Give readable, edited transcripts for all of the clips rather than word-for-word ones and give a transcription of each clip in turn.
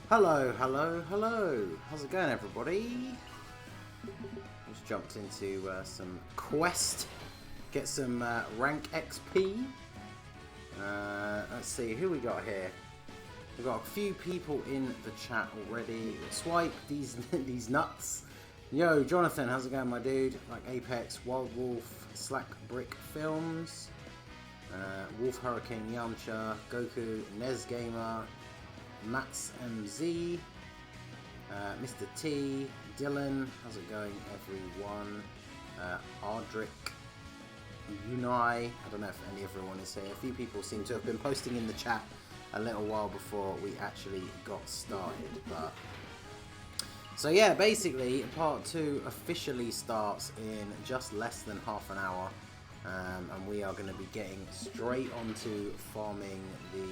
Hello, hello, hello. How's it going, everybody? Just jumped into some quest. Get some rank XP. Let's see, who we got here? We've got a few people in the chat already. Swipe these these nuts. Yo, Jonathan, how's it going, my dude? Like Apex, Wild Wolf, Slack Brick Films, Wolf Hurricane Yamcha, Goku, Nez Gamer, Mats MZ, Mr. T, Dylan, how's it going, everyone? Ardrick, Unai, I don't know if everyone is here. A few people seem to have been posting in the chat a little while before we actually got started, but so yeah, basically part 2 officially starts in just less than half an hour, and we are going to be getting straight onto farming the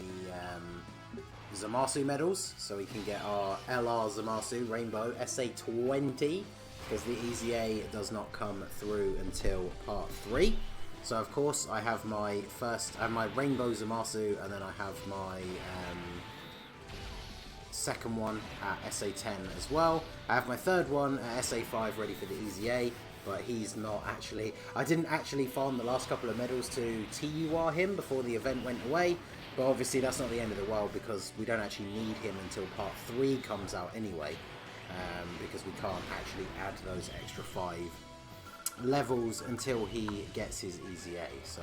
ZAMASU medals, so we can get our ElAzam Rainbow SA20, because the EZA does not come through until part 3. So of course I have my Rainbow ZAMASU, and then I have my second one at SA10 as well. I have my third one at SA5 ready for the EZA, but he's not actually... I didn't actually farm the last couple of medals to TUR him before the event went away, but obviously that's not the end of the world, because we don't actually need him until part 3 comes out anyway, because we can't actually add those extra 5 levels until he gets his EZA. So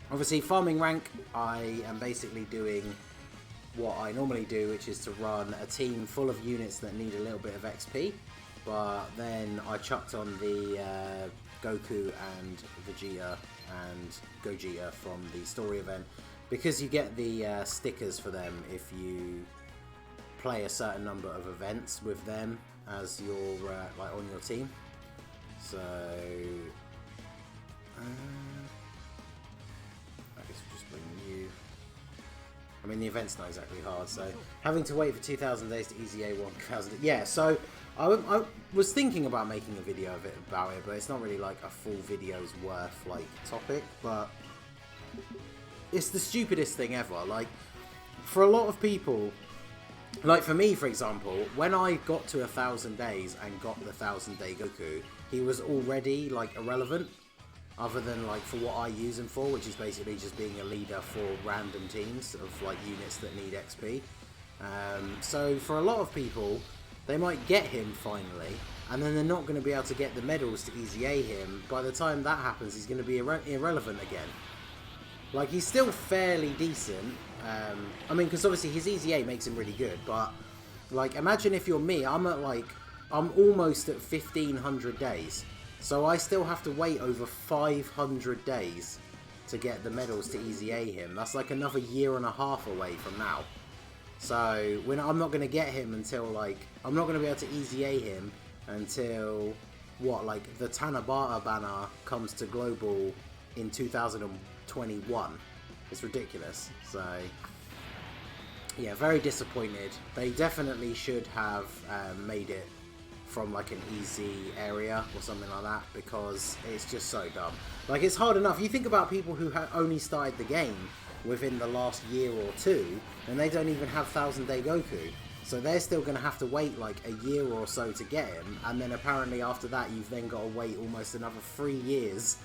obviously farming rank, I am basically doing what I normally do, which is to run a team full of units that need a little bit of XP, but then I chucked on the Goku and Vegeta and Gogeta from the story event, because you get the stickers for them if you play a certain number of events with them as your like on your team. So I guess we'll just bring you. I mean, the event's not exactly hard, so having to wait for 2,000 days to EZA 1,000. Yeah, so I was thinking about making a video about it, but it's not really like a full video's worth like topic. But it's the stupidest thing ever. Like, for a lot of people, like for me, for example, when I got to 1,000 days and got the 1,000-day Goku, he was already like irrelevant, other than like for what I use him for, which is basically just being a leader for random teams of like units that need XP. So for a lot of people, they might get him finally, and then they're not going to be able to get the medals to EZA him. By the time that happens, he's going to be irrelevant again. Like, he's still fairly decent. I mean, because obviously his EZA makes him really good, but like, imagine if you're me, I'm almost at 1,500 days. So I still have to wait over 500 days to get the medals to EZA him. That's like another year and a half away from now. So I'm not going to get him until like... I'm not going to be able to EZA him until... what, like the Tanabata banner comes to global in 2021. It's ridiculous. So yeah, very disappointed. They definitely should have made it from like an easy area or something like that, because it's just so dumb. Like, it's hard enough. You think about people who only started the game within the last year or two, and they don't even have 1,000-day Goku. So they're still going to have to wait like a year or so to get him, and then apparently after that you've then got to wait almost another 3 years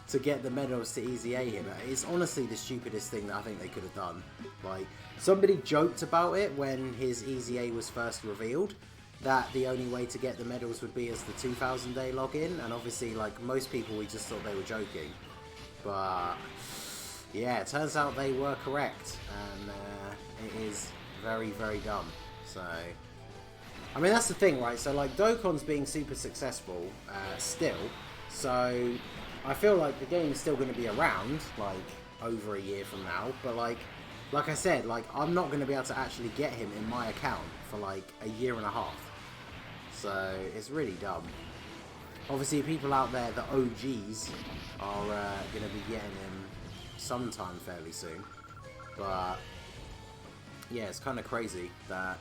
to get the medals to EZA him. It's honestly the stupidest thing that I think they could have done. Like, somebody joked about it when his EZA was first revealed, that the only way to get the medals would be as the 2,000-day login, and obviously, like most people, we just thought they were joking. But yeah, it turns out they were correct, and it is very, very dumb. So, I mean, that's the thing, right? So, like, Dokkan's being super successful still, so I feel like the game's still going to be around, like, over a year from now, but like I said, like, I'm not going to be able to actually get him in my account for like a year and a half. So it's really dumb. Obviously, people out there, the OGs, are going to be getting him sometime fairly soon. But yeah, it's kind of crazy that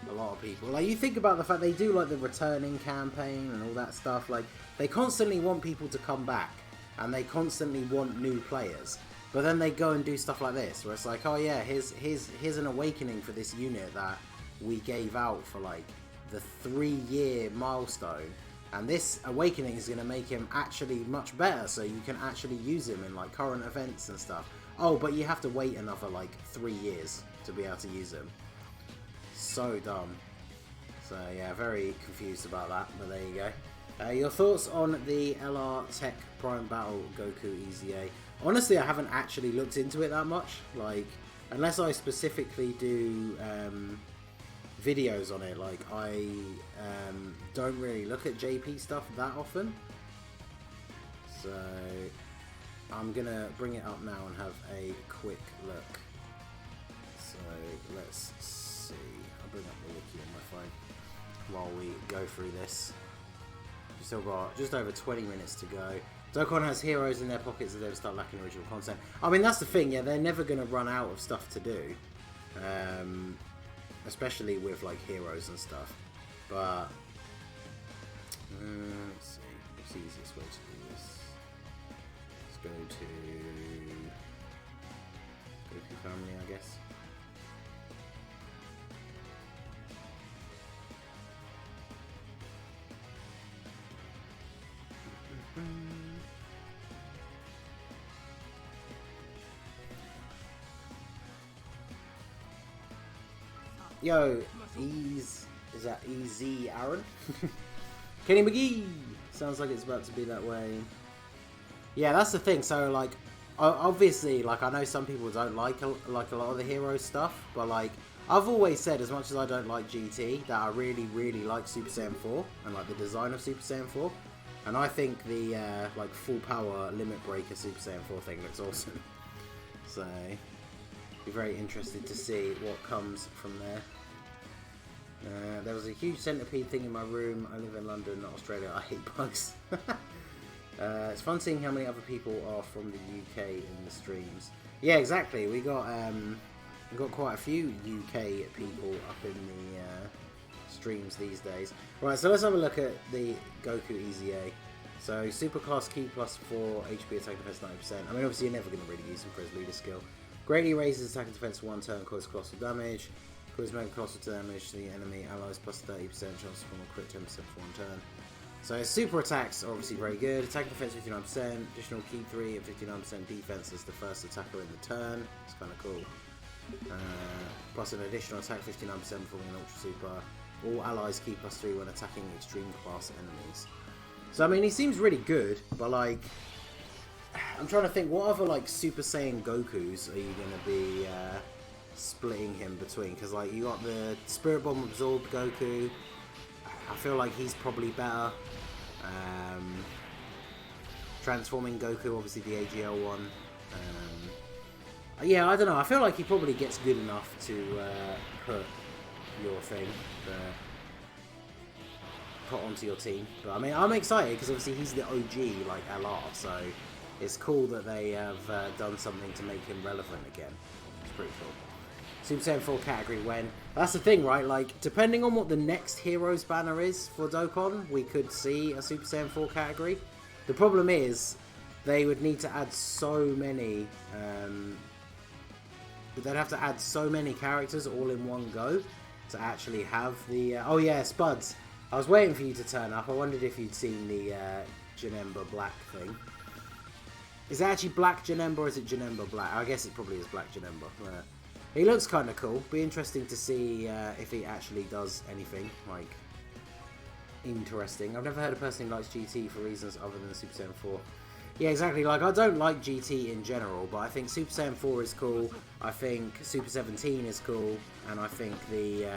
a lot of people... Like, you think about the fact they do like the returning campaign and all that stuff. Like, they constantly want people to come back, and they constantly want new players. But then they go and do stuff like this, where it's like, oh yeah, here's an awakening for this unit that we gave out for like the 3-year milestone, and this Awakening is going to make him actually much better, so you can actually use him in like current events and stuff. Oh, but you have to wait another like 3 years to be able to use him. So dumb. So yeah, very confused about that, but there you go. Your thoughts on the LR Tech Prime Battle Goku EZA? Honestly, I haven't actually looked into it that much. Like, unless I specifically do videos on it, like I don't really look at JP stuff that often. So I'm gonna bring it up now and have a quick look. So let's see. I'll bring up the wiki on my phone while we go through this. We've still got just over 20 minutes to go. Dokkan has heroes in their pockets that never start lacking original content. I mean, that's the thing, yeah, they're never going to run out of stuff to do. Especially with, like, heroes and stuff. But, let's see, what's the easiest way to do this? Let's go to Goku Family, I guess. Yo, is that EZ Aaron? Kenny McGee! Sounds like it's about to be that way. Yeah, that's the thing. So, like, obviously, like, I know some people don't like a lot of the hero stuff, but, like, I've always said, as much as I don't like GT, that I really, really like Super Saiyan 4, and, like, the design of Super Saiyan 4. And I think the, like, full power limit breaker Super Saiyan 4 thing looks awesome. So, be very interested to see what comes from there. There was a huge centipede thing in my room. I live in London, not Australia. I hate bugs. It's fun seeing how many other people are from the UK in the streams. Yeah, exactly. We got quite a few UK people up in the streams these days. Right, so let's have a look at the Goku EZA. So super class key plus 4 HP attack defense 90%. I mean, obviously you're never going to really use him for his leader skill. Greatly raises attack and defense for 1 turn, causes colossal damage. Causes mega colossal damage to the enemy allies plus 30% chance from a crit 10% for 1 turn. So super attacks are obviously very good. Attack and defense 59%, additional key 3 and 59% defense as the first attacker in the turn. It's kind of cool. Plus an additional attack 59% performing an ultra super. All allies key plus 3 when attacking extreme class enemies. So I mean, he seems really good, but like, I'm trying to think, what other like Super Saiyan Gokus are you going to be splitting him between? Because like, you got the Spirit Bomb absorbed Goku. I feel like he's probably better. Transforming Goku, obviously the AGL one. Yeah, I don't know. I feel like he probably gets good enough to put your thing, put onto your team. But I mean, I'm excited because obviously he's the OG, like LR, so it's cool that they have done something to make him relevant again. It's pretty cool. Super Saiyan 4 category when? That's the thing, right? Like, depending on what the next Heroes banner is for Dokkan, we could see a Super Saiyan 4 category. The problem is, they would need to add so many, they'd have to add so many characters all in one go to actually have the, oh yeah, Spuds. I was waiting for you to turn up. I wondered if you'd seen the Janemba Black thing. Is it actually Black Janemba or is it Janemba Black? I guess it probably is Black Janemba. He looks kind of cool. Be interesting to see if he actually does anything, like, interesting. I've never heard a person who likes GT for reasons other than Super Saiyan 4. Yeah, exactly. Like, I don't like GT in general, but I think Super Saiyan 4 is cool. I think Super 17 is cool. And I think the...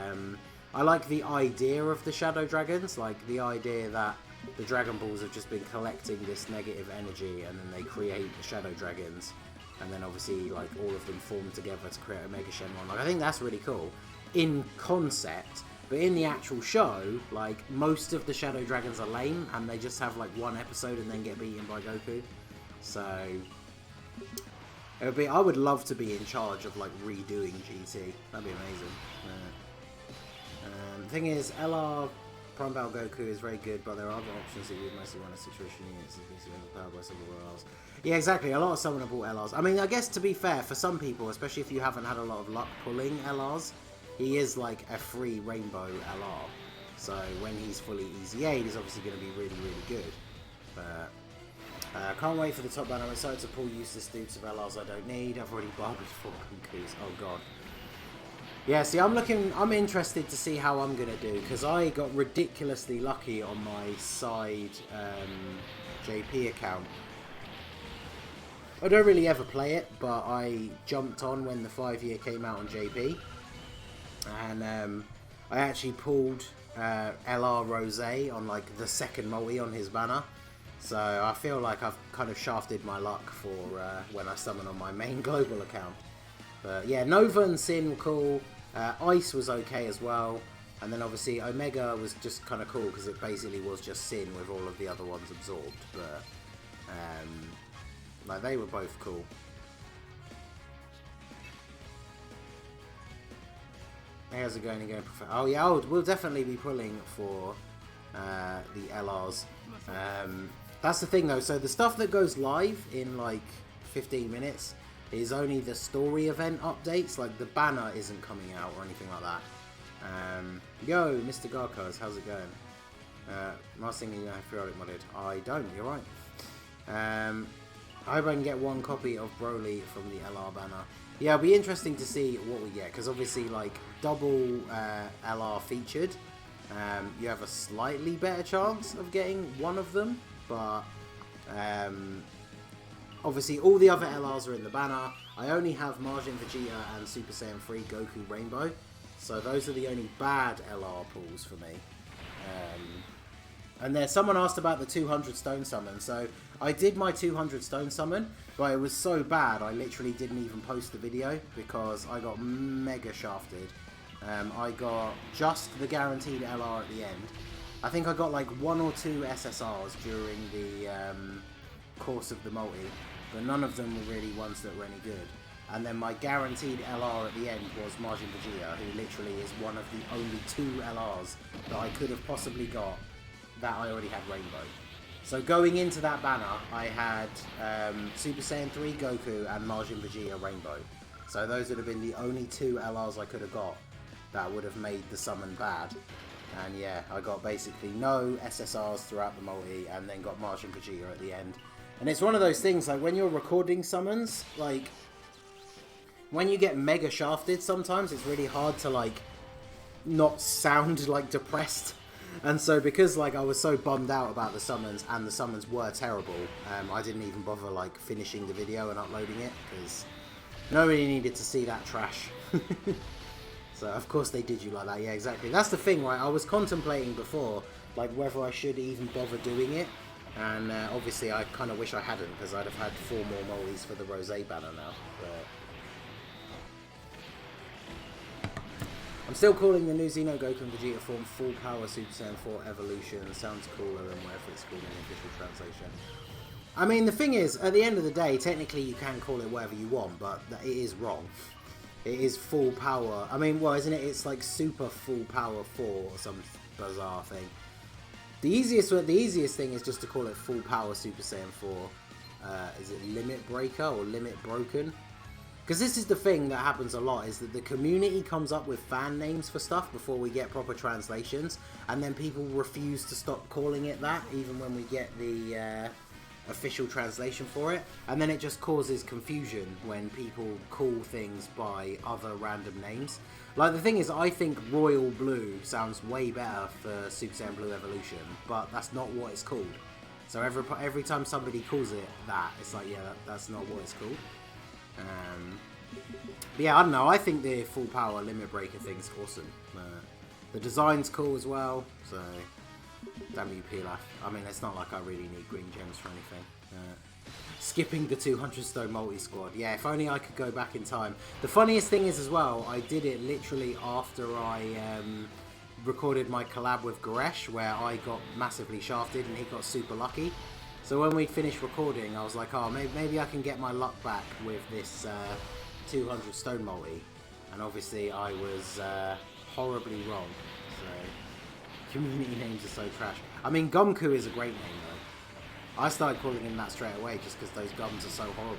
I like the idea of the Shadow Dragons. Like, the idea that the Dragon Balls have just been collecting this negative energy and then they create the Shadow Dragons. And then obviously, like, all of them form together to create Omega Shenron. Like, I think that's really cool in concept. But in the actual show, like, most of the Shadow Dragons are lame, and they just have, like, one episode and then get beaten by Goku. So, it would be, I would love to be in charge of, like, redoing GT. That'd be amazing. The thing is, LR Prime Battle Goku is very good, but there are other options that you would mostly want a situation units that are overpowered by several LRs. Yeah, exactly. A lot of someone have bought LRs. I mean, I guess to be fair, for some people, especially if you haven't had a lot of luck pulling LRs, he is like a free rainbow LR. So when he's fully Easy 8, he's obviously going to be really, really good. But can't wait for the top banner. I'm excited to pull useless dupes of LRs I don't need. I've already barbered 4 Gokus. Oh god. Yeah, see, I'm interested to see how I'm going to do, because I got ridiculously lucky on my side JP account. I don't really ever play it, but I jumped on when the 5-year came out on JP. And I actually pulled LR Rose on like the second multi on his banner. So I feel like I've kind of shafted my luck for when I summon on my main global account. But yeah, Nova and Sin were cool. Ice was okay as well. And then obviously Omega was just kind of cool because it basically was just Sin with all of the other ones absorbed. But like they were both cool. How's it going again? Oh yeah, we'll definitely be pulling for the LRs. That's the thing though, so the stuff that goes live in like 15 minutes is only the story event updates, like the banner isn't coming out or anything like that. Yo, Mr. Garkos, how's it going? Last thing you have periodic modded. I don't, you're right. I hope I can get one copy of Broly from the LR banner. Yeah, it'll be interesting to see what we get, because obviously like double LR featured, you have a slightly better chance of getting one of them, but obviously all the other LRs are in the banner. I only have Majin Vegeta and Super Saiyan 3 Goku Rainbow, so those are the only bad LR pulls for me. And then someone asked about the 200 stone summon, so I did my 200 stone summon, but it was so bad I literally didn't even post the video because I got mega shafted. I got just the guaranteed LR at the end. I think I got like 1 or 2 SSRs during the course of the multi, but none of them were really ones that were any good. And then my guaranteed LR at the end was Majin Vegeta, who literally is one of the only 2 LRs that I could have possibly got that I already had Rainbow. So going into that banner, I had Super Saiyan 3 Goku and Majin Vegeta Rainbow. So those would have been the only 2 LRs I could have got that would have made the summon bad. And yeah, I got basically no SSRs throughout the multi and then got Majin Vegeta at the end. And it's one of those things, like when you're recording summons, like when you get mega shafted sometimes, it's really hard to like not sound like depressed. And so because like I was so bummed out about the summons and the summons were terrible, I didn't even bother like finishing the video and uploading it because nobody needed to see that trash. So of course they did you like that. Yeah, exactly. That's the thing, right? I was contemplating before like whether I should even bother doing it, and obviously I kind of wish I hadn't, because I'd have had 4 more mollies for the Rose banner now. But I'm still calling the new Xeno Goku and Vegeta form Full Power Super Saiyan 4 Evolution. Sounds cooler than whatever it's called in the official translation. I mean, the thing is, at the end of the day, technically you can call it whatever you want, but it is wrong. It is Full Power. I mean, well, isn't it? It's like Super Full Power 4 or some bizarre thing. The easiest thing is just to call it Full Power Super Saiyan 4. Is it Limit Breaker or Limit Broken? Because this is the thing that happens a lot, is that the community comes up with fan names for stuff before we get proper translations, and then people refuse to stop calling it that, even when we get the official translation for it, and then it just causes confusion when people call things by other random names. Like, the thing is, I think Royal Blue sounds way better for Super Saiyan Blue Evolution, but that's not what it's called. So every time somebody calls it that, it's like, yeah, that's not what it's called. But yeah, I don't know, I think the Full Power Limit Breaker thing's awesome. The design's cool as well, so damn you, Pilaf. I mean, it's not like I really need green gems for anything. Skipping the 200 stone multi-squad. Yeah, if only I could go back in time. The funniest thing is as well, I did it literally after I recorded my collab with Goresh, where I got massively shafted and he got super lucky. So when we finished recording, I was like, oh, maybe I can get my luck back with this 200 stone multi. And obviously I was horribly wrong. So community names are so trash. I mean, Gumku is a great name though. I started calling him that straight away just because those gums are so horrible.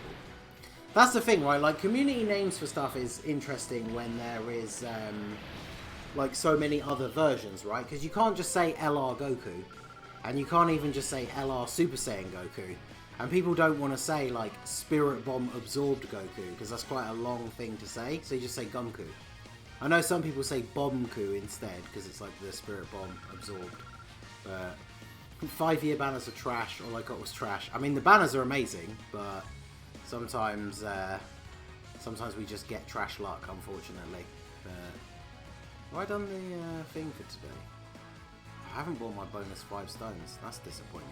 That's the thing, right? Like, community names for stuff is interesting when there is, like, so many other versions, right? Because you can't just say LR Goku, and you can't even just say LR Super Saiyan Goku. And people don't want to say, like, Spirit Bomb Absorbed Goku, because that's quite a long thing to say, so you just say Gunku. I know some people say Bombku instead, because it's like the Spirit Bomb Absorbed. But 5-year banners are trash, all I got was trash. I mean, the banners are amazing, but sometimes sometimes we just get trash luck, unfortunately. Have I done the thing for today? I haven't bought my bonus 5 stones. That's disappointing.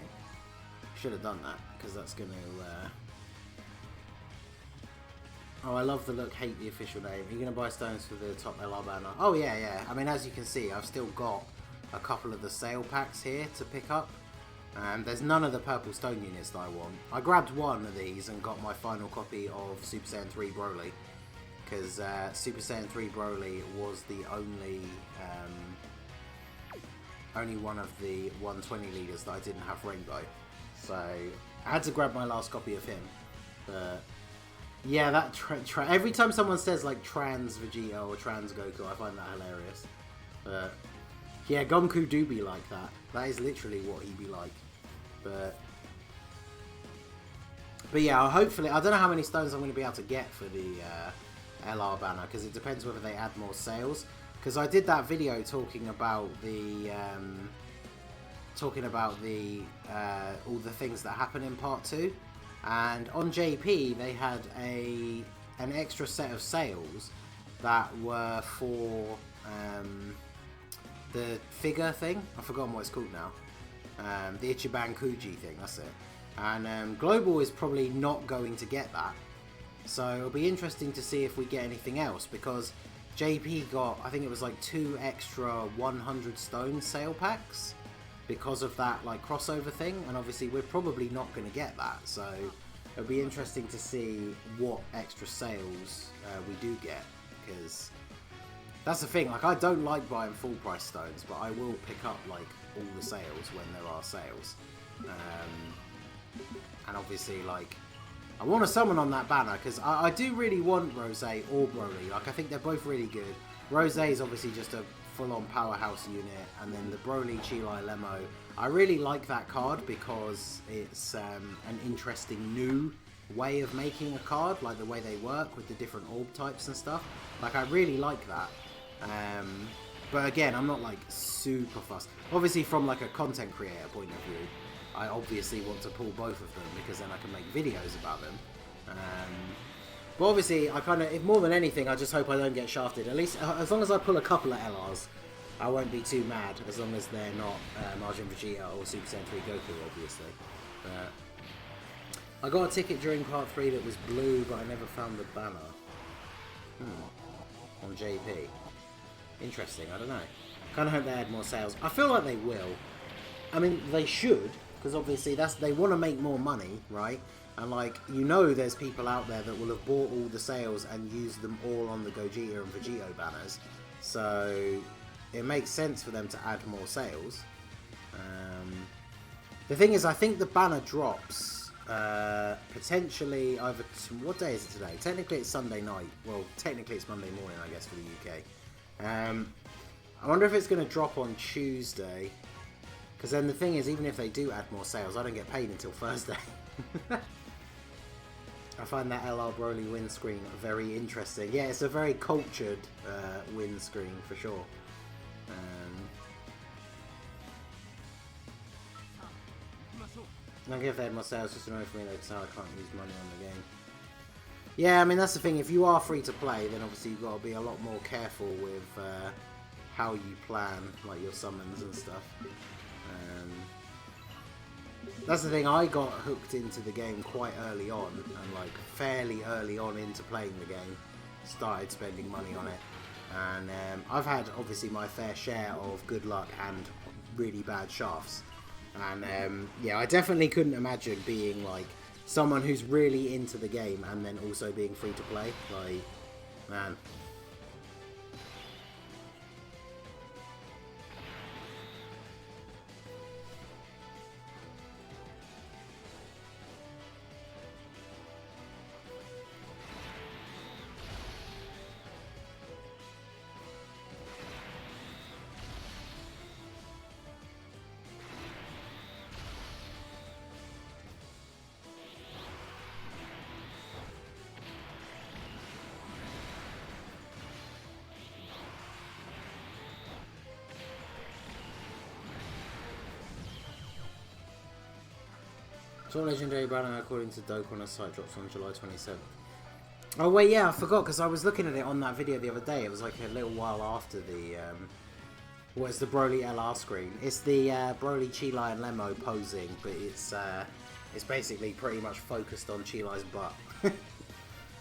Should have done that, because that's going to... Oh, I love the look, hate the official name. Are you going to buy stones for the top LR banner? Oh, yeah, yeah. I mean, as you can see, I've still got a couple of the sale packs here to pick up. And there's none of the purple stone units that I want. I grabbed one of these and got my final copy of Super Saiyan 3 Broly. Because Super Saiyan 3 Broly was the only one of the 120 leaders that I didn't have Rainbow. So I had to grab my last copy of him. But yeah, that every time someone says like trans Vegeta or trans Goku, I find that hilarious. But yeah, Gonku do be like that. That is literally what he be like. But yeah, hopefully, I don't know how many stones I'm going to be able to get for the LR banner, because it depends whether they add more sales. Because I did that video talking about the all the things that happen in part 2, and on JP they had an extra set of sales that were for the figure thing. I've forgotten what it's called now. The Ichiban Kuji thing, that's it. And Global is probably not going to get that. So it'll be interesting to see if we get anything else, because JP got, I think it was like 2 extra 100 stone sale packs because of that like crossover thing, and obviously we're probably not going to get that. So it'll be interesting to see what extra sales we do get, because that's the thing, like I don't like buying full price stones, but I will pick up like all the sales when there are sales. And obviously, like, I want to summon on that banner, because I do really want Rose or Broly. Like, I think they're both really good. Rose is obviously just a full-on powerhouse unit, and then the Broly, Chilai, Lemo. I really like that card because it's an interesting new way of making a card, like the way they work with the different orb types and stuff. Like, I really like that. But again, I'm not like super fussed. Obviously, from like a content creator point of view, I obviously want to pull both of them, because then I can make videos about them. But obviously, I kind of, if more than anything, I just hope I don't get shafted. At least, as long as I pull a couple of LRs, I won't be too mad, as long as they're not Majin Vegeta or Super Saiyan 3 Goku, obviously. I got a ticket during part 3 that was blue, but I never found the banner. On JP. Interesting, I don't know. Kind of hope they add more sales. I feel like they will. I mean, they should, because obviously they want to make more money, right? And like, you know, there's people out there that will have bought all the sales and used them all on the Gogeta and Vegito banners. So it makes sense for them to add more sales. The thing is, I think the banner drops potentially either... What day is it today? Technically it's Sunday night. Well, technically it's Monday morning, I guess, for the UK. I wonder if it's going to drop on Tuesday. Because then the thing is, even if they do add more sales, I don't get paid until Thursday. I find that LR Broly win screen very interesting. Yeah, it's a very cultured win screen for sure. I if they had more sales, just annoying for me though, because now I can't use money on the game. Yeah, I mean that's the thing. If you are free to play, then obviously you've got to be a lot more careful with how you plan, like your summons and stuff. That's the thing, I got hooked into the game quite early on, and like fairly early on into playing the game, started spending money on it. And I've had obviously my fair share of good luck and really bad shafts. And yeah, I definitely couldn't imagine being like someone who's really into the game and then also being free to play. Like, man. What legendary banner according to Dokkan site drops on July 27th? Oh wait, yeah, I forgot because I was looking at it on that video the other day. It was like a little while after the what's the Broly LR screen? It's the Broly, Chilai, and Lemo posing, but it's basically pretty much focused on Chilai's butt.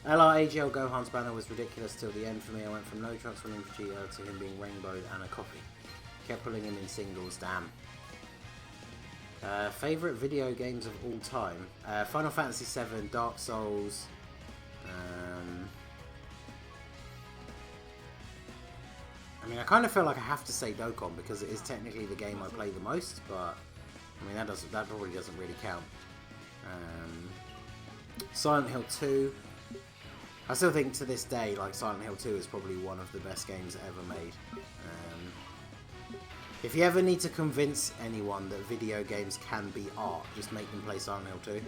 LR AGL Gohan's banner was ridiculous till the end for me. I went from no transforming Vegeta to him being rainbowed and a copy. Kept pulling him in singles, damn. Favourite video games of all time? Final Fantasy VII, Dark Souls. I mean, I kind of feel like I have to say Dokkan because it is technically the game I play the most, but I mean that probably doesn't really count. Silent Hill 2. I still think to this day, like, Silent Hill 2 is probably one of the best games ever made. If you ever need to convince anyone that video games can be art, just make them play Silent Hill 2.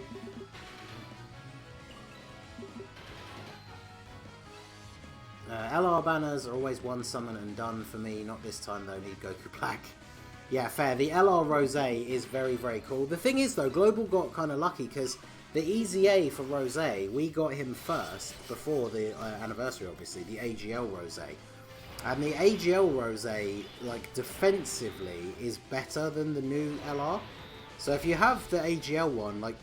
LR banners are always one summon and done for me. Not this time though, need Goku Black. Yeah, fair. The LR Rosé is very, very cool. The thing is though, Global got kind of lucky because the EZA for Rosé, we got him first before the anniversary, obviously, the AGL Rosé. And the AGL Rosé, like, defensively is better than the new LR. So if you have the AGL one, like,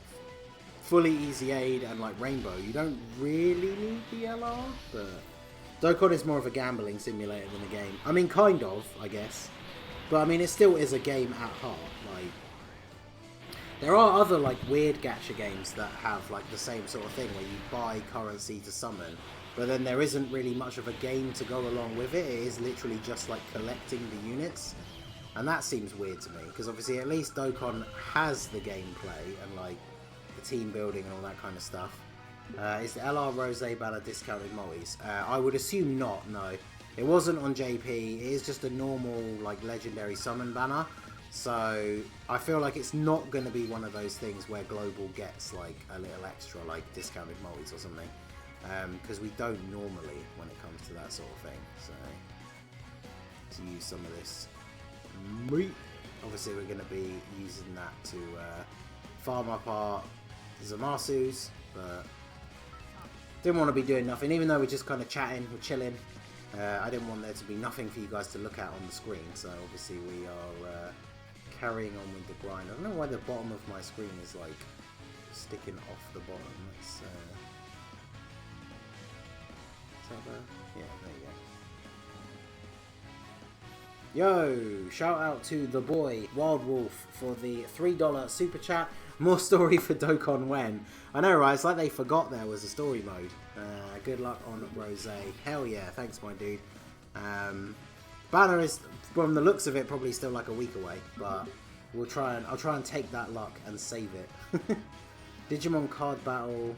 fully EZA'd and, like, Rainbow, you don't really need the LR, but Dokkan is more of a gambling simulator than a game. I mean, kind of, I guess. But, I mean, it still is a game at heart. Like, there are other, like, weird gacha games that have, like, the same sort of thing, where you buy currency to summon, but then there isn't really much of a game to go along with it. It is literally just, like, collecting the units. And that seems weird to me, because obviously at least Dokkan has the gameplay and, like, the team building and all that kind of stuff. Is the LR Rosé banner discounted multis? I would assume not, no. It wasn't on JP, it is just a normal, like, legendary summon banner. So I feel like it's not going to be one of those things where Global gets, like, a little extra, like, discounted multis or something. Because we don't normally when it comes to that sort of thing. So, to use some of this meat. Obviously we're going to be using that to farm up our ZAMASUs, but didn't want to be doing nothing. Even though we're just kind of chatting, we're chilling, I didn't want there to be nothing for you guys to look at on the screen. So obviously we are carrying on with the grind. I don't know why the bottom of my screen is like sticking off the bottom. Let's yeah, there you go. Yo, shout out to the boy Wild Wolf for the $3 super chat. More story for Dokkan when. I know, right? It's like they forgot there was a story mode. Good luck on Rosé. Hell yeah, thanks my dude. Banner is, from the looks of it, probably still like a week away, but I'll try and take that luck and save it. Digimon Card Battle,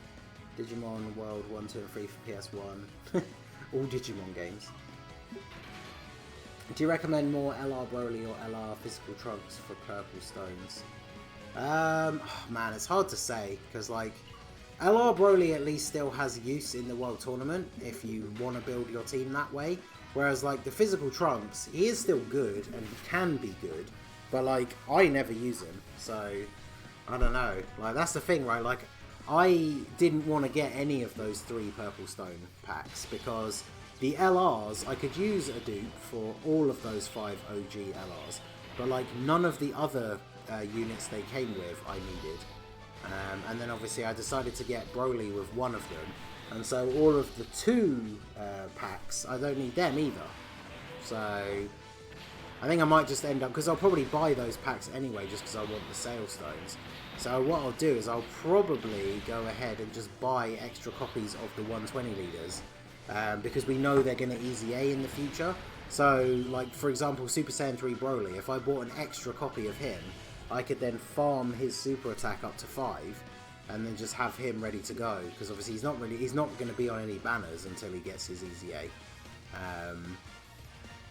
Digimon World 1, 2 and 3 for PS1. All Digimon games. Do you recommend more LR Broly or LR Physical Trunks for purple stones? Oh, man, it's hard to say, because like LR Broly at least still has use in the World Tournament if you want to build your team that way. Whereas like the Physical Trunks, he is still good and he can be good, but like I never use him, so I don't know. Like that's the thing, right? Like I didn't want to get any of those 3 purple stone packs because the LRs, I could use a dupe for all of those 5 OG LRs, but like none of the other units they came with I needed. And then obviously I decided to get Broly with one of them, and so all of the 2 packs, I don't need them either. So I think I might just end up, because I'll probably buy those packs anyway just because I want the sale stones. So what I'll do is I'll probably go ahead and just buy extra copies of the 120 leaders, because we know they're going to EZA in the future. So like for example Super Saiyan 3 Broly, if I bought an extra copy of him, I could then farm his super attack up to 5 and then just have him ready to go, because obviously he's not going to be on any banners until he gets his EZA.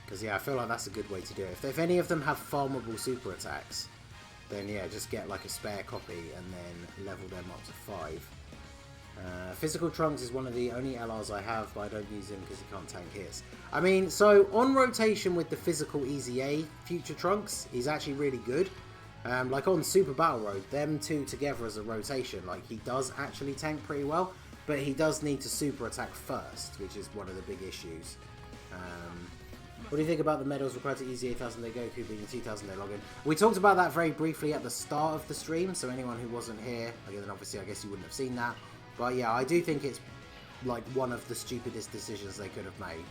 Because yeah, I feel like that's a good way to do it. If any of them have farmable super attacks, then yeah, just get like a spare copy and then level them up to 5. Physical Trunks is one of the only LRs I have, but I don't use him because he can't tank hits. I mean, so on rotation with the physical EZA Future Trunks, he's actually really good. Like on Super Battle Road, them two together as a rotation, like he does actually tank pretty well, but he does need to super attack first, which is one of the big issues. What do you think about the medals required to easy 8,000 day Goku being a 2,000 day login? We talked about that very briefly at the start of the stream, so anyone who wasn't here, again, then obviously I guess you wouldn't have seen that. But yeah, I do think it's like one of the stupidest decisions they could have made.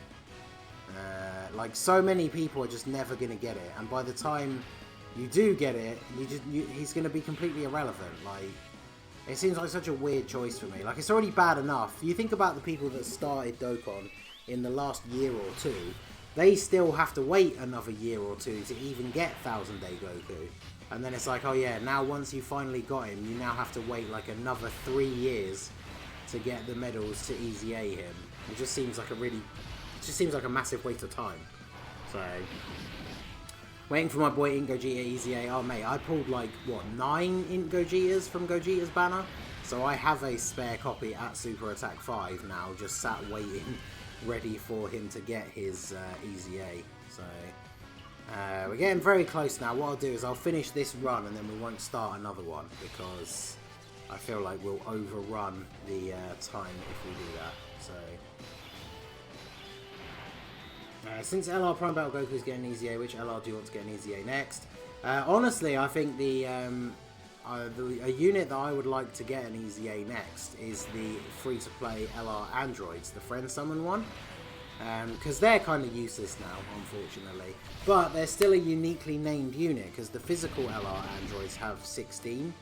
Like so many people are just never going to get it, and by the time you do get it, he's going to be completely irrelevant. Like, it seems like such a weird choice for me. Like, it's already bad enough. You think about the people that started Dokkan in the last year or two, they still have to wait another year or two to even get 1,000 day Goku. And then it's like, oh yeah, now once you finally got him, you now have to wait like another 3 years to get the medals to easy A him. It just seems like a massive waste of time. So, waiting for my boy Int Gogeta easy A. Oh mate, I pulled like, what, 9 Int Gogetas from Gogeta's banner? So I have a spare copy at Super Attack 5 now, just sat waiting, ready for him to get his easy A. So, we're getting very close now. What I'll do is I'll finish this run and then we won't start another one, because I feel like we'll overrun the time if we do that. So, since LR Prime Battle Goku is getting easy A, which LR do you want to get an easy A next? Honestly, I think a unit that I would like to get an easy A next is the free-to-play LR androids, the friend summon one. Because they're kind of useless now, unfortunately. But they're still a uniquely named unit, because the physical LR androids have 16.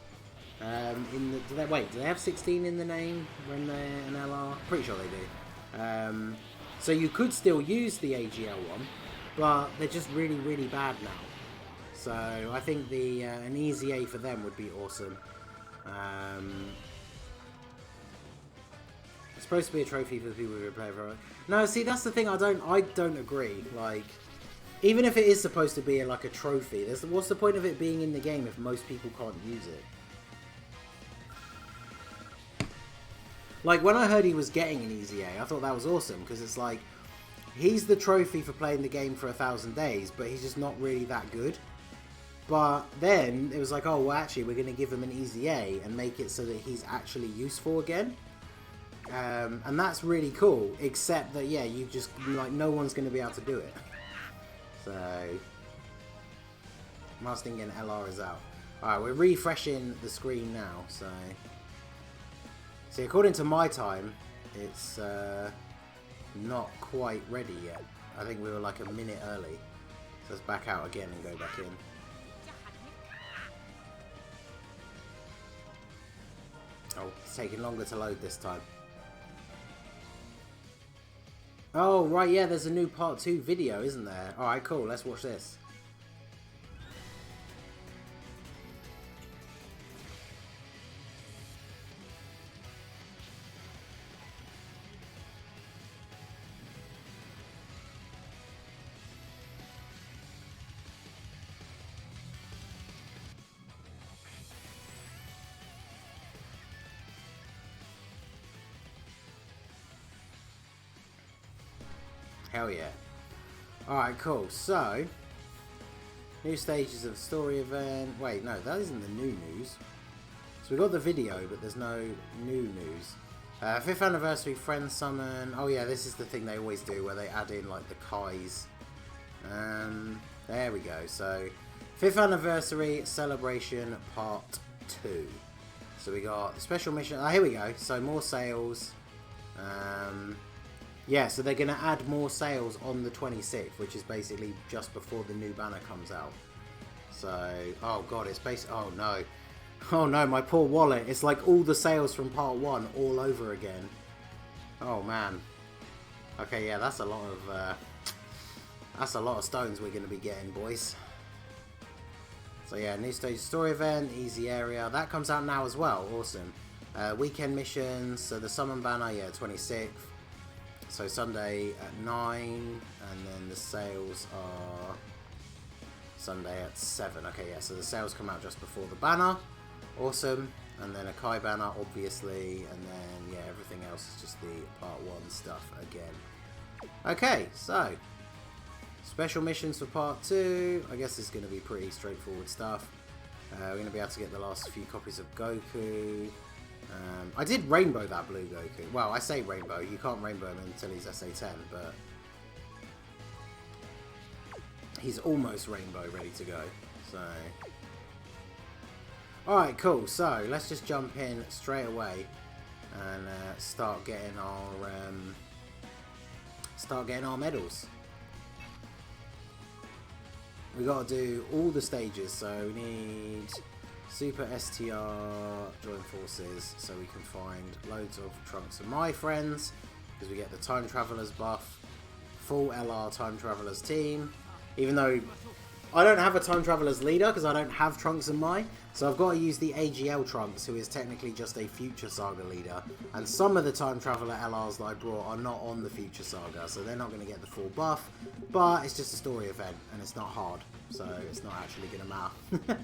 Wait, do they have 16 in the name when they're an LR? Pretty sure they do. So you could still use the AGL one, but they're just really, really bad now. So I think an easy A for them would be awesome. It's supposed to be a trophy for the people who play for it. No, see, that's the thing. I don't agree. Like, even if it is supposed to be like a trophy, what's the point of it being in the game if most people can't use it? Like, when I heard he was getting an easy A, I thought that was awesome, because it's like, he's the trophy for playing the game for 1,000 days, but he's just not really that good. But then, it was like, oh, well, actually, we're going to give him an easy A and make it so that he's actually useful again. And that's really cool, except that, yeah, you just, like, no one's going to be able to do it. So, Master Ningen LR is out. Alright, we're refreshing the screen now, so... See, according to my time, it's not quite ready yet. I think we were like a minute early. So let's back out again and go back in. Oh, it's taking longer to load this time. Oh, right, yeah, there's a new part 2 video, isn't there? Alright, cool, let's watch this. Hell yeah. Alright, cool. So, new stages of the story event. Wait, no, that isn't the new news. So we got the video, but there's no new news. 5th anniversary friend summon. Oh yeah, this is the thing they always do, where they add in like the Kais. There we go. So, 5th anniversary celebration part 2. So we got special mission. Oh, here we go. So more sales. Yeah, so they're going to add more sales on the 26th, which is basically just before the new banner comes out. So, oh god, it's basically, oh no. Oh no, my poor wallet. It's like all the sales from part 1 all over again. Oh man. Okay, yeah, that's a lot of stones we're going to be getting, boys. So yeah, new stage story event, easy area. That comes out now as well, awesome. Weekend missions, so the summon banner, yeah, 26th. So Sunday at 9, and then the sales are Sunday at 7. Okay, yeah, so the sales come out just before the banner. Awesome. And then a Kai banner, obviously, and then, yeah, everything else is just the part 1 stuff again. Okay, so, special missions for part 2. I guess it's going to be pretty straightforward stuff. We're going to be able to get the last few copies of Goku. I did rainbow that blue Goku. Well, I say rainbow. You can't rainbow him until he's SA10, but he's almost rainbow ready to go. So, alright, cool. So, let's just jump in straight away and start getting our medals. We got to do all the stages, so we need Super STR, join forces, so we can find loads of Trunks and my friends, because we get the Time Travelers buff, full LR Time Travelers team, even though I don't have a Time Travelers leader, because I don't have Trunks and my, so I've got to use the AGL Trunks, who is technically just a Future Saga leader, and some of the Time Traveler LRs that I brought are not on the Future Saga, so they're not going to get the full buff, but it's just a story event, and it's not hard, so it's not actually going to matter.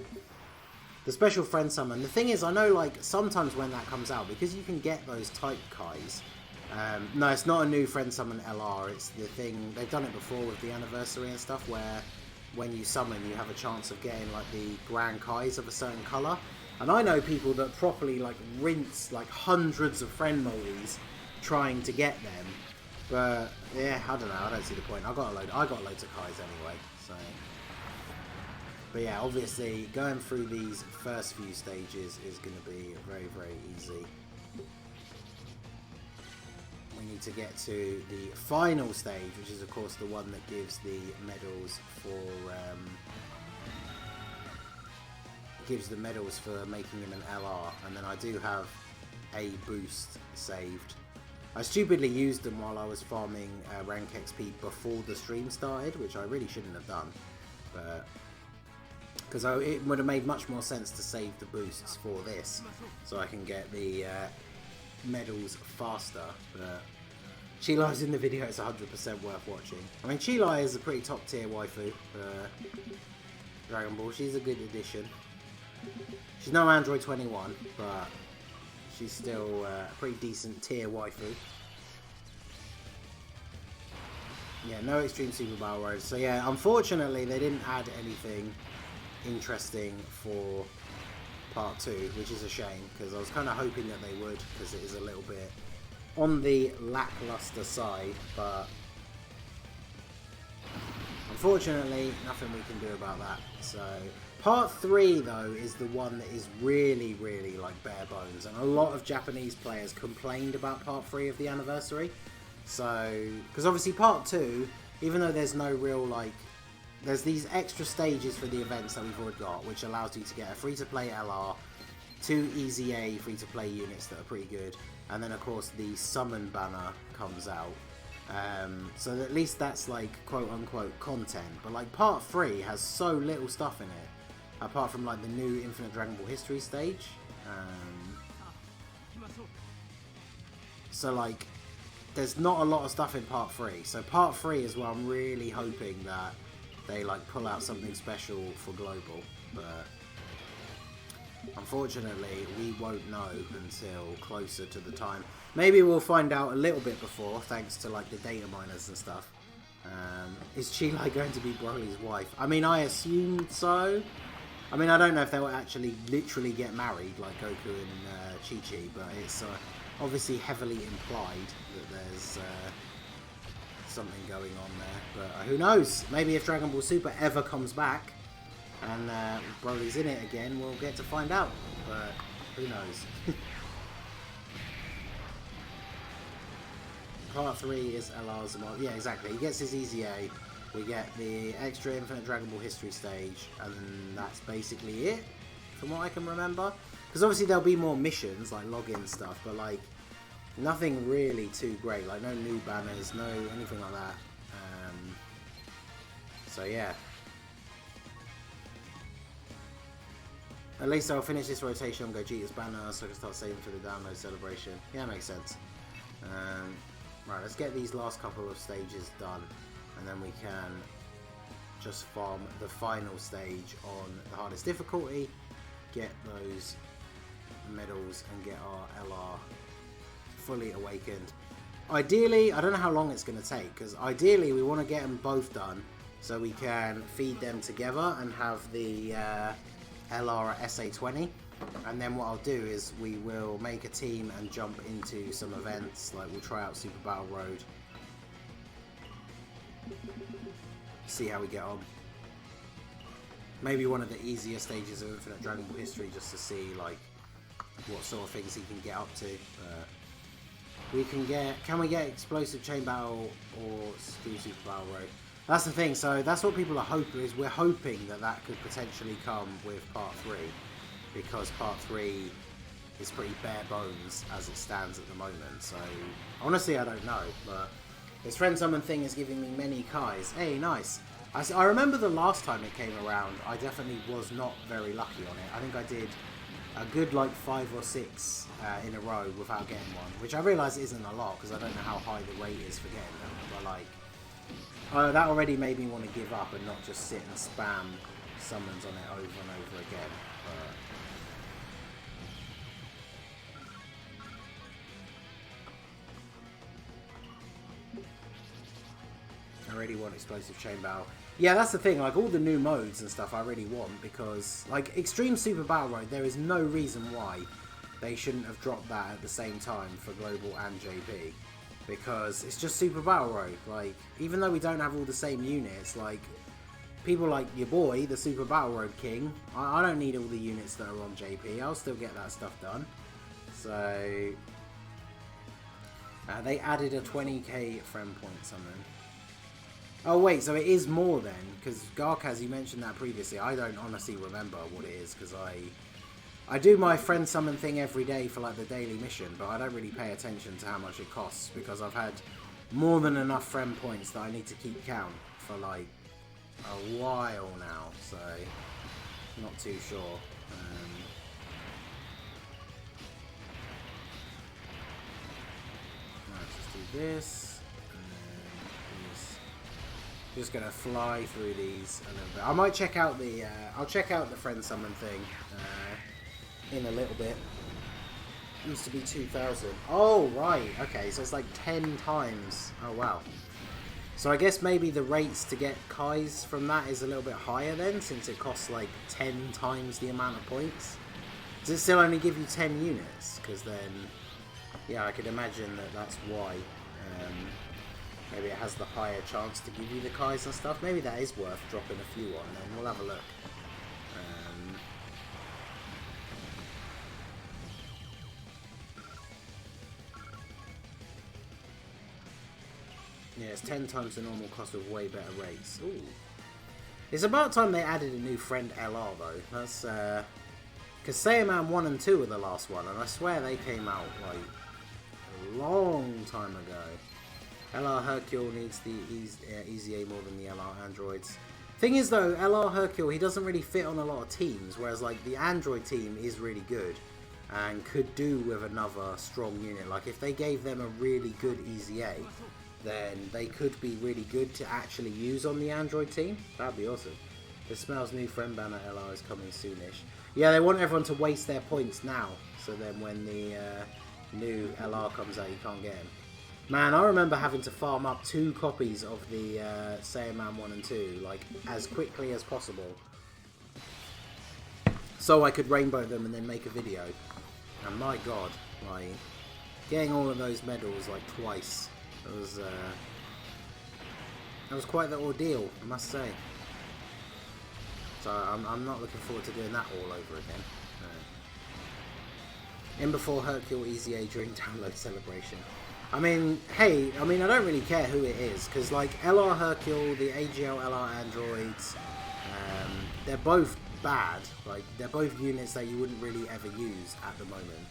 The special friend summon. The thing is, I know, like, sometimes when that comes out, because you can get those type Kais. No, it's not a new friend summon LR. It's the thing, they've done it before with the anniversary and stuff, where when you summon, you have a chance of getting, like, the Grand Kais of a certain colour. And I know people that properly, like, rinse, like, hundreds of friend mollies trying to get them. But, yeah, I don't know. I don't see the point. I got loads of Kais anyway, so... But yeah, obviously, going through these first few stages is going to be very, very easy. We need to get to the final stage, which is, of course, the one that gives the medals for making him an LR. And then I do have a boost saved. I stupidly used them while I was farming rank XP before the stream started, which I really shouldn't have done. But... because it would have made much more sense to save the boosts for this, so I can get the medals faster. But Chilai's in the video, it's 100% worth watching. I mean, Chilai is a pretty top tier waifu for Dragon Ball. She's a good addition. She's no Android 21, but she's still a pretty decent tier waifu. Yeah, no Extreme Super Battle Road. So yeah, unfortunately they didn't add anything interesting for part 2, which is a shame, because I was kind of hoping that they would, because it is a little bit on the lackluster side, but unfortunately nothing we can do about that. So part 3 though is the one that is really, really like bare bones, and a lot of Japanese players complained about part 3 of the anniversary. So because obviously part 2, even though there's no real like, there's these extra stages for the events that we've already got, which allows you to get a free-to-play LR, 2 EZA free-to-play units that are pretty good, and then of course the summon banner comes out. So at least that's like quote-unquote content, but like part 3 has so little stuff in it, apart from like the new Infinite Dragon Ball History stage. So like, there's not a lot of stuff in part 3, so part 3 is where I'm really hoping that they like pull out something special for global, but unfortunately we won't know until closer to the time. Maybe we'll find out a little bit before, thanks to like the data miners and stuff. Is Chilai going to be Broly's wife? I mean, I assumed so. I mean, I don't know if they'll actually literally get married like Goku and Chi-Chi, but it's obviously heavily implied that there's something going on there, but who knows? Maybe if Dragon Ball Super ever comes back and Broly's in it again, we'll get to find out, but who knows? Part 3 is ElAzam. Yeah, exactly. He gets his EZA, we get the extra Infinite Dragon Ball History stage, and that's basically it, from what I can remember. Because obviously there'll be more missions, like login stuff, but like, nothing really too great, like no new banners, no anything like that. So yeah. At least I'll finish this rotation on Gogeta's banner so I can start saving for the download celebration. Yeah, makes sense. Right, let's get these last couple of stages done, and then we can just farm the final stage on the hardest difficulty, get those medals and get our LR fully awakened. Ideally, I don't know how long it's going to take, because ideally we want to get them both done so we can feed them together and have the LR at SA20. And then what I'll do is we will make a team and jump into some events. Like we'll try out Super Battle Road. See how we get on. Maybe one of the easier stages of Infinite Dragon Ball history, just to see like what sort of things he can get up to. We can get, can we get Explosive Chain Battle or Super Battle Road? That's the thing. So that's what people are hoping, is we're hoping that that could potentially come with Part 3, because Part 3 is pretty bare bones as it stands at the moment. So honestly, I don't know, but this Friend Summon thing is giving me many Kais. Hey, nice. I remember the last time it came around, I definitely was not very lucky on it. I think I did a good like 5 or 6 in a row without getting one, which I realise isn't a lot because I don't know how high the rate is for getting them, but like that already made me want to give up and not just sit and spam summons on it over and over again. I really want Explosive Chain Battle. Yeah, that's the thing, like all the new modes and stuff I really want, because like Extreme Super Battle Road, there is no reason why they shouldn't have dropped that at the same time for Global and JP, because it's just Super Battle Road. Like, even though we don't have all the same units, like people like your boy, the Super Battle Road King, I don't need all the units that are on JP. I'll still get that stuff done. So they added a 20k friend point summon. Oh wait, so it is more then, because Garkaz, you mentioned that previously. I don't honestly remember what it is, because I do my friend summon thing every day for like the daily mission, but I don't really pay attention to how much it costs, because I've had more than enough friend points that I need to keep count for like a while now, so not too sure. Let's just do this. Just gonna fly through these a little bit. I might check out the I'll check out the friend summon thing in a little bit. It used to be 2,000. Oh right, okay, so it's like 10 times. Oh wow. So I guess maybe the rates to get Kais from that is a little bit higher then, since it costs like 10 times the amount of points. Does it still only give you 10 units? Because then, yeah, I could imagine that that's why. Maybe it has the higher chance to give you the Kais and stuff. Maybe that is worth dropping a few on then. We'll have a look. Yeah, it's 10 times the normal cost with way better rates. Ooh. It's about time they added a new friend LR though. That's because Saiyaman 1 and 2 were the last one, and I swear they came out like a long time ago. LR Hercule needs the EZA more than the LR androids. Thing is though, LR Hercule, he doesn't really fit on a lot of teams, whereas like the android team is really good and could do with another strong unit. Like if they gave them a really good EZA, then they could be really good to actually use on the android team. That'd be awesome. The Smells new friend banner LR is coming soonish. Yeah, they want everyone to waste their points now, so then when the new LR comes out, you can't get him. Man, I remember having to farm up 2 copies of the Saiyaman 1 and 2, like, as quickly as possible. So I could rainbow them and then make a video. And my god, like, getting all of those medals, like, twice, that was quite the ordeal, I must say. So I'm not looking forward to doing that all over again. In before Hercule EZA during download celebration. I mean, hey, I don't really care who it is, because like LR Hercule, the AGL LR androids, they're both bad. Like, they're both units that you wouldn't really ever use at the moment.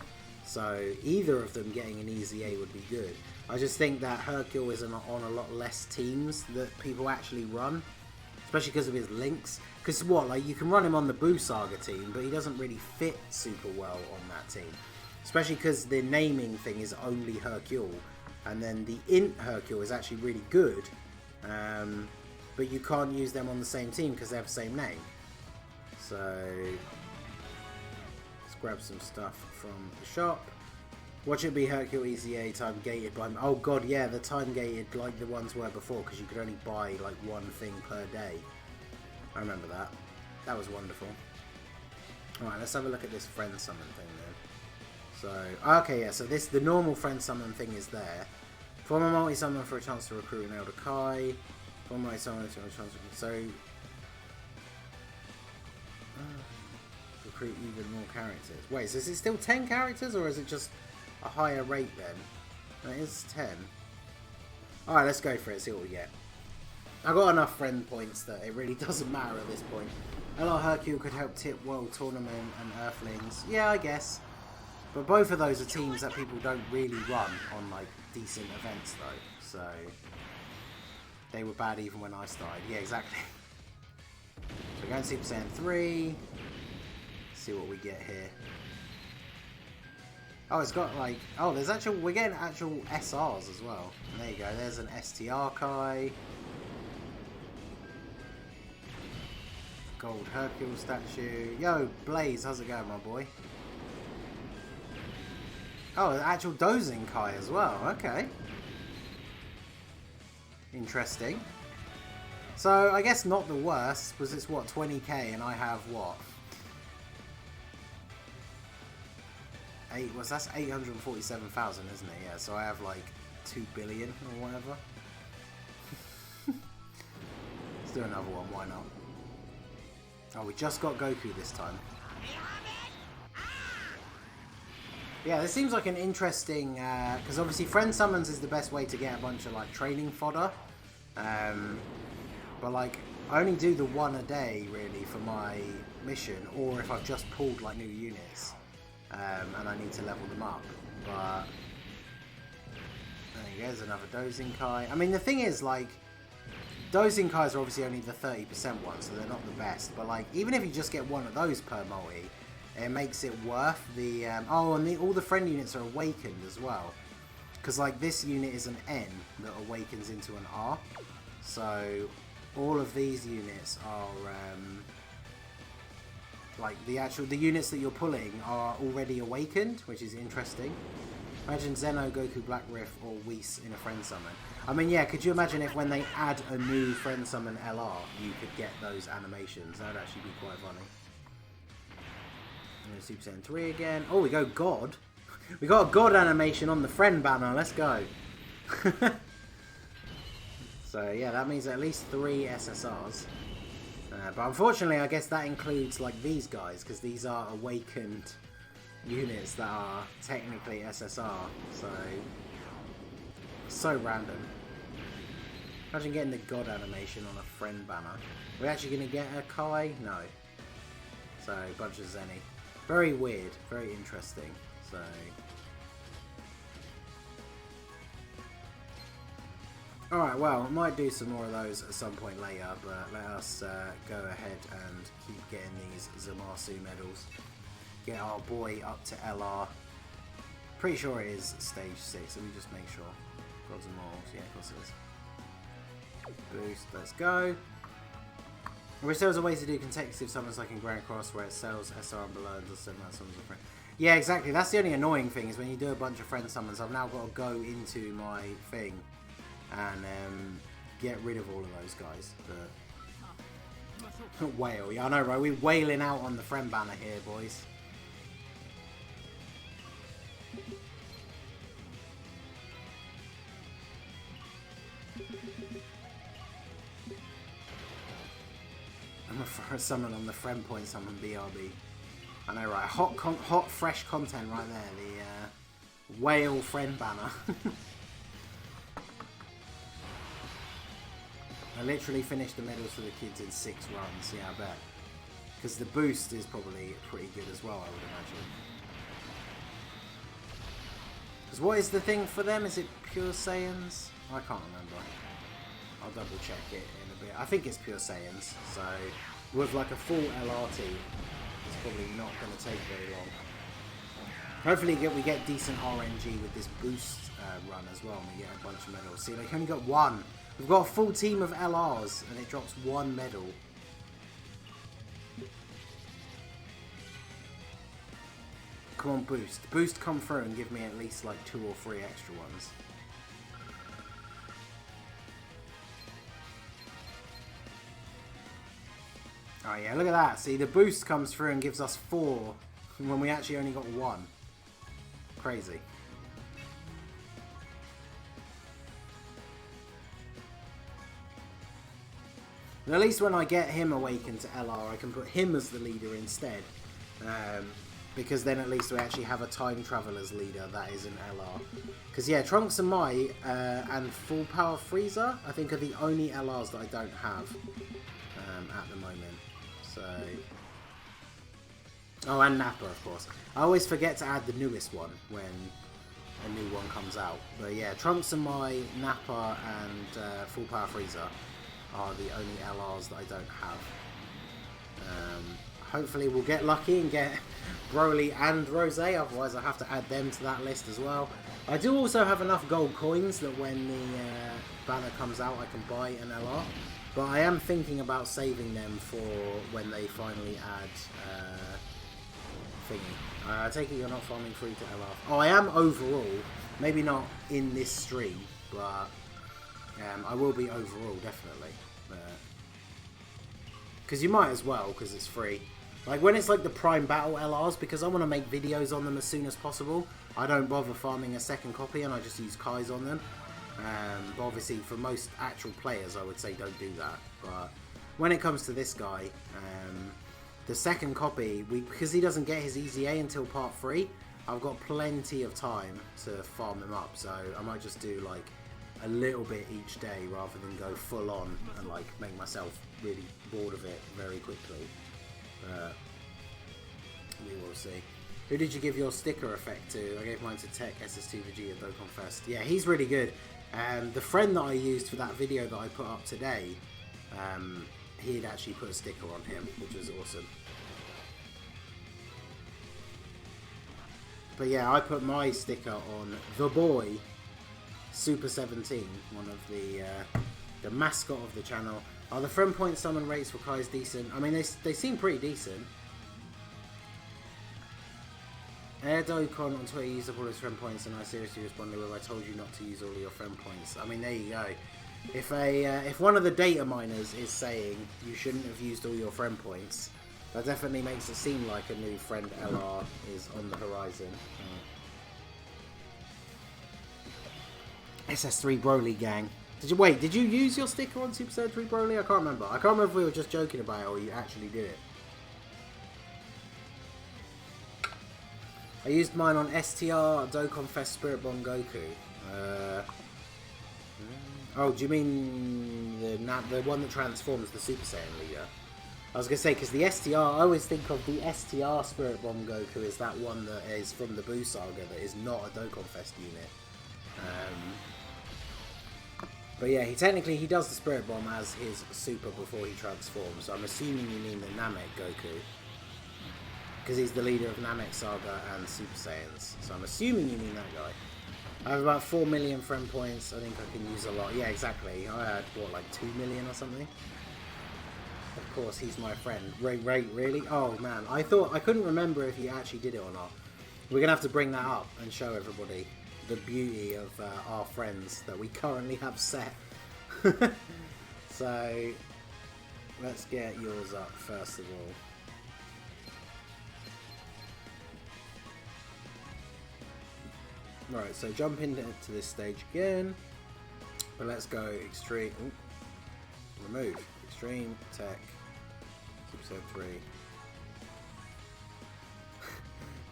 So either of them getting an EZA would be good. I just think that Hercule is on a lot less teams that people actually run, especially because of his links. Because what, like, you can run him on the Boo Saga team, but he doesn't really fit super well on that team. Especially because the naming thing is only Hercule, and then the Int Hercule is actually really good, but you can't use them on the same team because they have the same name. So let's grab some stuff from the shop. Watch it be Hercule EZA time gated by... Oh god, yeah, the time gated like the ones were before, because you could only buy like 1 thing per day. I remember that. That was wonderful. Alright, let's have a look at this friend summon thing then. So, okay, yeah, so the normal friend summon thing is there. Form a multi-summon for a chance to recruit an Elder Kai. Form a multi-summon for a chance to... So... recruit even more characters. Wait, so is it still 10 characters, or is it just a higher rate then? It is 10. Alright, let's go for it, see what we get. I got enough friend points that it really doesn't matter at this point. LR Hercule could help tip World Tournament and Earthlings. Yeah, I guess. But both of those are teams that people don't really run on, like, decent events, though. So, they were bad even when I started. Yeah, exactly. So we're going to Super Saiyan 3. See what we get here. Oh, it's got, like... Oh, there's actual... We're getting actual SRs as well. And there you go. There's an STR Kai. Gold Hercule statue. Yo, Blaze, how's it going, my boy? Oh, an actual Dozing Kai as well. Okay. Interesting. So, I guess not the worst, because it's, what, 20k, and I have, what? That's 847,000, isn't it? Yeah, so I have, like, 2 billion or whatever. Let's do another one, why not? Oh, we just got Goku this time. Yeah, this seems like an interesting... because obviously friend summons is the best way to get a bunch of, like, training fodder. But, like, I only do the one a day, really, for my mission. Or if I've just pulled, like, new units. And I need to level them up. But... there you go, there's another Dozing Kai. I mean, the thing is, like... Dozing Kais are obviously only the 30% ones, so they're not the best. But, like, even if you just get one of those per multi, it makes it worth the... oh, and all the friend units are awakened as well. Because, like, this unit is an N that awakens into an R. So, all of these units are... like, the units that you're pulling are already awakened, which is interesting. Imagine Zeno, Goku, Black Rift, or Whis in a friend summon. I mean, yeah, could you imagine if when they add a new friend summon LR, you could get those animations? That would actually be quite funny. And Super Saiyan 3 again. Oh, we go God. We got a God animation on the friend banner. Let's go. So, yeah, that means at least 3 SSRs. But unfortunately, I guess that includes, like, these guys, because these are awakened units that are technically SSR. So random. Imagine getting the God animation on a friend banner. Are we actually going to get a Kai? No. So, a bunch of Zenny. Very weird. Very interesting. So... alright, well, I might do some more of those at some point later, but let us go ahead and keep getting these ZAMASU medals. Get our boy up to LR. Pretty sure it is stage 6, let me just make sure. Gods and Morals, yeah, of course it is. Boost, let's go. I wish there was a way to do consecutive summons like in Grand Cross where it sells SR and below and does send that summons of friend. Yeah, exactly, that's the only annoying thing is when you do a bunch of friend summons, I've now got to go into my thing and get rid of all of those guys. But... whale, yeah, I know, right? We're wailing out on the friend banner here, boys. I'm gonna throw a summon on the friend point summon BRB. I know, right? Hot, fresh content right there. The whale friend banner. I literally finished the medals for the kids in 6 runs. Yeah, I bet. Because the boost is probably pretty good as well, I would imagine. Because what is the thing for them? Is it Pure Saiyans? I can't remember. I'll double check it in a bit. I think it's Pure Saiyans. So, with like a full LRT, it's probably not going to take very long. Hopefully we get decent RNG with this boost run as well, and we get a bunch of medals. See, they only got 1. We've got a full team of LRs, and it drops 1 medal. Come on, boost. Boost, come through and give me at least like 2 or 3 extra ones. Oh yeah, look at that. See, the boost comes through and gives us 4 when we actually only got 1. Crazy. And at least when I get him awakened to LR, I can put him as the leader instead. Because then at least we actually have a time traveler's leader that is an LR. Because yeah, Trunks and Mai and Full Power Frieza, I think, are the only LRs that I don't have at the moment. So, oh, and Nappa, of course. I always forget to add the newest one when a new one comes out. But yeah, Trunks and Mai, Nappa, and Full Power Frieza are the only LRs that I don't have. Hopefully we'll get lucky and get Broly and Rose, otherwise I have to add them to that list as well. I do also have enough gold coins that when the banner comes out I can buy an LR, but I am thinking about saving them for when they finally add thingy. I take it you're not farming free to LR. Oh, I am overall, maybe not in this stream, but I will be overall, definitely. Because you might as well, because it's free. Like, when it's like the Prime Battle LRs, because I want to make videos on them as soon as possible, I don't bother farming a second copy and I just use Kais on them. But obviously, for most actual players, I would say don't do that. But when it comes to this guy, the second copy, because he doesn't get his EZA until part 3, I've got plenty of time to farm him up. So I might just do, like, a little bit each day rather than go full on and like make myself really bored of it very quickly. We will see. Who did you give your sticker effect to? I gave mine to Tech, SS2 Vegeta, Dokkan Fest. Yeah, he's really good. The friend that I used for that video that I put up today, he had actually put a sticker on him, which was awesome. But yeah, I put my sticker on the boy Super 17, one of the mascot of the channel. Are the friend point summon rates for Kai's decent? I mean, they seem pretty decent. Air Dokkan on Twitter used up all his friend points, and I seriously responded with, "I told you not to use all of your friend points." I mean, there you go. If one of the data miners is saying you shouldn't have used all your friend points, that definitely makes it seem like a new friend LR is on the horizon. SS3 Broly gang. Did you use your sticker on Super Saiyan 3 Broly? I can't remember. I can't remember if we were just joking about it or you actually did it. I used mine on STR Dokkan Fest Spirit Bomb Goku. Oh, do you mean the one that transforms, the Super Saiyan leader? I was going to say, because the STR, I always think of the STR Spirit Bomb Goku as that one that is from the Buu Saga that is not a Dokkan Fest unit. But yeah, he does the Spirit Bomb as his super before he transforms. So I'm assuming you mean the Namek Goku, because he's the leader of Namek Saga and Super Saiyans. So I'm assuming you mean that guy. I have about 4 million friend points. I think I can use a lot. Yeah, exactly. I had, what, like 2 million or something? Of course, he's my friend. Really? Oh, man. I couldn't remember if he actually did it or not. We're going to have to bring that up and show everybody the beauty of our friends that we currently have set. So, let's get yours up first of all. Right, so jump into this stage again. But let's go extreme. Ooh, remove. Extreme, Tech, Super Saiyan 3.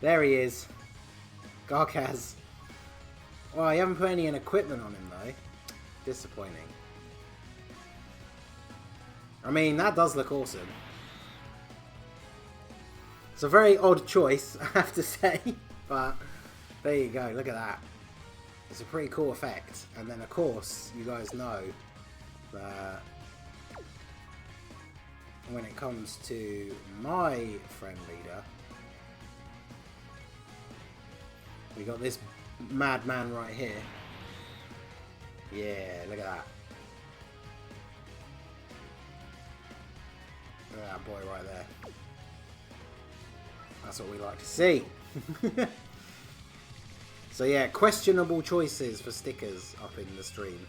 There he is. Garkaz. Oh, you haven't put any equipment on him though. Disappointing. I mean, that does look awesome. It's a very odd choice, I have to say. But there you go, look at that. It's a pretty cool effect. And then of course, you guys know that when it comes to my friend leader, we got this madman right here. Yeah, look at that. Look at that boy right there. That's what we like to see. So yeah, questionable choices for stickers up in the stream.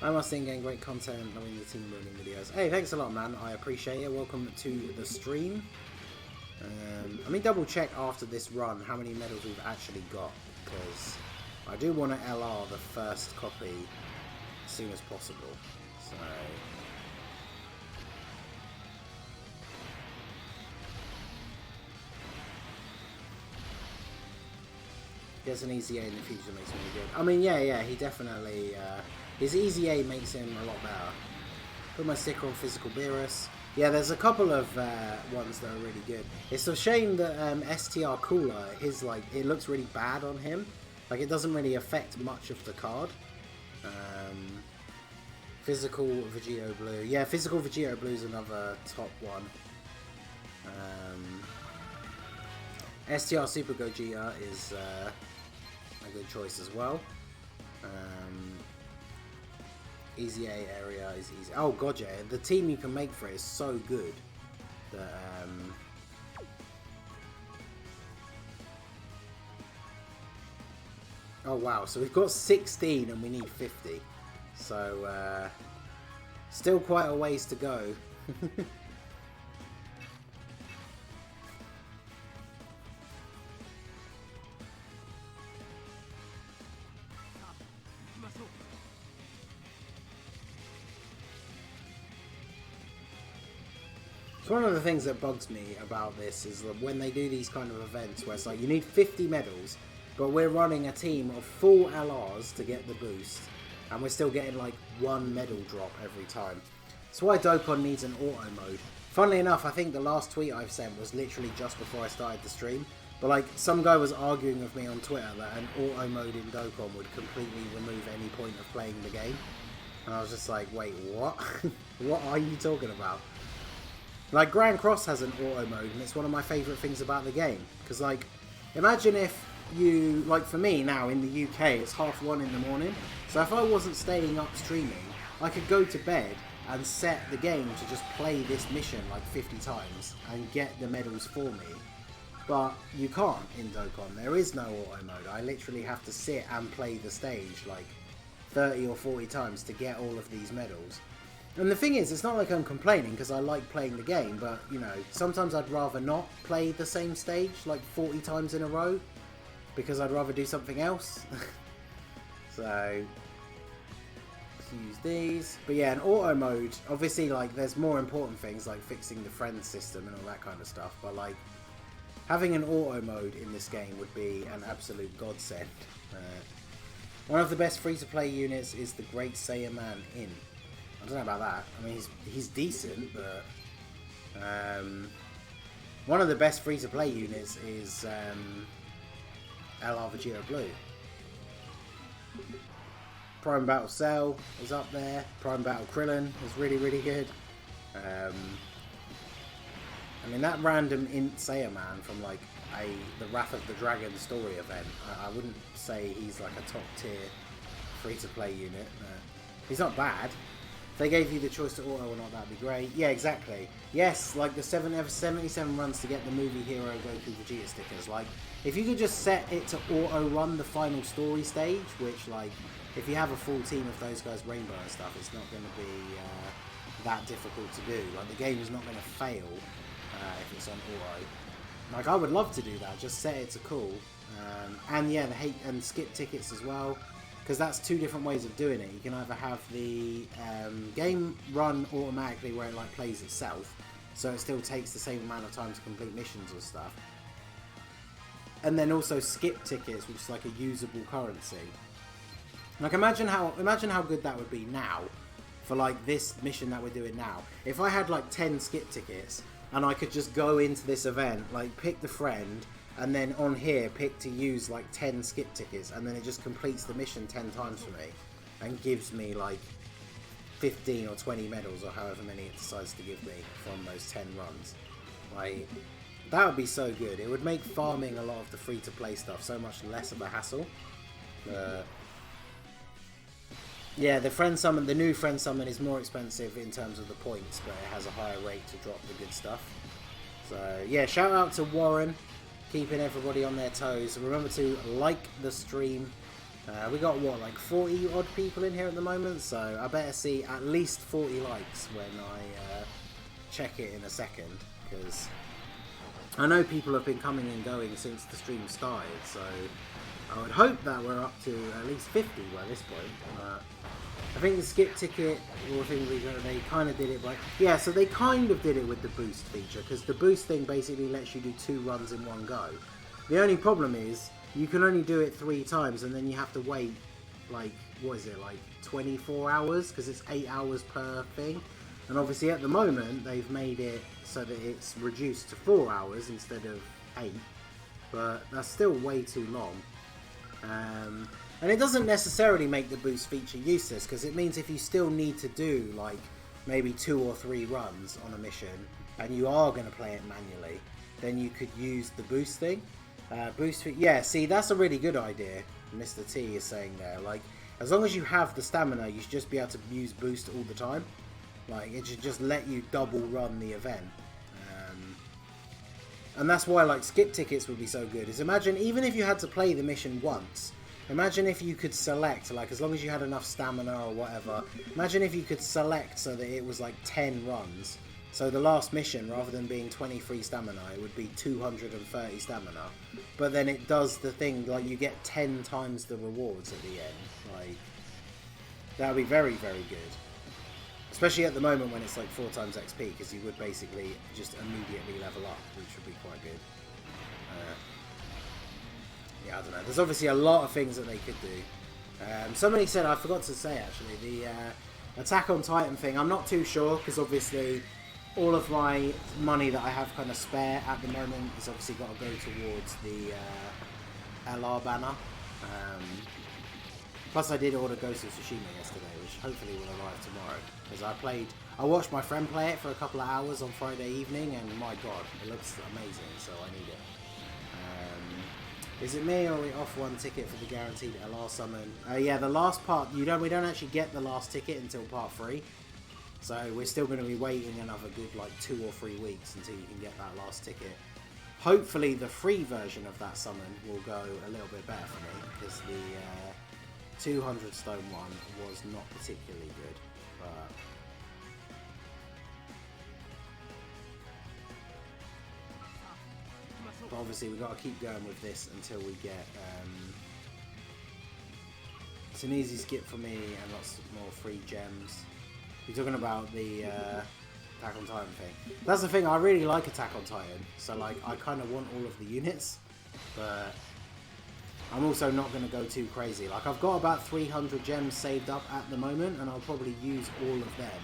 I must think getting great content, loving the team building videos. Hey, thanks a lot, man. I appreciate it. Welcome to the stream. Let me double check after this run how many medals we've actually got, because I do want to LR the first copy as soon as possible. So gets an easy A in the future makes him really good. I mean, yeah, he definitely his easy A makes him a lot better. Put my sticker on Physical Beerus. Yeah, there's a couple of ones that are really good. It's a shame that STR Cooler, his it looks really bad on him. Like, it doesn't really affect much of the card. Physical Vegito Blue. Yeah, Physical Vegito Blue is another top one. STR Super Gogeta is a good choice as well. Easy A area is easy. Oh, Gogeta. The team you can make for it is so good that oh wow, so we've got 16 and we need 50. So still quite a ways to go. So one of the things that bugs me about this is that when they do these kind of events where it's like you need 50 medals, but we're running a team of full LRs to get the boost, and we're still getting like one medal drop every time. That's why Dokkan needs an auto mode. Funnily enough, I think the last tweet I've sent was literally just before I started the stream, but like some guy was arguing with me on Twitter that an auto mode in Dokkan would completely remove any point of playing the game. And I was just like, wait, what? What are you talking about? Like, Grand Cross has an auto mode, and it's one of my favourite things about the game. Because, like, imagine if you, like for me now in the UK, it's 1:30 in the morning. So if I wasn't staying up streaming, I could go to bed and set the game to just play this mission like 50 times and get the medals for me. But you can't in Dokkan. There is no auto mode. I literally have to sit and play the stage like 30 or 40 times to get all of these medals. And the thing is, it's not like I'm complaining because I like playing the game, but, you know, sometimes I'd rather not play the same stage like 40 times in a row because I'd rather do something else. So, let's use these. But yeah, in auto mode, obviously, like, there's more important things like fixing the friend system and all that kind of stuff, but, like, having an auto mode in this game would be an absolute godsend. One of the best free-to-play units is the Great Saiyaman Inn. I don't know about that. I mean, he's decent, but one of the best free-to-play units is LR Vegito Blue. Prime Battle Cell is up there. Prime Battle Krillin is really, really good. I mean, that random Int Saiyaman from like the Wrath of the Dragon story event, I wouldn't say he's like a top-tier free-to-play unit. He's not bad. If they gave you the choice to auto or not, that'd be great. Yeah, exactly. Yes, like the 77 runs to get the movie hero Goku Vegeta stickers. Like, if you could just set it to auto run the final story stage, which, like, if you have a full team of those guys, Rainbow and stuff, it's not going to be that difficult to do. Like, the game is not going to fail if it's on auto. Like, I would love to do that. Just set it to cool. And yeah, the hate and skip tickets as well. Because that's two different ways of doing it. You can either have the game run automatically where it like plays itself, so it still takes the same amount of time to complete missions and stuff. And then also skip tickets, which is like a usable currency. Like imagine how good that would be now for like this mission that we're doing now. If I had like 10 skip tickets and I could just go into this event, like pick the friend, and then on here pick to use like 10 skip tickets, and then it just completes the mission 10 times for me and gives me like 15 or 20 medals or however many it decides to give me from those 10 runs. Like, that would be so good. It would make farming a lot of the free-to-play stuff so much less of a hassle. Yeah, the new friend summon is more expensive in terms of the points, but it has a higher rate to drop the good stuff. So yeah, shout out to Warren, keeping everybody on their toes. Remember to like the stream, We got, what, like 40 odd people in here at the moment, so I better see at least 40 likes when I check it in a second, because I know people have been coming and going since the stream started, so I would hope that we're up to at least 50 by this point. I think the skip ticket or thing they kind of did it by... Yeah, so they kind of did it with the boost feature, because the boost thing basically lets you do 2 runs in one go. The only problem is you can only do it 3 times, and then you have to wait, like, what is it, like 24 hours, because it's 8 hours per thing. And obviously at the moment they've made it so that it's reduced to 4 hours instead of 8, but that's still way too long. And it doesn't necessarily make the boost feature useless, because it means if you still need to do like maybe 2 or 3 runs on a mission and you are going to play it manually, then you could use the boost thing. Yeah, see, that's a really good idea, Mr. T is saying there. Like, as long as you have the stamina, you should just be able to use boost all the time. Like, it should just let you double run the event. And that's why, like, skip tickets would be so good. Is imagine, even if you had to play the mission once, imagine if you could select, like, as long as you had enough stamina or whatever, imagine if you could select so that it was like 10 runs. So the last mission, rather than being 23 stamina, it would be 230 stamina. But then it does the thing, like, you get 10 times the rewards at the end. Like, that would be very, very good. Especially at the moment when it's like 4 times XP, because you would basically just immediately level up, which would be quite good. Yeah, I don't know. There's obviously a lot of things that they could do. Somebody said, I forgot to say actually, the Attack on Titan thing, I'm not too sure, because obviously all of my money that I have kind of spare at the moment is obviously got to go towards the LR banner. Plus I did order Ghost of Tsushima yesterday, which hopefully will arrive tomorrow. Because I watched my friend play it for a couple of hours on Friday evening, and my god, it looks amazing, so I need it. Is it me, or are we off 1 ticket for the guaranteed LR summon? Yeah, the last part, we don't actually get the last ticket until part 3. So we're still going to be waiting another good like 2 or 3 weeks until you can get that last ticket. Hopefully the free version of that summon will go a little bit better for me, because the 200 stone one was not particularly good. But obviously we've got to keep going with this until we get... it's an easy skip for me and lots more free gems. You're talking about the Attack on Titan thing. That's the thing, I really like Attack on Titan. So like, I kind of want all of the units, but I'm also not going to go too crazy. Like, I've got about 300 gems saved up at the moment, and I'll probably use all of them.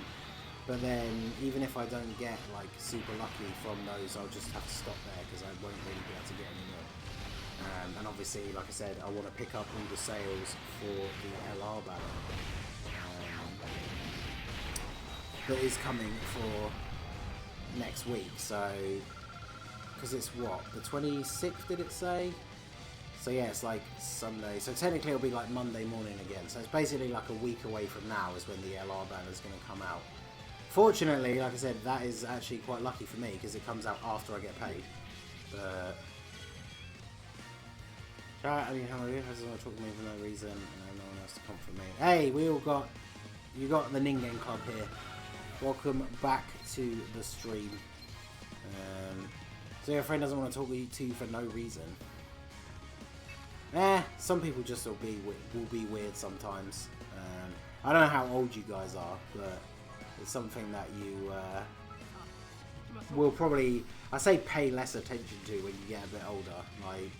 But then, even if I don't get like super lucky from those, I'll just have to stop there, because I won't really be able to get any more. And obviously, like I said, I want to pick up all the sales for the LR banner that is coming for next week. So, because it's what, the 26th, did it say? So yeah, it's like Sunday. So technically it'll be like Monday morning again. So it's basically like a week away from now is when the LR banner is going to come out. Fortunately, like I said, that is actually quite lucky for me, because it comes out after I get paid. But I mean, how many has talk to me for no reason, and no one else to come for me. Hey, you got the Ningen club here. Welcome back to the stream. So your friend doesn't want to talk to you for no reason. Some people just will be weird sometimes. I don't know how old you guys are, but it's something that you will probably, I say, pay less attention to when you get a bit older. Like,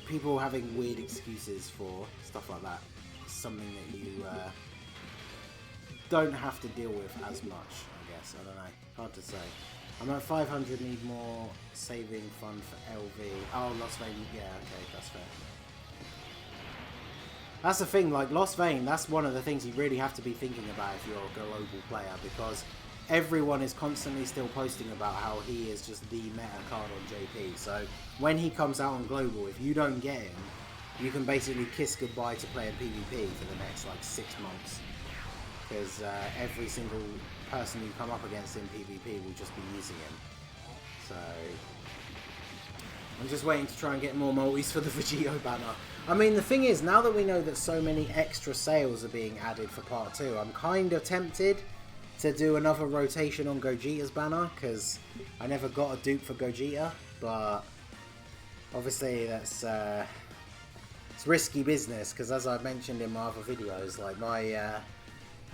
people having weird excuses for stuff like that is something that you don't have to deal with as much, I guess. I don't know. Hard to say. I'm at 500, need more saving fund for LV. Oh, Lost Vein. Yeah, okay, that's fair. That's the thing, like, Lost Vein, that's one of the things you really have to be thinking about if you're a global player, because everyone is constantly still posting about how he is just the meta card on JP. So when he comes out on global, if you don't get him, you can basically kiss goodbye to playing PvP for the next like 6 months, because every single person you come up against in PvP will just be using him. So I'm just waiting to try and get more multis for the Vegito banner. I mean, the thing is, now that we know that so many extra sales are being added for part 2, I'm kind of tempted to do another rotation on Gogeta's banner, because I never got a dupe for Gogeta, but obviously that's it's risky business, because as I mentioned in my other videos, like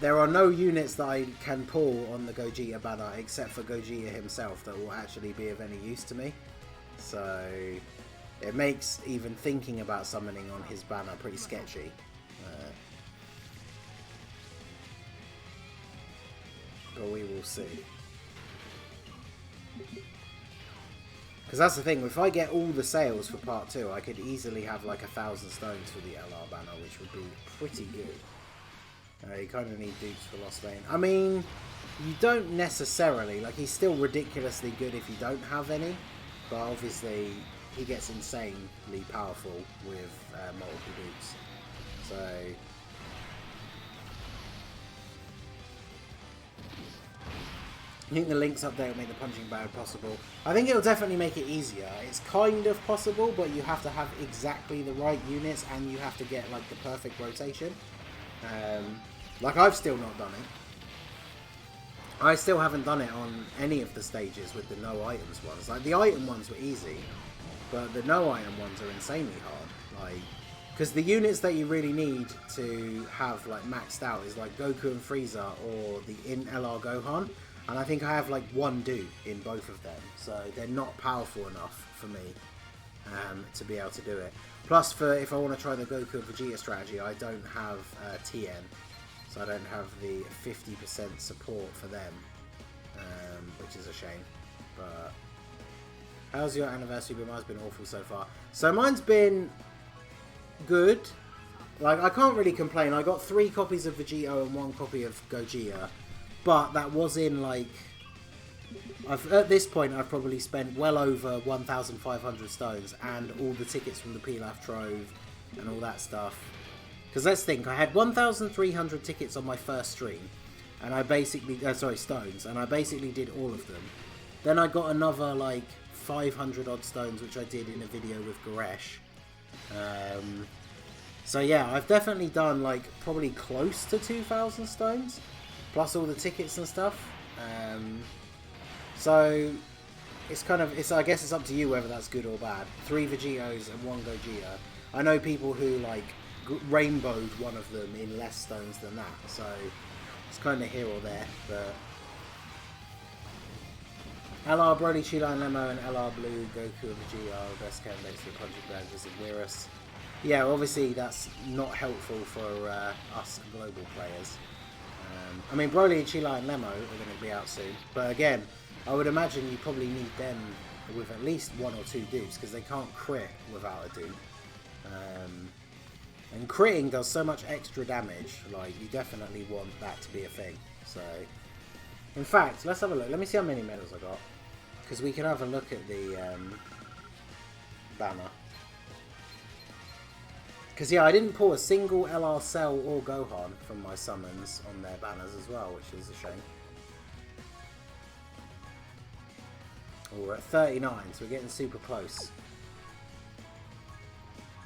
there are no units that I can pull on the Gogeta banner except for Gogeta himself that will actually be of any use to me. So it makes even thinking about summoning on his banner pretty sketchy. But we will see. Because that's the thing, if I get all the sales for part 2, I could easily have like 1,000 stones for the LR banner, which would be pretty good. You kind of need dupes for Lost Vein. I mean, you don't necessarily. Like, he's still ridiculously good if you don't have any. But obviously, he gets insanely powerful with multiple dupes. So I think the links update will make the punching bag possible. I think it'll definitely make it easier. It's kind of possible, but you have to have exactly the right units and you have to get like the perfect rotation. Like, I've still not done it. I still haven't done it on any of the stages with the no items ones. Like, the item ones were easy, but the no item ones are insanely hard. Like, because the units that you really need to have like maxed out is like Goku and Frieza or the LR Gohan. And I think I have like one dupe in both of them, so they're not powerful enough for me to be able to do it. Plus, for if I want to try the Goku and Vegeta strategy, I don't have TN, so I don't have the 50% support for them, which is a shame. But how's your anniversary been? Mine's been awful so far. So mine's been good. Like, I can't really complain. I got 3 copies of Vegito and 1 copy of Gogeta. But that was in, like, at this point I've probably spent well over 1,500 stones and all the tickets from the Pilaf Trove and all that stuff. Because let's think, I had 1,300 tickets on my first stream, and I basically, stones, and I basically did all of them. Then I got another, like, 500 odd stones, which I did in a video with Goresh. So yeah, I've definitely done, like, probably close to 2,000 stones. Plus all the tickets and stuff. So it's kind of, I guess it's up to you whether that's good or bad. 3 Vegetos and 1 Gogeta. I know people who like rainbowed one of them in less stones than that. So it's kind of here or there. But LR Broly, Chila and Lemo, and LR Blue, Goku and Vegeta are the best candidates for the punching bag visit Wirus. Yeah, obviously that's not helpful for us global players. I mean, Broly, Chila and Lemo are going to be out soon. But again, I would imagine you probably need them with at least 1 or 2 dupes, because they can't crit without a dupe. And critting does so much extra damage, like, you definitely want that to be a thing. So, in fact, let's have a look. Let me see how many medals I got. Because we can have a look at the banner. Because, yeah, I didn't pull a single LR Cell or Gohan from my summons on their banners as well, which is a shame. Oh, we're at 39, so we're getting super close.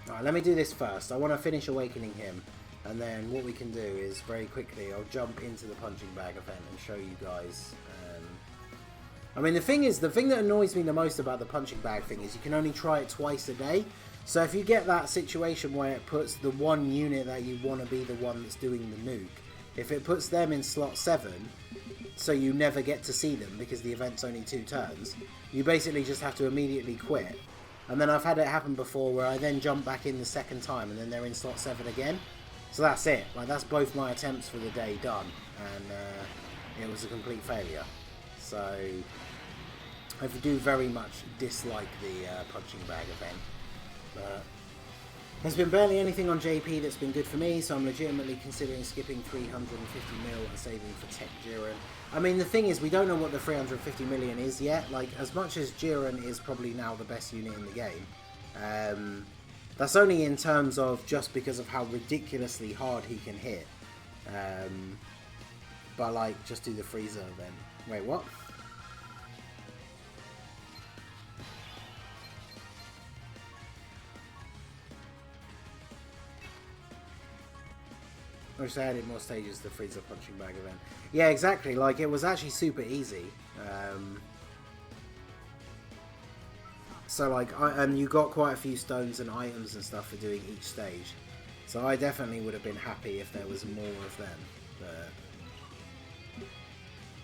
Alright, let me do this first. I want to finish awakening him. And then what we can do is, very quickly, I'll jump into the punching bag event and show you guys. I mean, the thing that annoys me the most about the punching bag thing is you can only try it twice a day. So if you get that situation where it puts the one unit that you want to be the one that's doing the nuke, if it puts them in slot 7, so you never get to see them because the event's only 2 turns, you basically just have to immediately quit. And then I've had it happen before where I then jump back in the second time and then they're in slot 7 again. So that's it. Like, that's both my attempts for the day done. And it was a complete failure. So I do very much dislike the punching bag event. But there's been barely anything on JP that's been good for me, so I'm legitimately considering skipping 350 mil and saving for Tech Jiren. I mean, the thing is, we don't know what the 350 million is yet. Like, as much as Jiren is probably now the best unit in the game, that's only in terms of just because of how ridiculously hard he can hit. But, like, just do the Frieza event. Wait, what? I wish they added more stages to the Frieza punching bag event. Yeah, exactly. Like, it was actually super easy. So, like, you got quite a few stones and items and stuff for doing each stage. So I definitely would have been happy if there was more of them.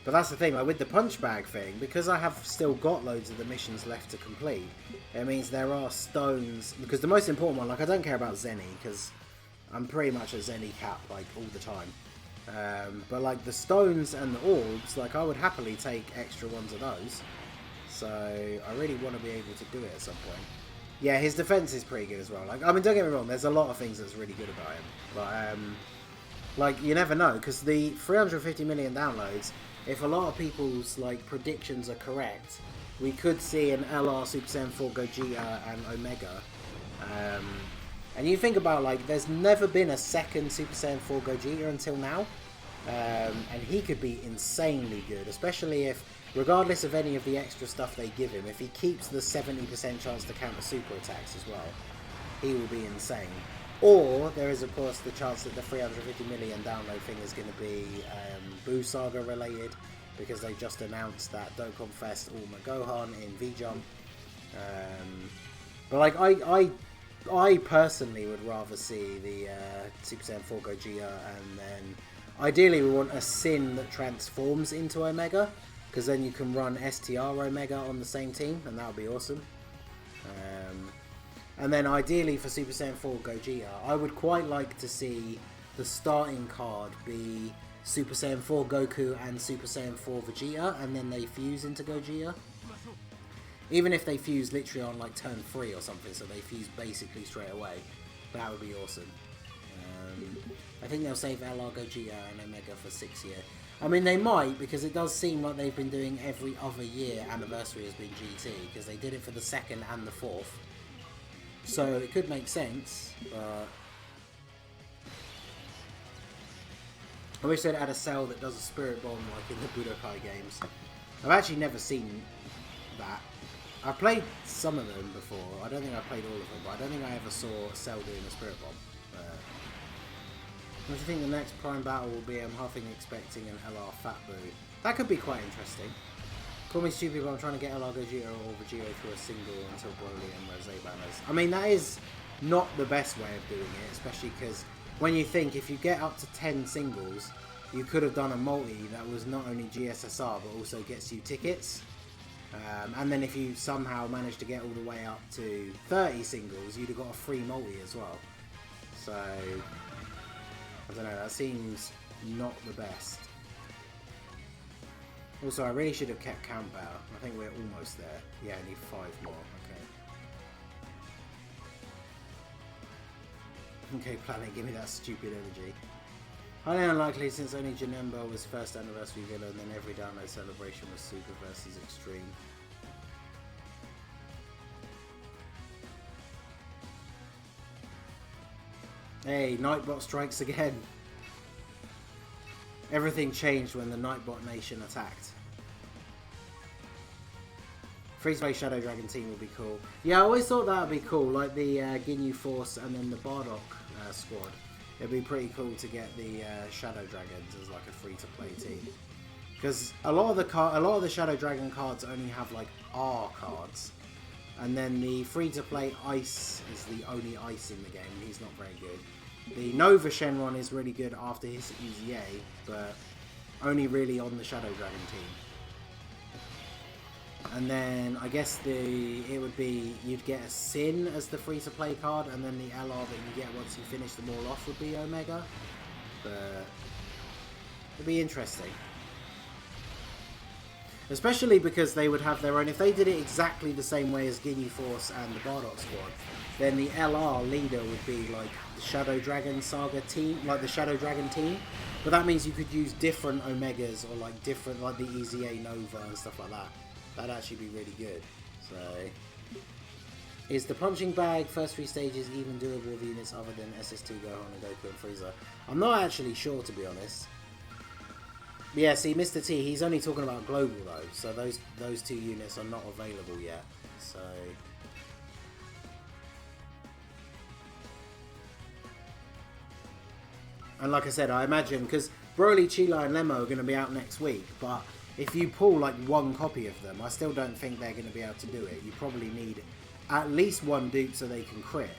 But that's the thing, like with the punch bag thing, because I have still got loads of the missions left to complete, it means there are stones, because the most important one, like I don't care about Zenny, because I'm pretty much a Zenny cap, like, all the time. But like the stones and the orbs, like I would happily take extra ones of those. So I really want to be able to do it at some point. Yeah, his defense is pretty good as well. Like, I mean, don't get me wrong, there's a lot of things that's really good about him. But, like, you never know, because the 350 million downloads, if a lot of people's, like, predictions are correct, we could see an LR Super Saiyan 4 Gogeta and Omega. And you think about, like, there's never been a second Super Saiyan 4 Gogeta until now. And he could be insanely good, especially if, regardless of any of the extra stuff they give him, if he keeps the 70% chance to counter super attacks as well, he will be insane. Or there is, of course, the chance that the 350 million download thing is going to be Buu Saga related, because they just announced that Dokkan Fest Ulma Gohan in V-Jump. But like, I personally would rather see the Super Saiyan 4 Gogeta, and then ideally we want a Sin that transforms into Omega, because then you can run STR Omega on the same team, and that would be awesome. And then ideally for Super Saiyan 4 Gogeta, I would quite like to see the starting card be Super Saiyan 4 Goku and Super Saiyan 4 Vegeta, and then they fuse into Gogeta. Even if they fuse literally on like turn 3 or something, so they fuse basically straight away, that would be awesome. I think they'll save LR Gogeta and Omega for 6 year. I mean, they might, because it does seem like they've been doing every other year anniversary has been GT, because they did it for the 2nd and the 4th. So it could make sense, but I wish they'd add a cell that does a spirit bomb like in the Budokai games. I've actually never seen that. I've played some of them before. I don't think I played all of them, but I don't think I ever saw Cell doing a spirit bomb. What do you think the next Prime battle will be? I'm half expecting an LR Fat Boo. That could be quite interesting. Call me stupid, but I'm trying to get LR Gogeta or Vegeta through a single until Broly and Rosé banners. I mean, that is not the best way of doing it, especially because when you think if you get up to 10 singles, you could have done a multi that was not only GSSR but also gets you tickets. And then if you somehow manage to get all the way up to 30 singles, you'd have got a free multi as well. So I don't know, that seems not the best. Also, I really should have kept count better. I think we're almost there. Yeah, I need 5 more. Okay. Okay, Planet, give me that stupid energy. Highly unlikely, since only Janemba was first anniversary villain, then every download celebration was Super versus Extreme. Hey, Nightbot strikes again. Everything changed when the Nightbot Nation attacked. Free-to-play Shadow Dragon team would be cool. Yeah, I always thought that would be cool, like the Ginyu Force and then the Bardock squad. It'd be pretty cool to get the Shadow Dragons as like a free-to-play team. Because a lot of the Shadow Dragon cards only have like R cards. And then the free-to-play Ice is the only Ice in the game, and he's not very good. The Nova Shenron is really good after his EZA, but only really on the Shadow Dragon team. And then I guess it would be you'd get a Sin as the free-to-play card, and then the LR that you get once you finish them all off would be Omega. But it'd be interesting. Especially because they would have their own... If they did it exactly the same way as Ginyu Force and the Bardock squad, then the LR leader would be like the Shadow Dragon Saga team, like the Shadow Dragon team. But that means you could use different Omegas or like different, like the EZA Nova and stuff like that. That'd actually be really good. So, is the punching bag first 3 stages even doable with units other than SS2 Gohan and Goku and Frieza? I'm not actually sure, to be honest. Yeah, see, Mr. T, he's only talking about global though, so those 2 units are not available yet. So, And like I said, I imagine, because Broly, Chila and Lemo are going to be out next week, but if you pull like one copy of them, I still don't think they're going to be able to do it. You probably need at least one dupe so they can crit,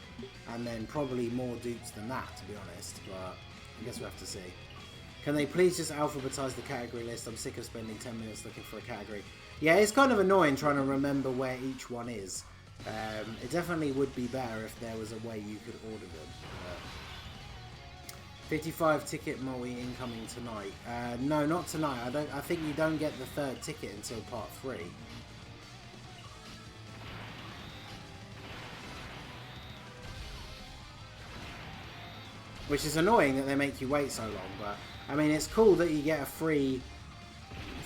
and then probably more dupes than that, to be honest, but I guess we'll have to see. Can they please just alphabetize the category list? I'm sick of spending 10 minutes looking for a category. Yeah, it's kind of annoying trying to remember where each one is. It definitely would be better if there was a way you could order them. 55 ticket multi incoming tonight. No, not tonight. I think you don't get the third ticket until part 3. Which is annoying that they make you wait so long, but I mean, it's cool that you get a free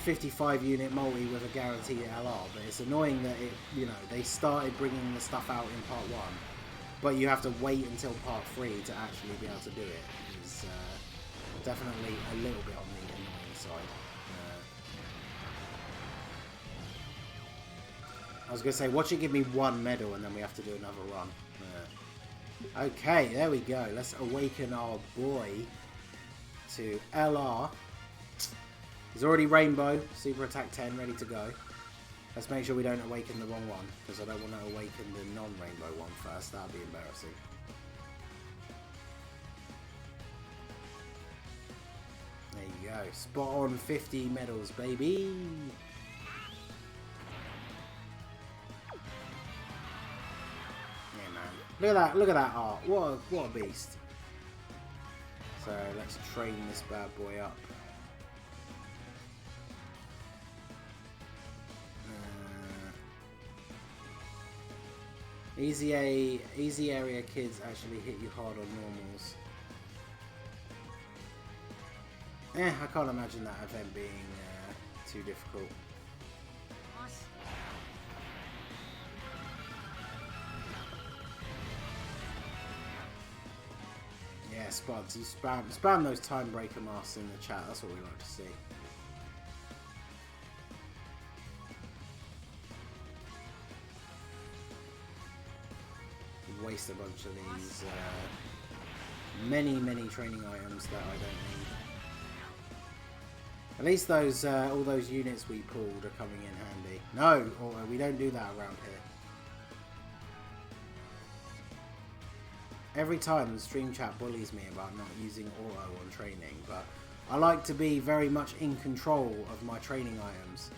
55 unit multi with a guaranteed LR, but it's annoying that they started bringing the stuff out in part 1, but you have to wait until part 3 to actually be able to do it. It's definitely a little bit on the annoying side. I was going to say, watch it give me 1 medal and then we have to do another run. Okay, there we go. Let's awaken our boy to LR. He's already Rainbow, Super Attack 10, ready to go. Let's make sure we don't awaken the wrong one, because I don't want to awaken the non-Rainbow one first. That would be embarrassing. There you go. Spot on 50 medals, baby. Yeah, man. Look at that art. What a beast. So let's train this bad boy up. Easy area kids actually hit you hard on normals. I can't imagine that event being too difficult. Yeah, Spuds, you spam those Timebreaker masks in the chat. That's what we like to see. Waste a bunch of these many training items that I don't need. At least those all those units we pulled are coming in handy. No, we don't do that around here. Every time the stream chat bullies me about not using auto on training, but I like to be very much in control of my training items.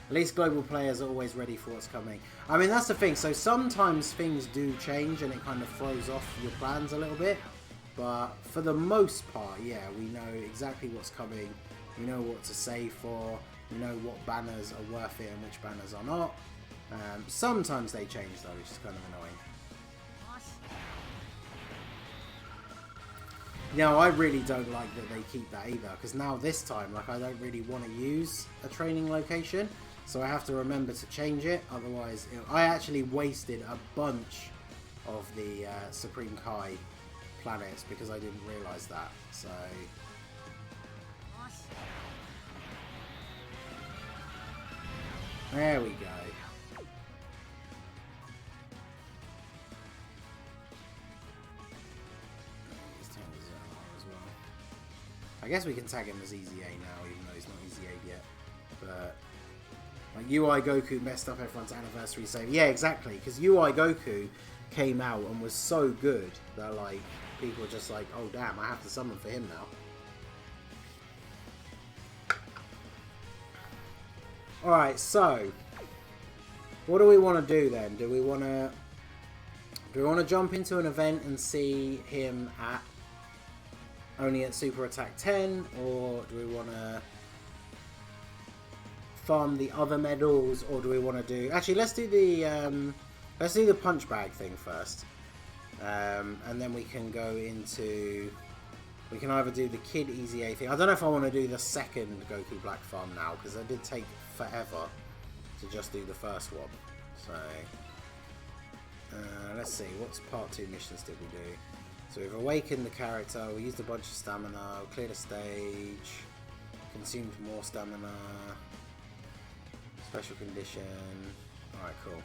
At least global players are always ready for what's coming. I mean, that's the thing. So sometimes things do change and it kind of throws off your plans a little bit. But for the most part, yeah, we know exactly what's coming. We know what to save for. We know what banners are worth it and which banners are not. Sometimes they change though, which is kind of annoying. Now, I really don't like that they keep that either. Because now this time, like, I don't really want to use a training location. So I have to remember to change it, otherwise I actually wasted a bunch of the Supreme Kai planets because I didn't realise that, so... There we go. I guess we can tag him as Easy A now, even though he's not Easy A yet, but... Like, UI Goku messed up everyone's anniversary save. Yeah, exactly, because UI Goku came out and was so good that, like, people were just like, oh damn, I have to summon for him now. Alright, so, what do we want to do then? Do we want to jump into an event and see him at only at Super Attack 10, or do we want to farm the other medals, or do we want to do... Actually, let's do the punch bag thing first, and then we can go into... We can either do the Kid Easy A thing. I don't know if I want to do the second Goku Black farm now, because it did take forever to just do the first one. So let's see, what's part 2 missions did we do? So we've awakened the character, we used a bunch of stamina, we cleared a stage, consumed more stamina, special condition. Alright, cool.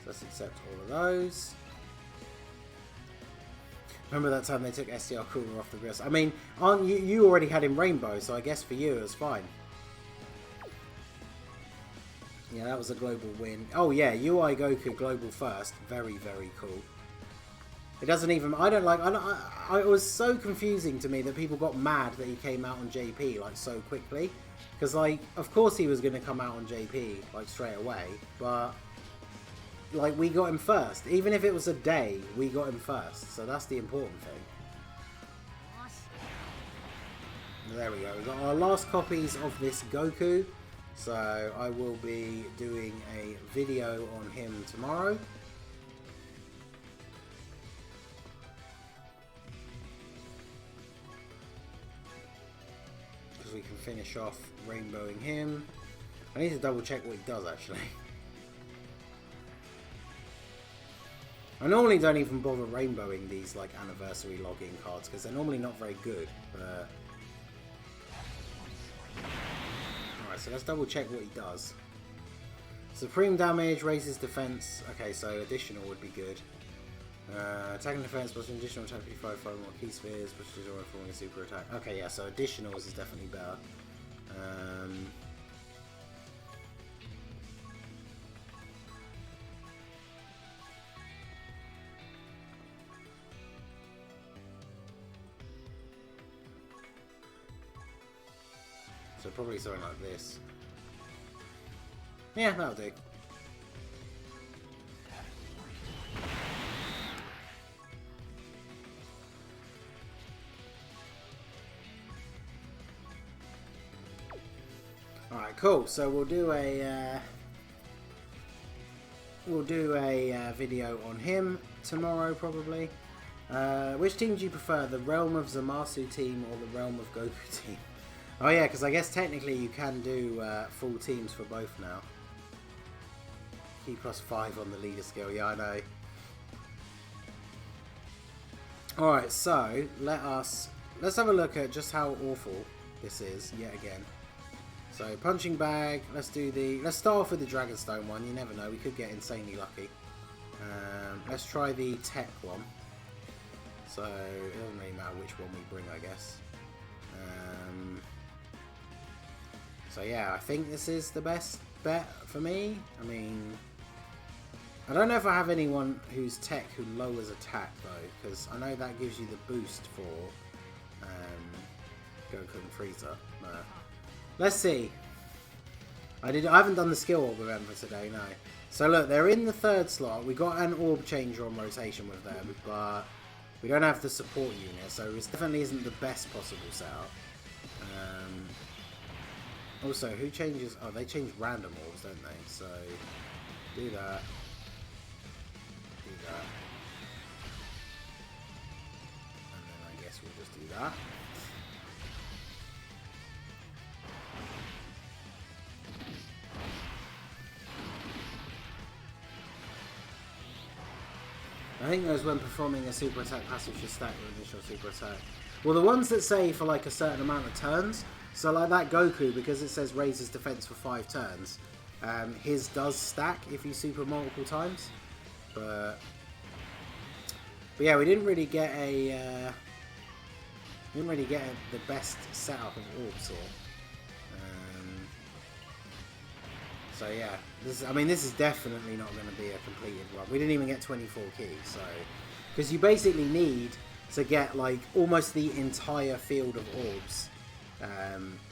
So let's accept all of those. Remember that time they took SDR Cooler off the wrist? I mean, aren't you already had him Rainbow, so I guess for you it was fine. Yeah, that was a global win. Oh yeah, UI Goku global first. Very, very cool. It doesn't even... it was so confusing to me that people got mad that he came out on JP, like, so quickly. Because, like, of course he was going to come out on JP, like, straight away. But, like, we got him first. Even if it was a day, we got him first. So that's the important thing. There we go. We've got our last copies of this Goku. So I will be doing a video on him tomorrow. We can finish off rainbowing him. I need to double check what he does actually. I normally don't even bother rainbowing these like anniversary login cards because they're normally not very good. Alright, so let's double check what he does. Supreme damage, raises defense. Okay, so additional would be good. Attack and defense plus an additional attack 55 5 more key spheres, plus forming a super attack. Okay, yeah, so additionals is definitely better. So probably something like this. Yeah, that'll do. Alright, cool. So we'll do a video on him tomorrow, probably. Which team do you prefer, the Realm of Zamasu team or the Realm of Goku team? Oh yeah, because I guess technically you can do full teams for both now. Key +5 on the leader skill. Yeah, I know. Alright, so let's have a look at just how awful this is yet again. So punching bag, let's start off with the Dragonstone one. You never know, we could get insanely lucky. Let's try the tech one. So it doesn't really matter which one we bring, I guess. So yeah, I think this is the best bet for me. I mean, I don't know if I have anyone who's tech who lowers attack though, because I know that gives you the boost for Goku and Frieza. But let's see. I haven't done the skill orb event for today, no. So look, they're in the third slot. We got an orb changer on rotation with them, but we don't have the support unit, so this definitely isn't the best possible setup. Also, who changes? Oh, they change random orbs, don't they? So do that. Do that. And then I guess we'll just do that. I think those when performing a super attack passive should stack with initial super attack. Well, the ones that say for like a certain amount of turns, so like that Goku, because it says raises defense for 5 turns, his does stack if you super multiple times. But yeah, we didn't really get the best setup of orbs here. So yeah, this is definitely not going to be a completed run. We didn't even get 24 keys, so because you basically need to get like almost the entire field of orbs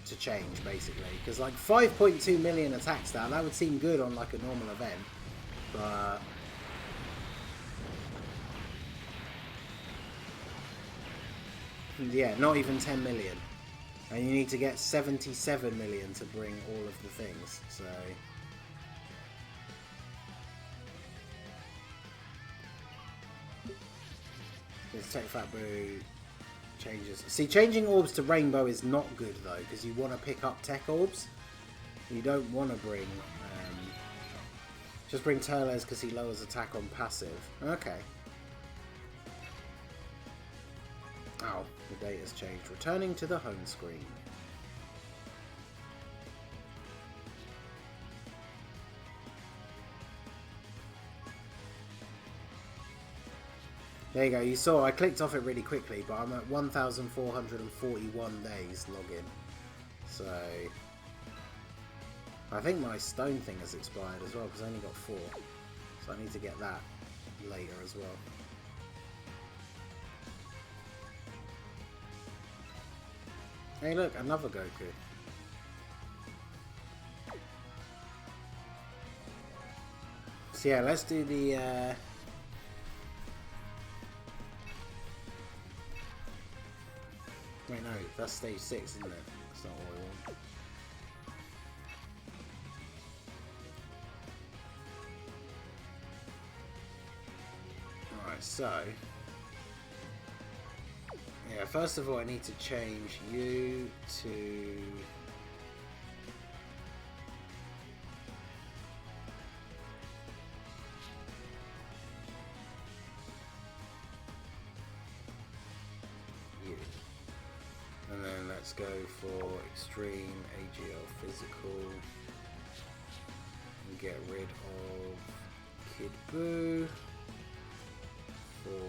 to change, basically. Because like 5.2 million attack stat, that would seem good on like a normal event, but yeah, not even 10 million. And you need to get 77 million to bring all of the things, so this Tech Fat Boo changes. See, changing orbs to rainbow is not good though, because you want to pick up tech orbs. You don't want to bring just bring Turles because he lowers attack on passive. Okay. Oh, the data's changed. Returning to the home screen. There you go. You saw I clicked off it really quickly, but I'm at 1,441 days login. So I think my stone thing has expired as well because I only got 4. So I need to get that later as well. Hey look, another Goku. So yeah, let's do the wait, no, that's stage 6, isn't it? That's not what we want. Alright, so yeah, first of all I need to change you to and then let's go for extreme AGL physical and get rid of Kid Buu for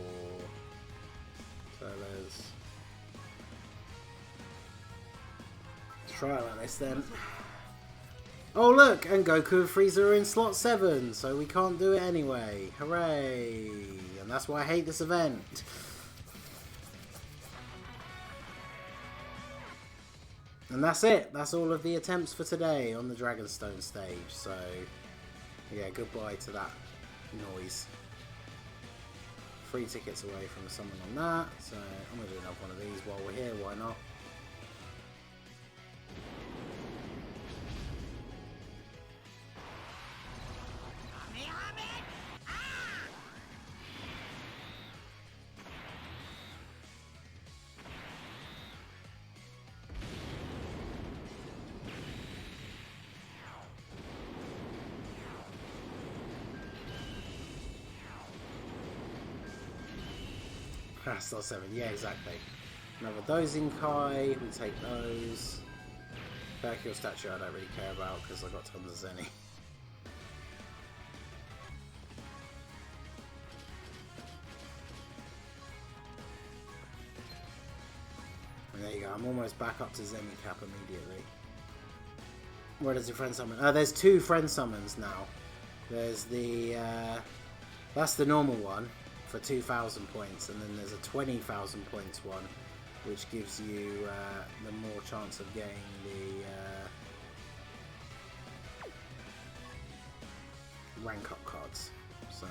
fellas. Let's try it like this then. Oh look, and Goku and Frieza are in slot 7, so we can't do it anyway. Hooray! And that's why I hate this event. And that's it. That's all of the attempts for today on the Dragonstone stage. So, yeah, goodbye to that noise. 3 tickets away from someone on that. So, I'm going to do another one of these while we're here. Why not? Slot 7, yeah, exactly. Another Dozing Kai, we take those. Vacuum statue I don't really care about because I've got tons of Zenny. And there you go, I'm almost back up to Zenny cap immediately. Where does your friend summon? There's 2 friend summons now. There's the, that's the normal one for 2,000 points, and then there's a 20,000 points one, which gives you the more chance of getting the rank up cards. So,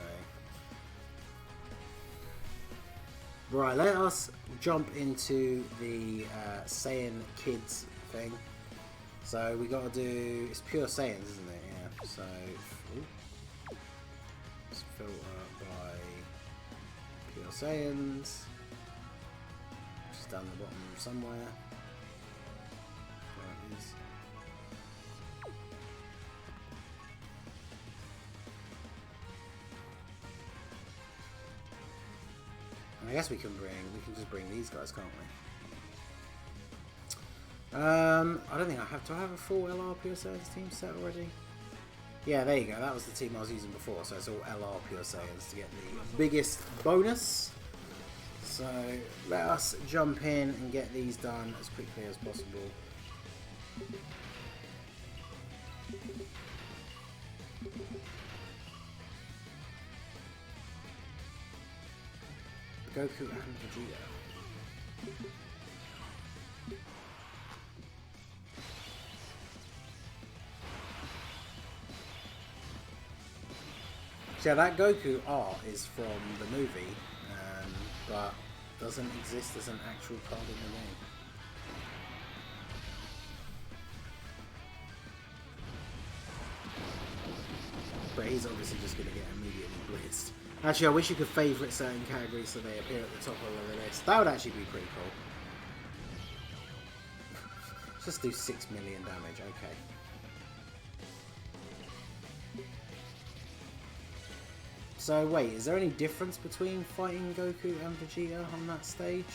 right, let us jump into the Saiyan Kids thing. So we got to do, it's pure Saiyans, isn't it? Yeah. So let's filter by Pure Saiyans, just down the bottom somewhere. There it is. I guess we can just bring these guys, can't we? I don't think I have. Do I have a full LR Pure Saiyans team set already? Yeah, there you go. That was the team I was using before, so it's all LR Pure Saiyans to get the biggest bonus. So let us jump in and get these done as quickly as possible. Goku and Vegeta. So that Goku art is from the movie, but doesn't exist as an actual card in the game. But he's obviously just going to get immediately blitzed. Actually, I wish you could favourite certain categories so they appear at the top of the list. That would actually be pretty cool. Let's just do 6 million damage, okay. So wait, is there any difference between fighting Goku and Vegeta on that stage?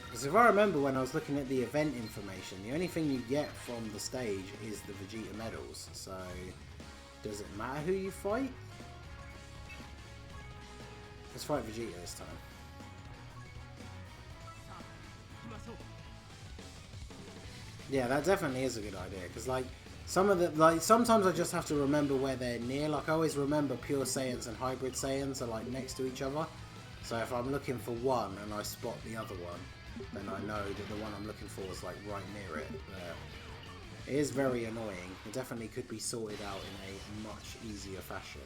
Because if I remember when I was looking at the event information, the only thing you get from the stage is the Vegeta medals. So does it matter who you fight? Let's fight Vegeta this time. Yeah, that definitely is a good idea, because like some of the sometimes I just have to remember where they're near. Like I always remember Pure Saiyans and Hybrid Saiyans are like next to each other. So if I'm looking for one and I spot the other one, then I know that the one I'm looking for is like right near it. It is very annoying. It definitely could be sorted out in a much easier fashion.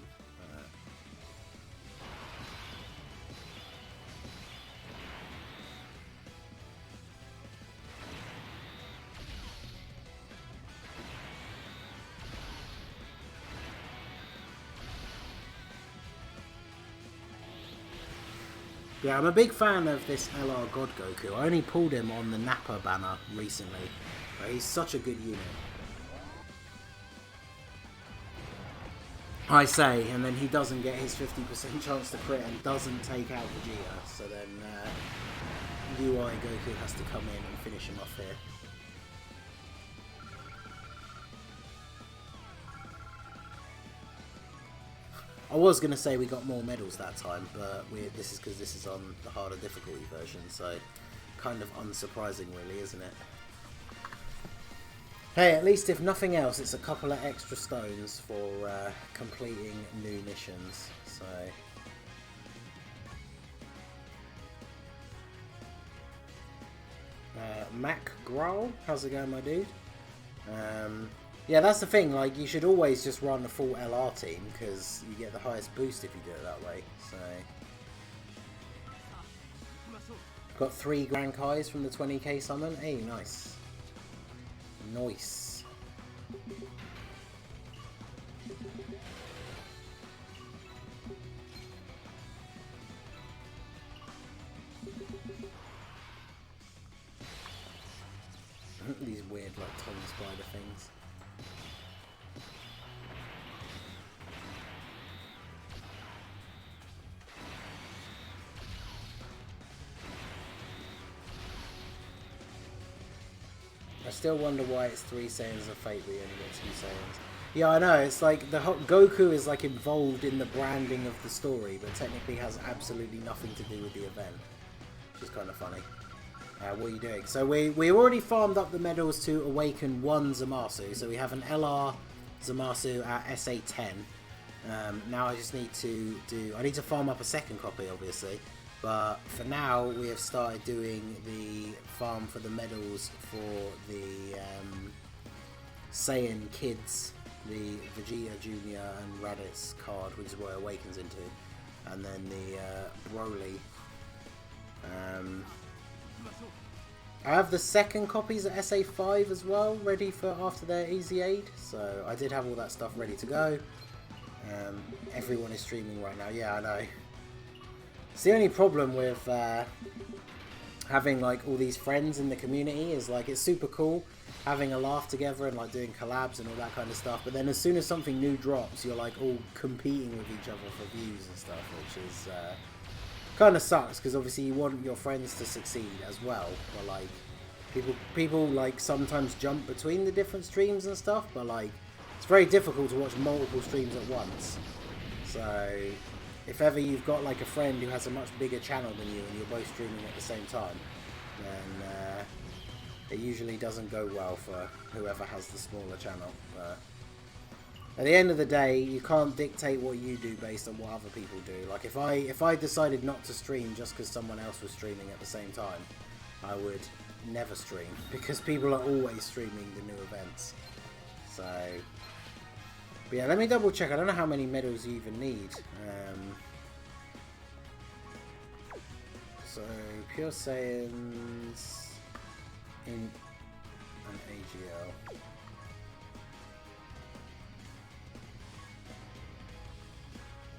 Yeah, I'm a big fan of this LR God Goku. I only pulled him on the Nappa banner recently, but he's such a good unit. I say, and then he doesn't get his 50% chance to crit and doesn't take out Vegeta, so then UI Goku has to come in and finish him off here. I was going to say we got more medals that time, but this is because this is on the harder difficulty version, so kind of unsurprising really, isn't it? Hey, at least if nothing else, it's a couple of extra stones for completing new missions, so... Mac Growl, how's it going, my dude? Yeah, that's the thing, like, you should always just run a full LR team, because you get the highest boost if you do it that way, so... Got 3 Grand Kais from the 20k summon. Hey, nice. Nice. These weird, like, tongue spider things. I still wonder why it's 3 Saiyans of Fate, we only get 2 Saiyans. Yeah, I know, it's like, Goku is like involved in the branding of the story, but technically has absolutely nothing to do with the event. Which is kind of funny. What are you doing? So we already farmed up the medals to awaken 1 ZAMASU, so we have an LR ZAMASU at SA10. Now I just need to I need to farm up a second copy, obviously. But for now, we have started doing the farm for the medals for the Saiyan kids, the Vegeta Jr. and Raditz card, which is what it awakens into, and then the Broly. I have the second copies at SA5 as well, ready for after their Easy Aid, so I did have all that stuff ready to go. Everyone is streaming right now, yeah, I know. It's the only problem with having like all these friends in the community is like it's super cool having a laugh together and like doing collabs and all that kind of stuff, but then as soon as something new drops, you're like all competing with each other for views and stuff, which is kind of sucks because obviously you want your friends to succeed as well, but like people like sometimes jump between the different streams and stuff, but like it's very difficult to watch multiple streams at once. So if ever you've got like a friend who has a much bigger channel than you and you're both streaming at the same time, then it usually doesn't go well for whoever has the smaller channel. But at the end of the day, you can't dictate what you do based on what other people do. Like if I decided not to stream just because someone else was streaming at the same time, I would never stream because people are always streaming the new events. So... But yeah, let me double check. I don't know how many medals you even need. So, Pure Saiyans in an AGL.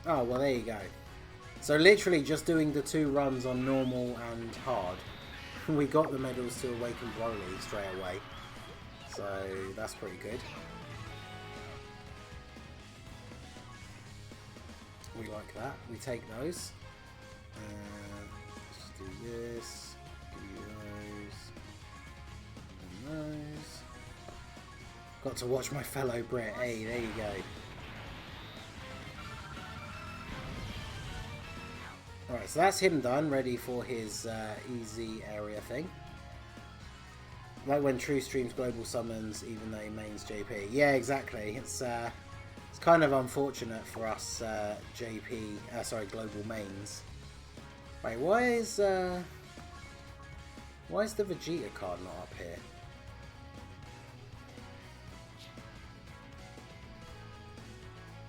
Oh, well there you go. So literally just doing the 2 runs on normal and hard, we got the medals to awaken Broly straight away. So that's pretty good. We like that. We take those. Let's do this. Give you those. And those. Got to watch my fellow Brit. Hey, there you go. Alright, so that's him done, ready for his easy area thing. Like when True streams global summons, even though he mains JP. Yeah, exactly. It's kind of unfortunate for us global mains. Wait, why is the Vegeta card not up here?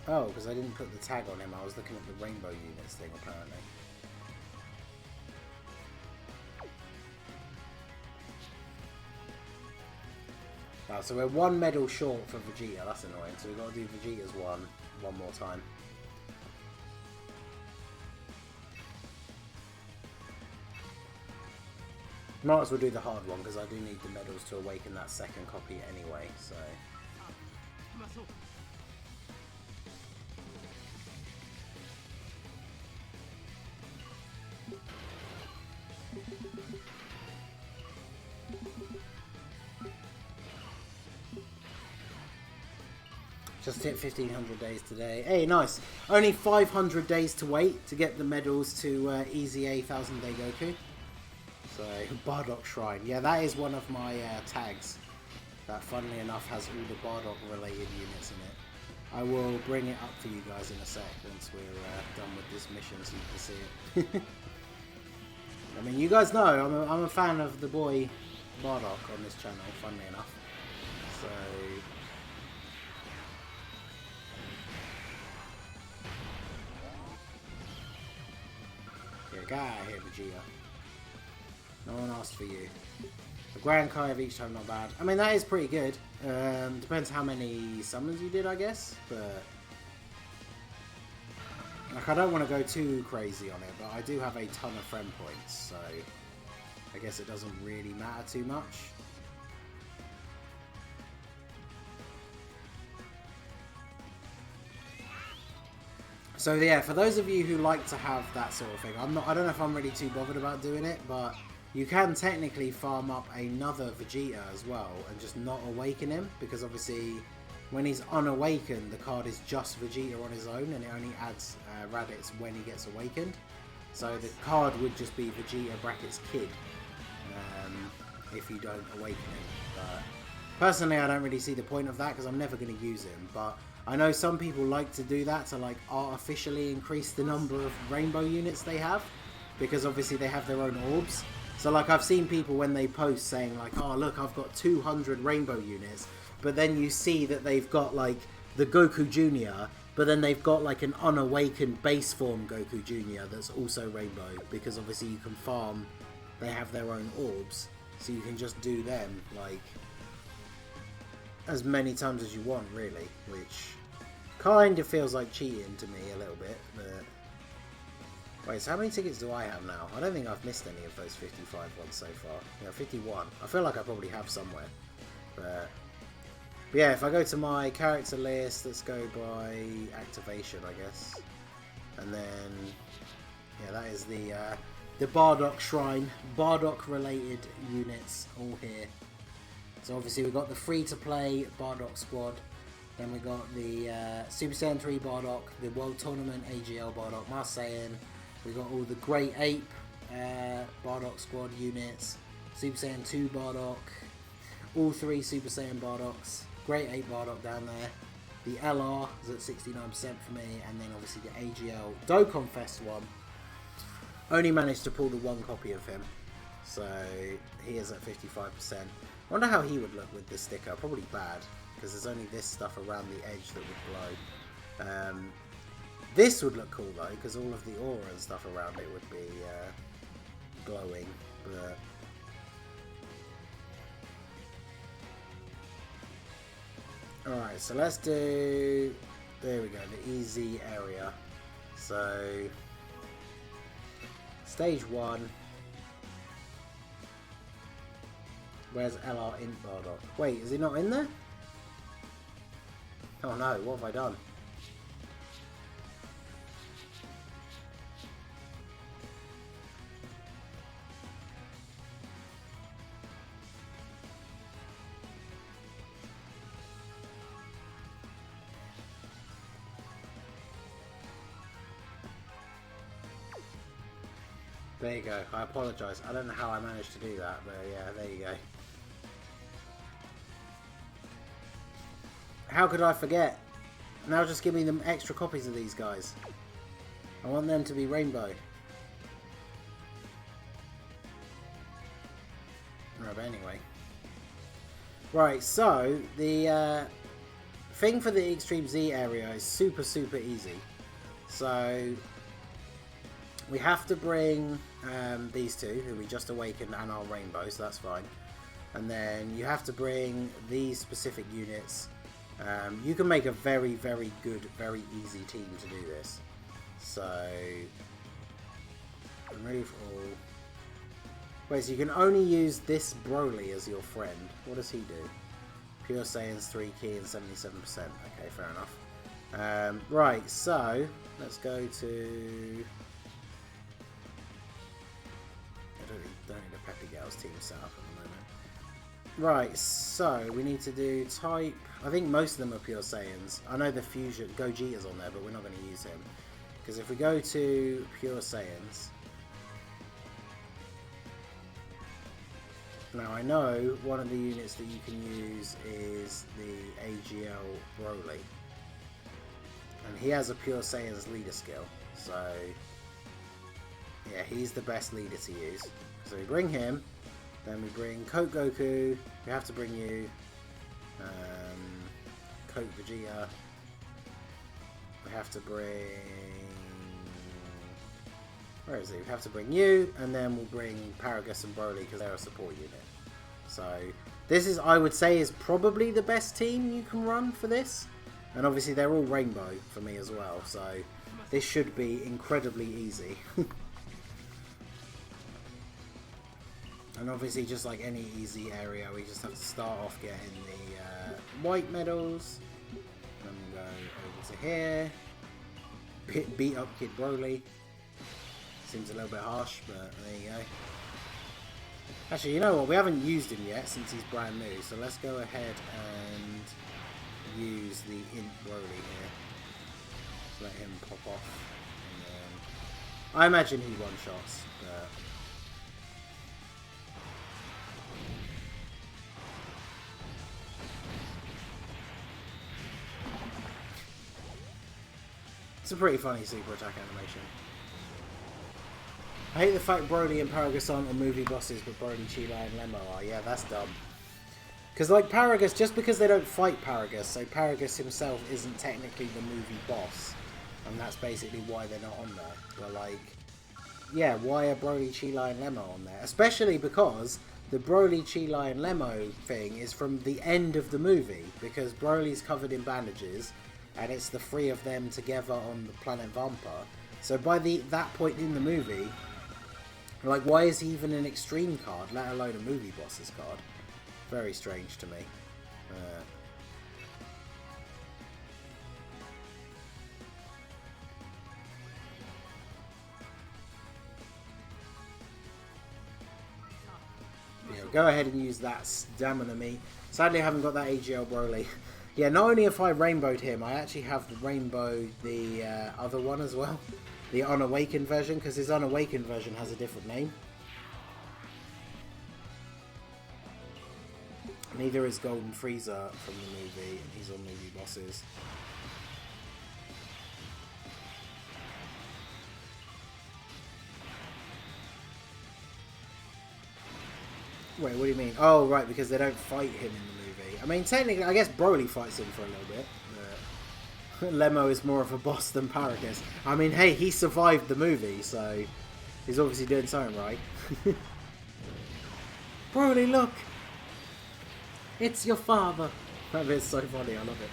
Oh, because I didn't put the tag on him. I was looking at the rainbow units thing, apparently. Oh, so we're one medal short for Vegeta. That's annoying. So we've got to do Vegeta's one more time. Might as well do the hard one, because I do need the medals to awaken that second copy anyway, so... Just hit 1500 days today. Hey, nice. Only 500 days to wait to get the medals to Easy A 1000 Day Goku. So, Bardock Shrine. Yeah, that is one of my tags. That, funnily enough, has all the Bardock related units in it. I will bring it up for you guys in a sec once we're done with this mission so you can see it. I mean, you guys know I'm a fan of the boy Bardock on this channel, funnily enough. So... Get out of here, Vegeta. No one asked for you. The Grand Kai of each time, not bad. I mean, that is pretty good. Depends how many summons you did, I guess. But like, I don't want to go too crazy on it, but I do have a ton of friend points, so I guess it doesn't really matter too much. So yeah, for those of you who like to have that sort of thing, I don't know if I'm really too bothered about doing it, but you can technically farm up another Vegeta as well and just not awaken him, because obviously when he's unawakened, the card is just Vegeta on his own, and it only adds Raditz when he gets awakened. So the card would just be Vegeta brackets Kid if you don't awaken him. But personally, I don't really see the point of that because I'm never going to use him. But I know some people like to do that to like artificially increase the number of rainbow units they have, because obviously they have their own orbs. So like I've seen people when they post saying like, oh look, I've got 200 rainbow units, but then you see that they've got like the Goku Jr., but then they've got like an unawakened base form Goku Jr. that's also rainbow, because obviously you can farm, they have their own orbs, so you can just do them like as many times as you want really, which kind of feels like cheating to me a little bit. But wait, so how many tickets do I have now? I don't think I've missed any of those 55 ones so far. Yeah, 51. I feel like I probably have somewhere. But yeah, if I go to my character list, let's go by activation, I guess. And then, yeah, that is the Bardock Shrine. Bardock related units all here. So obviously we've got the free-to-play Bardock squad. Then we got the Super Saiyan 3 Bardock, the World Tournament AGL Bardock Marseillan. We got all the Great Ape Bardock squad units, Super Saiyan 2 Bardock, all three Super Saiyan Bardocks, Great Ape Bardock down there. The LR is at 69% for me, and then obviously the AGL Dokkan Fest one. Only managed to pull the one copy of him, so he is at 55%. I wonder how he would look with this sticker. Probably bad, because there's only this stuff around the edge that would glow. This would look cool though, because all of the aura and stuff around it would be glowing. But alright, so let's do, there we go, the easy area. So stage 1. Where's LR Int Bardock? Wait, is he not in there? Oh no, what have I done? There you go. I apologise. I don't know how I managed to do that, but yeah, there you go. How could I forget? Now just give me them extra copies of these guys. I want them to be rainbow. Right, but anyway. Right, so the thing for the Extreme Z area is super easy. So we have to bring these two, who we just awakened, and our rainbow, so that's fine. And then you have to bring these specific units. You can make a very good, very easy team to do this. So remove all. Wait, so you can only use this Broly as your friend. What does he do? Pure Saiyan's 3 key and 77%. Okay, fair enough. Right, so let's go to. I don't need a Peppy Girls team set up at the moment. Right, so we need to do type. I think most of them are Pure Saiyans. I know the Fusion Gogeta's on there, but we're not going to use him. Because if we go to Pure Saiyans. Now I know one of the units that you can use is the AGL Broly. And he has a Pure Saiyan's leader skill. So yeah, he's the best leader to use. So we bring him. Then we bring Coke Goku. We have to bring you. Coke Vegeta. We have to bring. Where is he? We have to bring you, and then we'll bring Paragus and Broly because they're a support unit. So this is, I would say, is probably the best team you can run for this. And obviously they're all rainbow for me as well. So this should be incredibly easy. And obviously, just like any easy area, we just have to start off getting the white medals. Then we go over to here. Beat up Kid Broly. Seems a little bit harsh, but there you go. Actually, you know what? We haven't used him yet since he's brand new. So let's go ahead and use the Int Broly here. Let him pop off. And then I imagine he one-shots, but... It's a pretty funny super attack animation. I hate the fact Broly and Paragus aren't movie bosses, but Broly, Chila, and Lemo are. Yeah, that's dumb. Because, like, Paragus, just because they don't fight Paragus, so Paragus himself isn't technically the movie boss. And that's basically why they're not on there. But, like, yeah, why are Broly, Chila, and Lemo on there? Especially because the Broly, Chila, and Lemo thing is from the end of the movie. Because Broly's covered in bandages, and it's the three of them together on the planet Vampa. So by that point in the movie, like, why is he even an extreme card, let alone a movie boss's card? Very strange to me. Yeah, go ahead and use that stamina me. Sadly, I haven't got that AGL Broly. Yeah, not only have I rainbowed him, I actually have rainbowed the other one as well. The unawakened version, because his unawakened version has a different name. Neither is Golden Frieza from the movie, and he's on movie bosses. Wait, what do you mean? Oh, right, because they don't fight him in the movie. I mean, technically, I guess Broly fights him for a little bit. But Lemo is more of a boss than Paragus. I mean, hey, he survived the movie, so he's obviously doing something right. Broly, look! It's your father! That is so funny, I love it.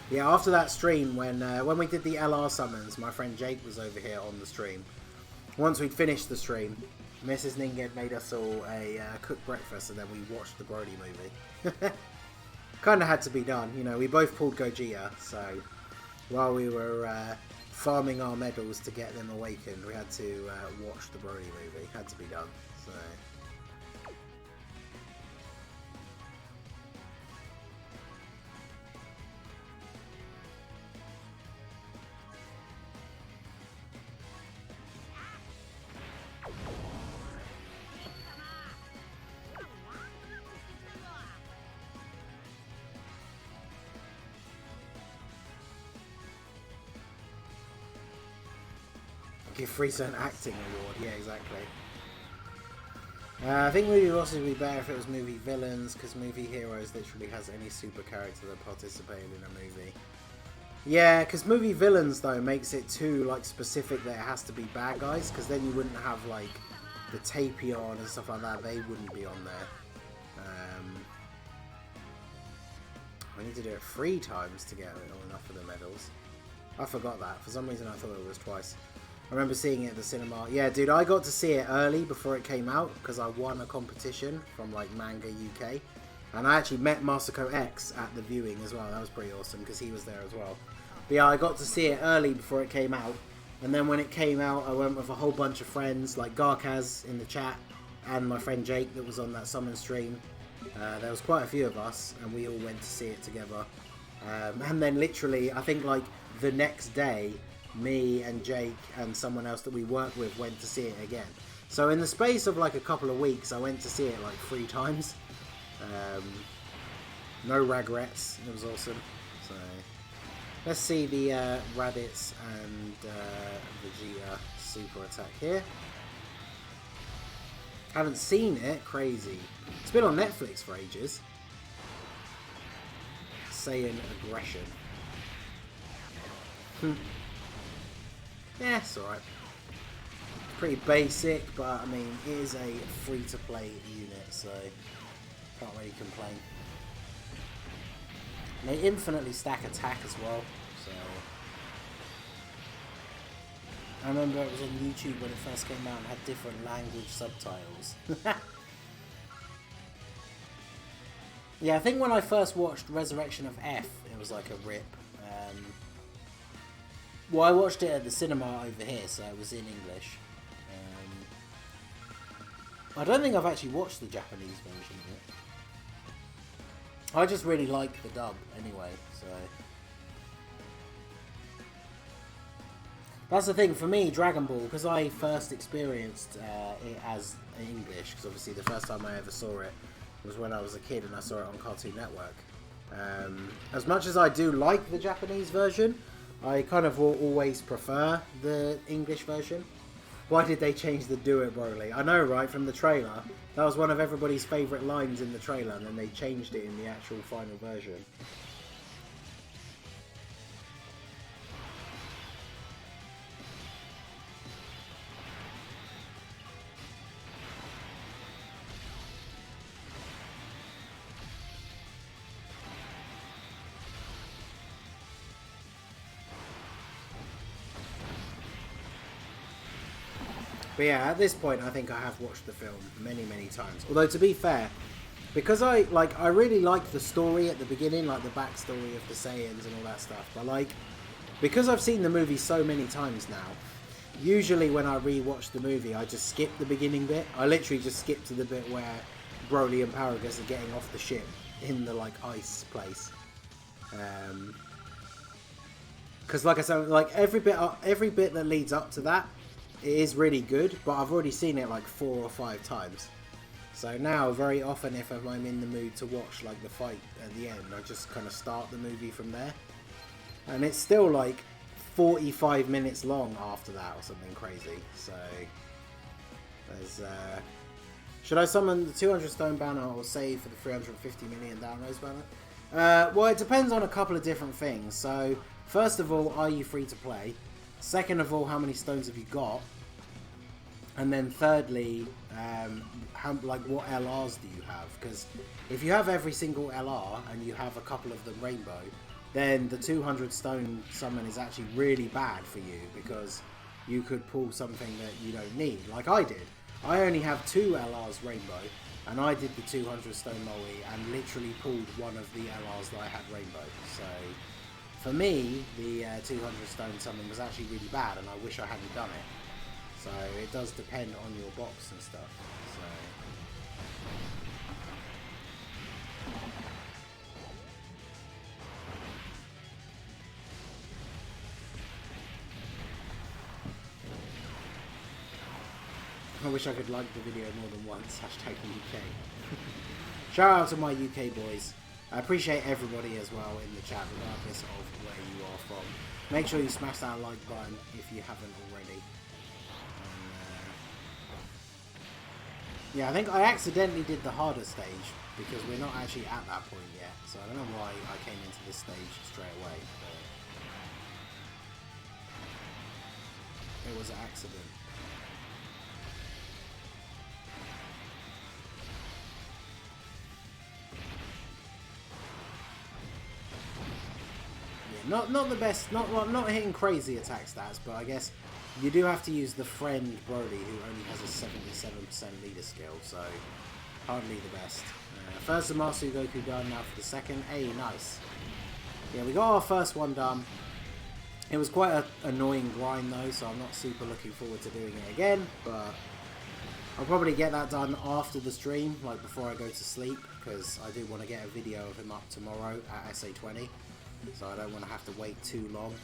Yeah, after that stream, when we did the LR summons, my friend Jake was over here on the stream. Once we'd finished the stream, Mrs. Ningen made us all a cooked breakfast, and then we watched the Brody movie. Kind of had to be done, you know. We both pulled Gogeta, so while we were farming our medals to get them awakened, we had to watch the Brody movie. Had to be done. So Give Frieza an acting award. Yeah, exactly. I think movie bosses would be better if it was movie villains, because movie heroes literally has any super character that participated in a movie. Yeah, because movie villains though makes it too like specific that it has to be bad guys, because then you wouldn't have like the Tapion and stuff like that. They wouldn't be on there. I need to do it 3 times to get enough of the medals. I forgot that. For some reason I thought it was twice. I remember seeing it at the cinema. Yeah, dude, I got to see it early before it came out because I won a competition from like Manga UK. And I actually met Masako X at the viewing as well. That was pretty awesome because he was there as well. But yeah, I got to see it early before it came out. And then when it came out, I went with a whole bunch of friends like Garkaz in the chat and my friend Jake that was on that summon stream. There was quite a few of us and we all went to see it together. And then literally, I think like the next day, me and Jake and someone else that we work with went to see it again. So in the space of like a couple of weeks, I went to see it like 3 times. No regrets. It was awesome. So let's see the Raditz and Vegeta super attack here. Haven't seen it. Crazy. It's been on Netflix for ages. Saiyan aggression. Yeah, it's alright. Pretty basic, but I mean, it is a free-to-play unit, so can't really complain. And they infinitely stack attack as well, so I remember it was on YouTube when it first came out and had different language subtitles. Yeah, I think when I first watched Resurrection of F, it was like a rip. Well, I watched it at the cinema over here, so it was in English. I don't think I've actually watched the Japanese version of it. I just really like the dub anyway, so... That's the thing, for me, Dragon Ball, because I first experienced it as English, because obviously the first time I ever saw it was when I was a kid and I saw it on Cartoon Network. As much as I do like the Japanese version, I kind of will always prefer the English version. Why did they change the "Do It Broly"? I know, right, from the trailer. That was one of everybody's favourite lines in the trailer, and then they changed it in the actual final version. But yeah, at this point, I think I have watched the film many, many times. Although, to be fair, because I really liked the story at the beginning, like the backstory of the Saiyans and all that stuff. But like, because I've seen the movie so many times now, usually when I rewatch the movie, I just skip the beginning bit. I literally just skip to the bit where Broly and Paragus are getting off the ship in the like ice place. Because like I said, like every bit that leads up to that, it is really good, but I've already seen it like 4 or 5 times. So now, very often, if I'm in the mood to watch like the fight at the end, I just kind of start the movie from there. And it's still like 45 minutes long after that or something crazy. So there's should I summon the 200 stone banner or save for the 350 million downloads banner? Well, it depends on a couple of different things. So first of all, are you free to play? Second of all, how many stones have you got? And then thirdly, what LRs do you have? Because if you have every single LR and you have a couple of them rainbow, then the 200 stone summon is actually really bad for you because you could pull something that you don't need, like I did. I only have 2 LRs rainbow, and I did the 200 stone Moe and literally pulled one of the LRs that I had rainbow. So for me, the 200 stone summon was actually really bad, and I wish I hadn't done it. So it does depend on your box and stuff. So I wish I could like the video more than once. Hashtag UK. Shout out to my UK boys. I appreciate everybody as well in the chat, regardless of where you are from. Make sure you smash that like button if you haven't already. Yeah, I think I accidentally did the harder stage because we're not actually at that point yet. So I don't know why I came into this stage straight away. But it was an accident. Yeah, not the best, not hitting crazy attack stats, but I guess you do have to use the friend Broly, who only has a 77% leader skill, so hardly the best. First ZAMASU Goku done, now for the second. Hey, nice. Yeah, we got our first one done. It was quite an annoying grind though, so I'm not super looking forward to doing it again, but I'll probably get that done after the stream, like before I go to sleep, because I do want to get a video of him up tomorrow at SA20, so I don't want to have to wait too long.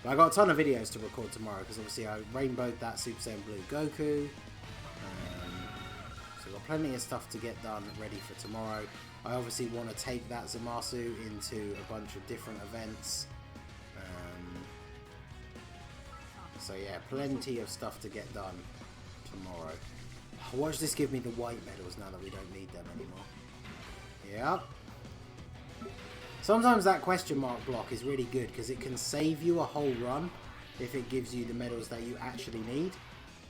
But I got a ton of videos to record tomorrow, because obviously I rainbowed that Super Saiyan Blue Goku, so I've got plenty of stuff to get done ready for tomorrow. I obviously want to take that ZAMASU into a bunch of different events. So yeah, plenty of stuff to get done tomorrow. Watch this give me the white medals now that we don't need them anymore. Yeah. Sometimes that question mark block is really good because it can save you a whole run if it gives you the medals that you actually need.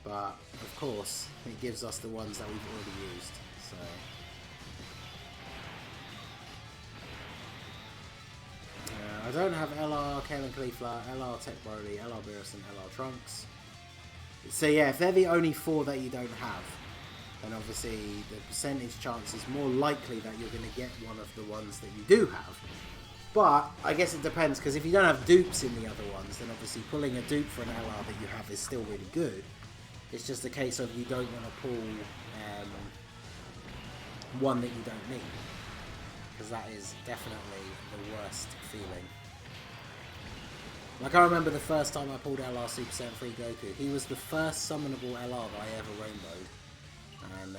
But of course, it gives us the ones that we've already used. So. I don't have LR, Kale and Cauliflower, LR Tech Broly, LR Beerus and LR Trunks. So yeah, if they're the only 4 that you don't have, then obviously the percentage chance is more likely that you're going to get one of the ones that you do have. But I guess it depends, because if you don't have dupes in the other ones, then obviously pulling a dupe for an LR that you have is still really good. It's just a case of you don't want to pull one that you don't need. Because that is definitely the worst feeling. Like I remember the first time I pulled LR Super Saiyan 3 Goku, he was the first summonable LR that I ever rainbowed. And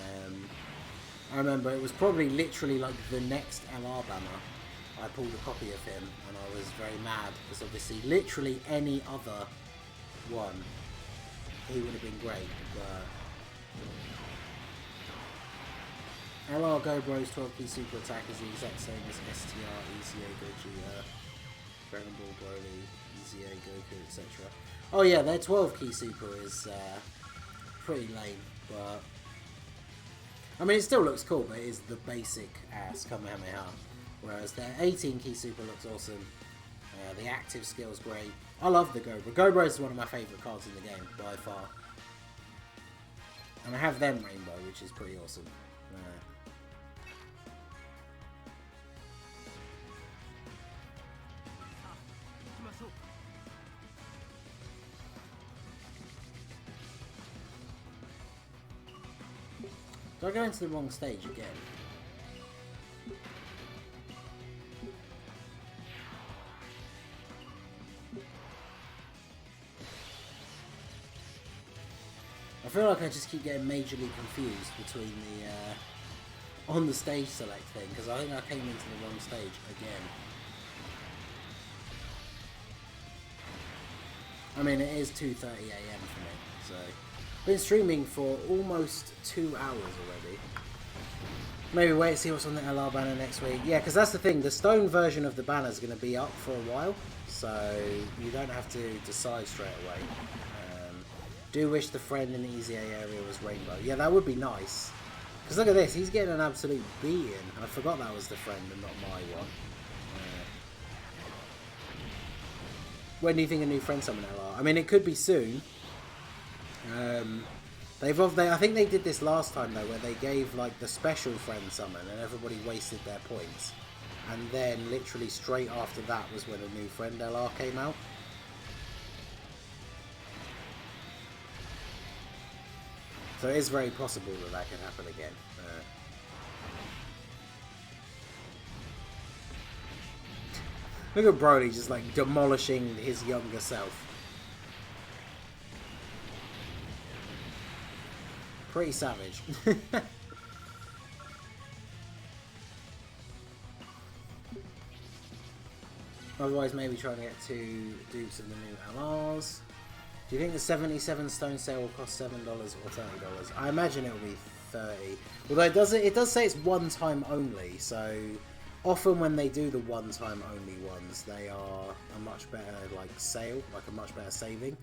I remember it was probably literally like the next LR banner. I pulled a copy of him and I was very mad because obviously literally any other one, he would have been great. But LR Go Bro's 12 key super attack is the exact same as STR, EZA, Gogeta, Dragon Ball Broly, EZA, Goku, etc. Oh yeah, their 12 key super is pretty lame, but I mean it still looks cool, but it is the basic ass Kamehameha. Whereas their 18 key super looks awesome. The active skill's great. I love the Gobra. Gobra is one of my favourite cards in the game, by far. And I have them Rainbow, which is pretty awesome. Do I go into the wrong stage again? I feel like I just keep getting majorly confused between the on the stage select thing, because I think I came into the wrong stage again. I mean, it is 2:30 AM for me, so I've been streaming for almost 2 hours already. Maybe wait and see what's on the LR banner next week. Yeah, because that's the thing, the stone version of the banner is going to be up for a while, so you don't have to decide straight away. Do wish the friend in the EZA area was Rainbow. Yeah, that would be nice. Because look at this, he's getting an absolute beating. I forgot that was the friend and not my one. When do you think a new friend summon LR? I mean, it could be soon. I think they did this last time though, where they gave like the special friend summon and everybody wasted their points. And then literally straight after that was when a new friend LR came out. So it is very possible that that can happen again. Look at Broly just like demolishing his younger self. Pretty savage. Otherwise maybe trying to get 2 dupes of the new LRs. Do you think the 77 stone sale will cost $7 or $30? I imagine it'll be 30. Although it does say it's one time only, so often when they do the one time only ones, they are a much better like sale, like a much better saving.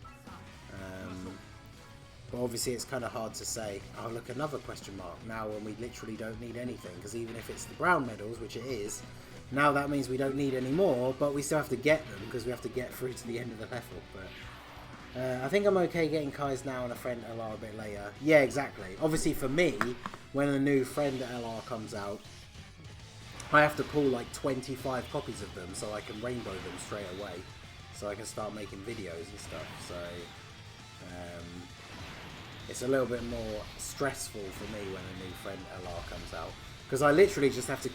But obviously it's kind of hard to say. Oh look, another question mark now when we literally don't need anything, because even if it's the brown medals, which it is, now that means we don't need any more, but we still have to get them because we have to get through to the end of the level. But I think I'm okay getting Kai's now and a friend LR a bit later. Yeah, exactly. Obviously for me, when a new friend LR comes out, I have to pull like 25 copies of them so I can rainbow them straight away. So I can start making videos and stuff. So it's a little bit more stressful for me when a new friend LR comes out. Because I literally just have to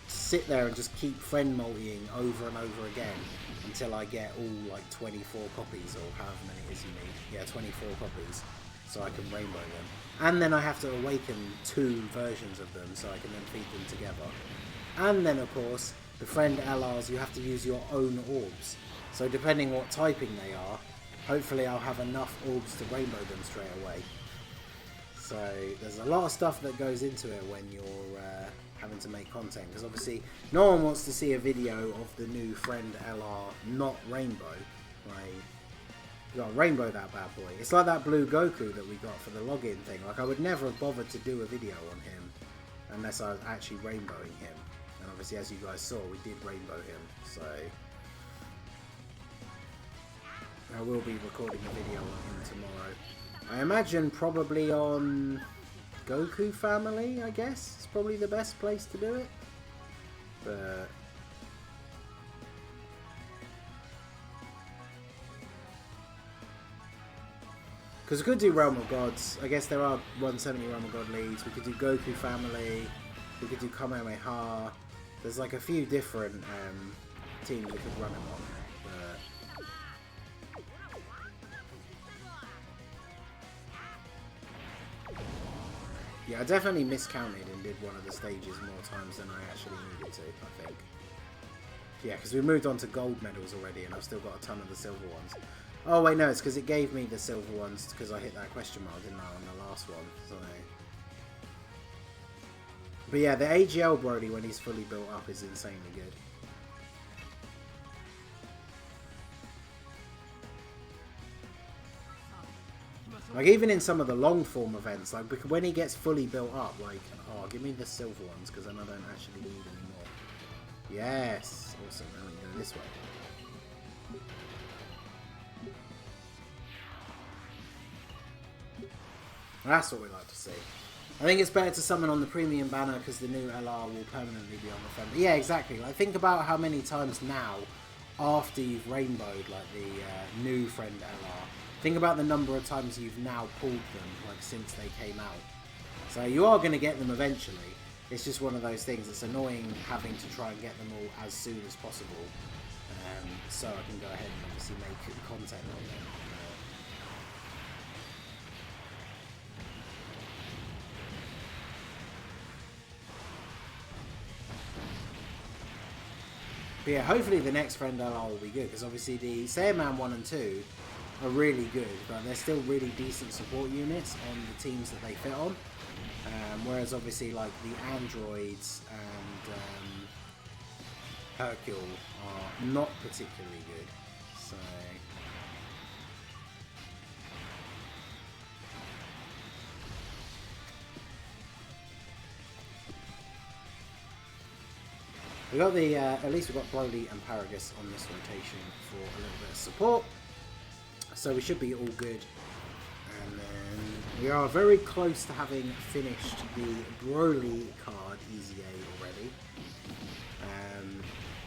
sit there and just keep friend multiing over and over again until I get all like 24 copies or however many it is you need. Yeah, 24 copies, so I can rainbow them. And then I have to awaken 2 versions of them so I can then feed them together. And then of course, the friend LRs, you have to use your own orbs. So depending what typing they are, hopefully I'll have enough orbs to rainbow them straight away. So there's a lot of stuff that goes into it when you're having to make content, because obviously no one wants to see a video of the new friend LR not rainbow. Like, you gotta rainbow that bad boy. It's like that blue Goku that we got for the login thing. Like, I would never have bothered to do a video on him unless I was actually rainbowing him. And obviously, as you guys saw, we did rainbow him. So I will be recording a video on him tomorrow. I imagine probably on Goku Family, I guess. It's probably the best place to do it. But because we could do Realm of Gods. I guess there are 170 Realm of God leagues. We could do Goku Family. We could do Kamehameha. There's like a few different teams we could run him on. Yeah, I definitely miscounted and did one of the stages more times than I actually needed to, I think. Yeah, because we moved on to gold medals already and I've still got a ton of the silver ones. Oh wait, no, it's because it gave me the silver ones because I hit that question mark, didn't I, on the last one. So. But yeah, the AGL Brody when he's fully built up is insanely good. Like, even in some of the long form events, like, when he gets fully built up, like, oh, give me the silver ones, because then I don't actually need any more. Yes! Awesome, now we can go this way. That's what we like to see. I think it's better to summon on the premium banner, because the new LR will permanently be on the friend. But yeah, exactly. Like, think about how many times now, after you've rainbowed, like, the new friend LR, think about the number of times you've now pulled them, like, since they came out. So you are going to get them eventually. It's just one of those things. It's annoying having to try and get them all as soon as possible. So I can go ahead and obviously make content on them. But yeah, hopefully the next friend LR will be good, because obviously the Saiyaman 1 and 2 are really good, but they're still really decent support units on the teams that they fit on. Whereas obviously like the androids and Hercule are not particularly good. So we got the at least we've got Broly and Paragus on this rotation for a little bit of support. So we should be all good. And then we are very close to having finished the Broly card EZA already.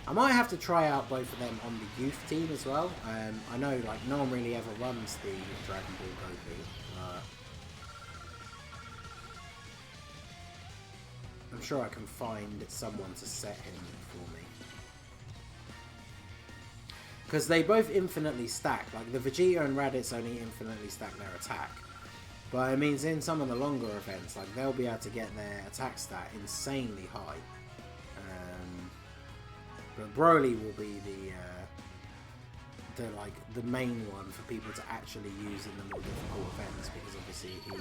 I might have to try out both of them on the youth team as well. I know like no one really ever runs the Dragon Ball Goku. I'm sure I can find someone to set him for me. Because they both infinitely stack. Like the Vegeta and Raditz only infinitely stack their attack. But it means in some of the longer events, like they'll be able to get their attack stat insanely high. But Broly will be the main one for people to actually use in the more difficult events, because obviously he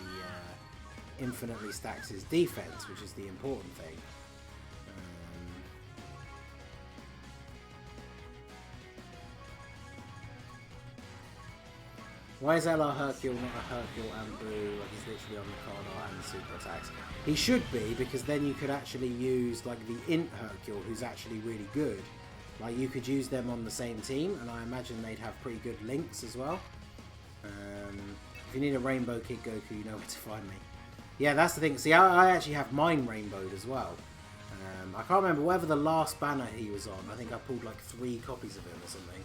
infinitely stacks his defense, which is the important thing. Why is LR Hercule not a Hercule and Boo? Like, he's literally on the card art and the super attacks. He should be, because then you could actually use like the Int Hercule, who's actually really good. Like, you could use them on the same team, and I imagine they'd have pretty good links as well. If you need a Rainbow Kid Goku, you know where to find me. Yeah, that's the thing. See, I actually have mine rainbowed as well. I can't remember whether the last banner he was on. I think I pulled like 3 copies of him or something.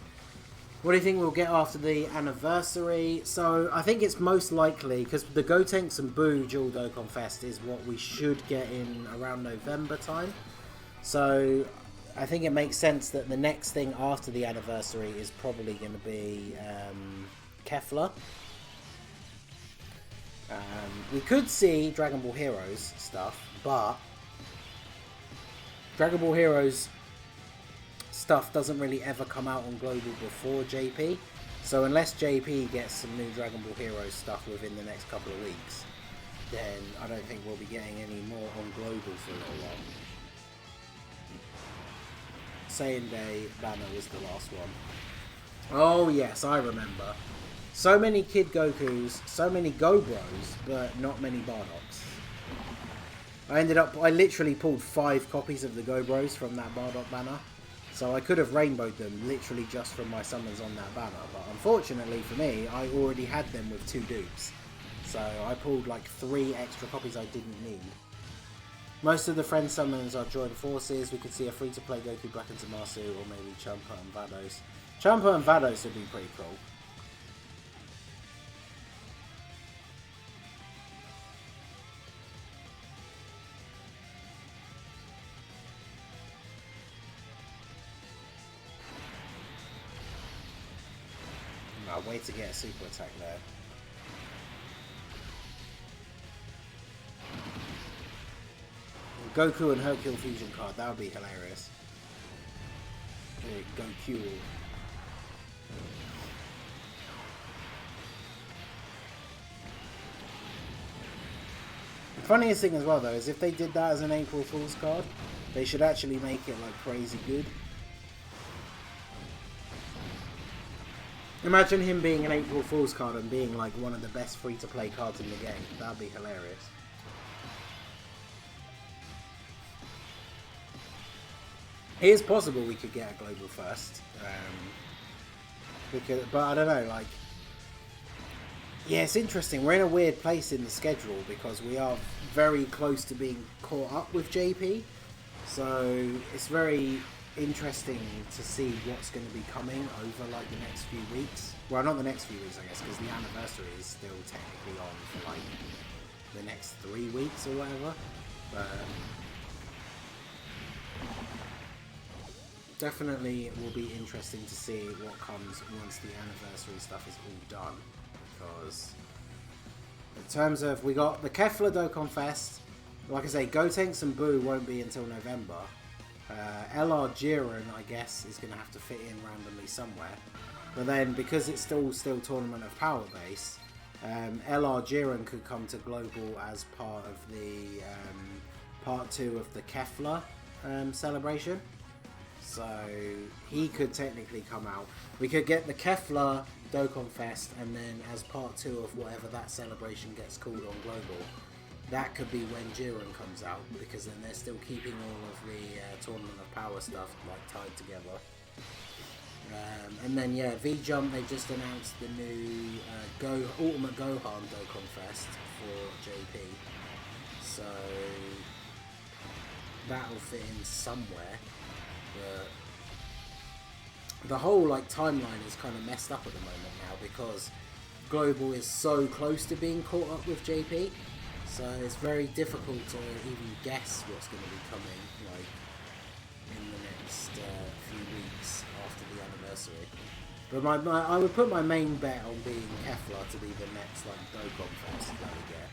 What do you think we'll get after the anniversary? So I think it's most likely, because the Gotenks and Boo Dual Dokkan Fest is what we should get in around November time. So I think it makes sense that the next thing after the anniversary is probably going to be Kefla. We could see Dragon Ball Heroes stuff, but Dragon Ball Heroes stuff doesn't really ever come out on Global before JP. So unless JP gets some new Dragon Ball Heroes stuff within the next couple of weeks, then I don't think we'll be getting any more on Global for a little while. Saiyan Day banner was the last one. Oh yes, I remember. So many Kid Gokus, so many Gobros, but not many Bardoks. I literally pulled 5 copies of the Gobros from that Bardock banner. So I could have rainbowed them literally just from my summons on that banner. But unfortunately for me, I already had them with 2 dupes. So I pulled like 3 extra copies I didn't need. Most of the friend summons are joined forces. We could see a free-to-play Goku Black and ZAMASU, or maybe Champa and Vados. Champa and Vados would be pretty cool. I'll wait to get a super attack there. Goku and Hercule fusion card, that would be hilarious. Goku. The funniest thing as well though is if they did that as an April Fool's card, they should actually make it like crazy good. Imagine him being an April Fool's card and being like one of the best free-to-play cards in the game. That'd be hilarious. It is possible we could get a global first. But I don't know, like... Yeah, it's interesting. We're in a weird place in the schedule because we are very close to being caught up with JP. So it's very interesting to see what's going to be coming over like the next few weeks. Well, not the next few weeks, I guess, because the anniversary is still technically on for like the next 3 weeks or whatever. But definitely it will be interesting to see what comes once the anniversary stuff is all done. Because in terms of, we got the Kefla Dokkan Fest. Like I say, Gotenks and Boo won't be until November. LR Jiren, I guess, is going to have to fit in randomly somewhere. But then, because it's still Tournament of Power base, LR Jiren could come to Global as part of the part 2 of the Kefla celebration. So he could technically come out. We could get the Kefla Dokkan Fest, and then as part 2 of whatever that celebration gets called on Global, that could be when Jiren comes out, because then they're still keeping all of the Tournament of Power stuff like tied together. And then yeah, V-Jump, they just announced the new Ultimate Gohan Dokkan Fest for JP. So that'll fit in somewhere. But the whole like timeline is kind of messed up at the moment now because Global is so close to being caught up with JP. So it's very difficult to even guess what's going to be coming like in the next few weeks after the anniversary. But I would put my main bet on being Kefla to be the next like Dokkan Fest that we get,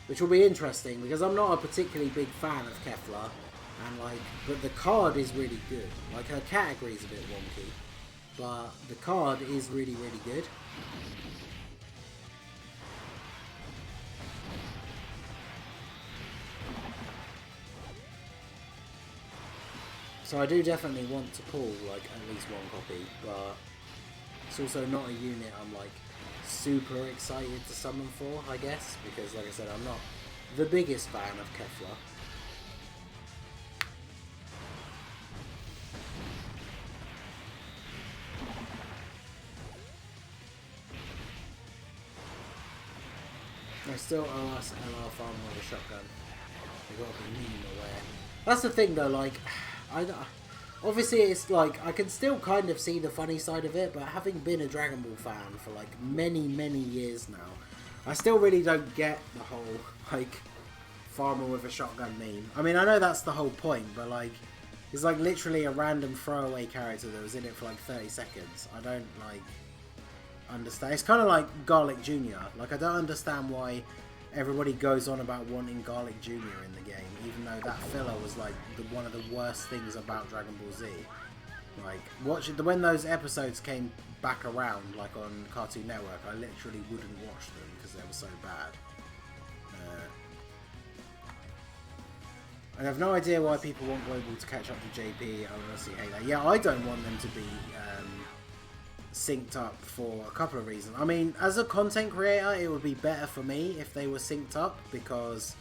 which will be interesting because I'm not a particularly big fan of Kefla, and like, but the card is really good. Like her category is a bit wonky, but the card is really, really good. So I do definitely want to pull like at least one copy, but it's also not a unit I'm like super excited to summon for, I guess, because like I said, I'm not the biggest fan of Kefla. I still ask LR farm with a shotgun. They gotta be meme aware. That's the thing though, like, obviously it's like, I can still kind of see the funny side of it, but having been a Dragon Ball fan for like many years now, I still really don't get the whole, like, farmer with a shotgun meme. I mean, I know that's the whole point, but like, it's like literally a random throwaway character that was in it for like 30 seconds. I don't like understand. It's kind of like Garlic Jr. Like, I don't understand why everybody goes on about wanting Garlic Jr. in the game, even though that filler was like one of the worst things about Dragon Ball Z. Like, when those episodes came back around, like on Cartoon Network, I literally wouldn't watch them because they were so bad. I have no idea why people want Global to catch up to JP. I honestly hate that. Yeah, I don't want them to be synced up for a couple of reasons. I mean, as a content creator, it would be better for me if they were synced up, because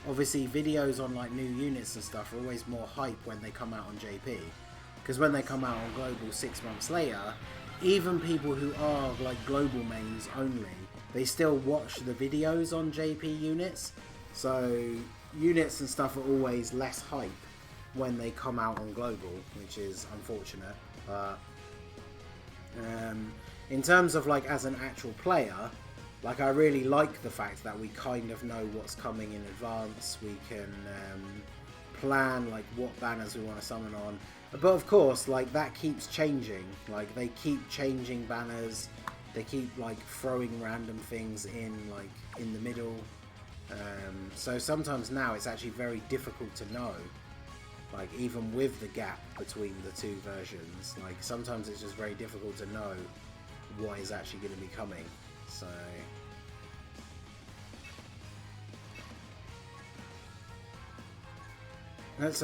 obviously videos on like new units and stuff are always more hype when they come out on JP. Because when they come out on Global 6 months later, even people who are like Global mains only, they still watch the videos on JP units. So units and stuff are always less hype when they come out on Global, which is unfortunate. In terms of like as an actual player, like I really like the fact that we kind of know what's coming in advance. We can plan like what banners we want to summon on, but of course like that keeps changing. Like they keep changing banners, they keep like throwing random things in like in the middle. So sometimes now it's actually very difficult to know, like even with the gap between the two versions, like sometimes it's just very difficult to know what is actually going to be coming. So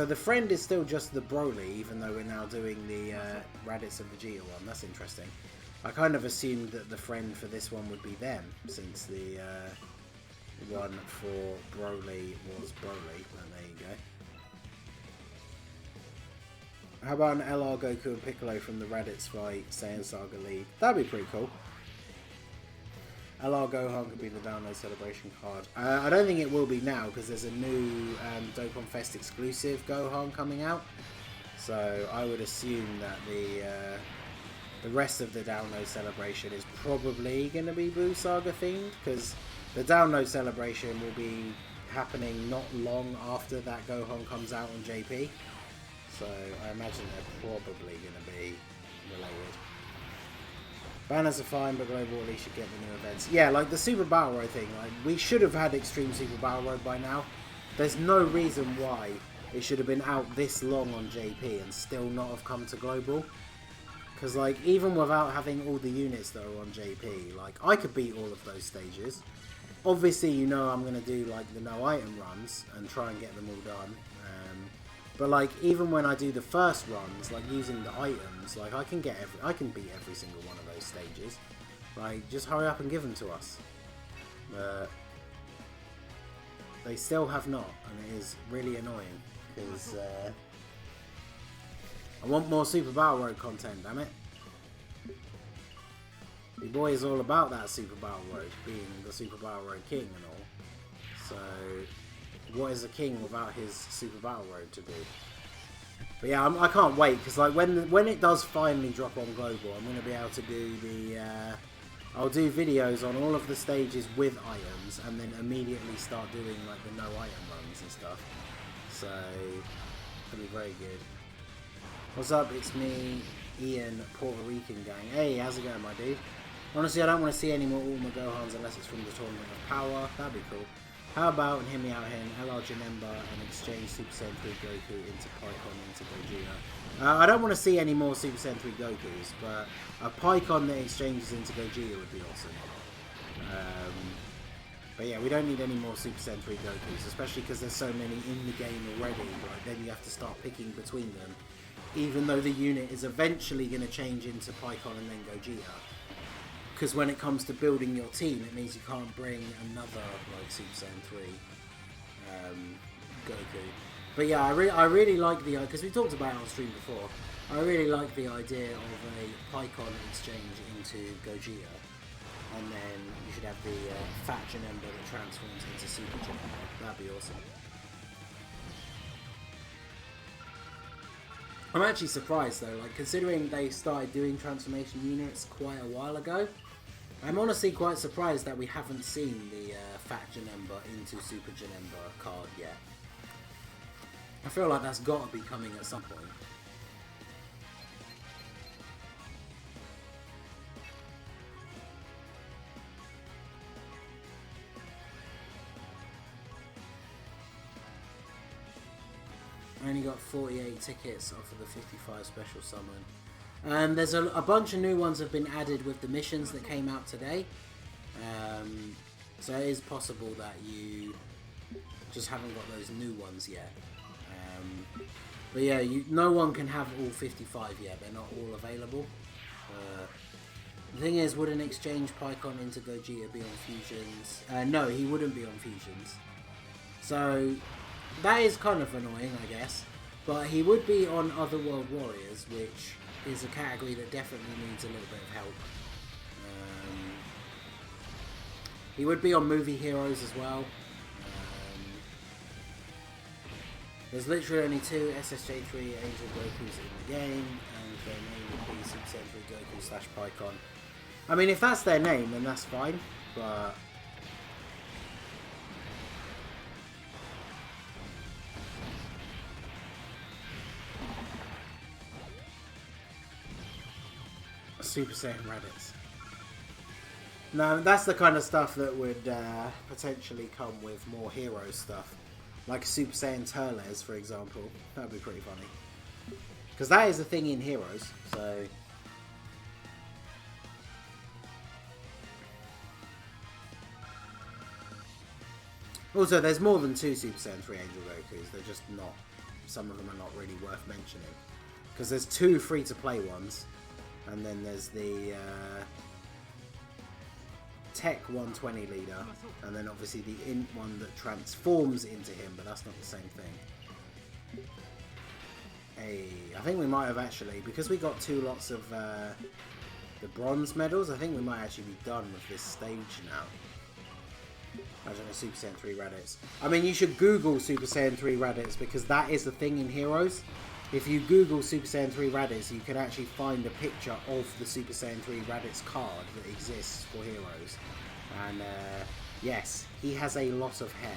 the friend is still just the Broly, even though we're now doing the Raditz and Vegeta one. That's interesting. I kind of assumed that the friend for this one would be them, since the one for Broly was Broly, but there you go. How about an LR Goku and Piccolo from the Raditz fight, Saiyan Saga lead? That'd be pretty cool. LR Gohan could be the download celebration card. I don't think it will be now, because there's a new Dokkan Fest exclusive Gohan coming out. So I would assume that the rest of the download celebration is probably going to be Buu Saga themed, because the download celebration will be happening not long after that Gohan comes out on JP. So I imagine they're probably going to be related. Banners are fine, but Global at least should get the new events. Yeah, like the Super Battle Road thing, like we should have had Extreme Super Battle Road by now. There's no reason why it should have been out this long on JP and still not have come to Global. Because like even without having all the units that are on JP, like I could beat all of those stages. Obviously, you know I'm going to do like the no item runs and try and get them all done. But like even when I do the first runs, like using the items, like I can beat every single one of those stages. Like just hurry up and give them to us. They still have not, and it is really annoying because I want more Super Battle Road content. Damn it! The boy is all about that Super Battle Road, being the Super Battle Road king and all. So what is a king without his Super Battle Road to do? But yeah, I can't wait, because like when it does finally drop on Global, I'm going to be able to do the I'll do videos on all of the stages with items, and then immediately start doing like the no item runs and stuff. So it'll be very good. What's up? It's me, Ian, Puerto Rican gang. Hey, how's it going, my dude? Honestly, I don't want to see any more Ultima Gohans unless it's from the Tournament of Power. That'd be cool. How about, and hear me out here, an LR Janemba and exchange Super Saiyan 3 Goku into Pycon into Gogeta. I don't want to see any more Super Saiyan 3 Gokus, but a Pycon that exchanges into Gogeta would be awesome. But yeah, we don't need any more Super Saiyan 3 Gokus, especially because there's so many in the game already, right? Then you have to start picking between them, even though the unit is eventually going to change into Pycon and then Gogeta. Because when it comes to building your team, it means you can't bring another like Super Saiyan 3 Goku. But yeah, I really like the, because we talked about it on stream before, I really like the idea of a Pycon exchange into Gogeta. And then you should have the Fat Janemba that transforms into Super Janemba. That'd be awesome. I'm actually surprised though, like considering they started doing transformation units quite a while ago. I'm honestly quite surprised that we haven't seen the Fat Janemba into Super Janemba card yet. I feel like that's got to be coming at some point. I only got 48 tickets off of the 55 special summon. There's a bunch of new ones have been added with the missions that came out today. So it is possible that you just haven't got those new ones yet. But yeah, no one can have all 55 yet. They're not all available. The thing is, would an exchange Pycon into Gogeta be on Fusions? No, he wouldn't be on Fusions. So that is kind of annoying, I guess. But he would be on Otherworld Warriors, which is a category that definitely needs a little bit of help. He would be on Movie Heroes as well. There's literally only 2 SSJ3 Angel Gokus in the game, and their name would be Super Saiyan 3 Goku / Pycon. I mean, if that's their name, then that's fine, but Super Saiyan Raditz. Now, that's the kind of stuff that would potentially come with more hero stuff. Like Super Saiyan Turles, for example. That would be pretty funny. Because that is a thing in Heroes, so also, there's more than 2 Super Saiyan 3 Angel Gokus. They're just not... Some of them are not really worth mentioning. Because there's 2 free-to-play ones. And then there's the Tech 120 leader, and then obviously the Int one that transforms into him, but that's not the same thing. Hey, I think we might have actually, because we got 2 lots of the bronze medals, I think we might actually be done with this stage now. Imagine a Super Saiyan 3 Raditz. I mean, you should Google Super Saiyan 3 Raditz, because that is the thing in Heroes. If you Google Super Saiyan 3 Raditz, you can actually find a picture of the Super Saiyan 3 Raditz card that exists for Heroes. And yes, he has a lot of hair.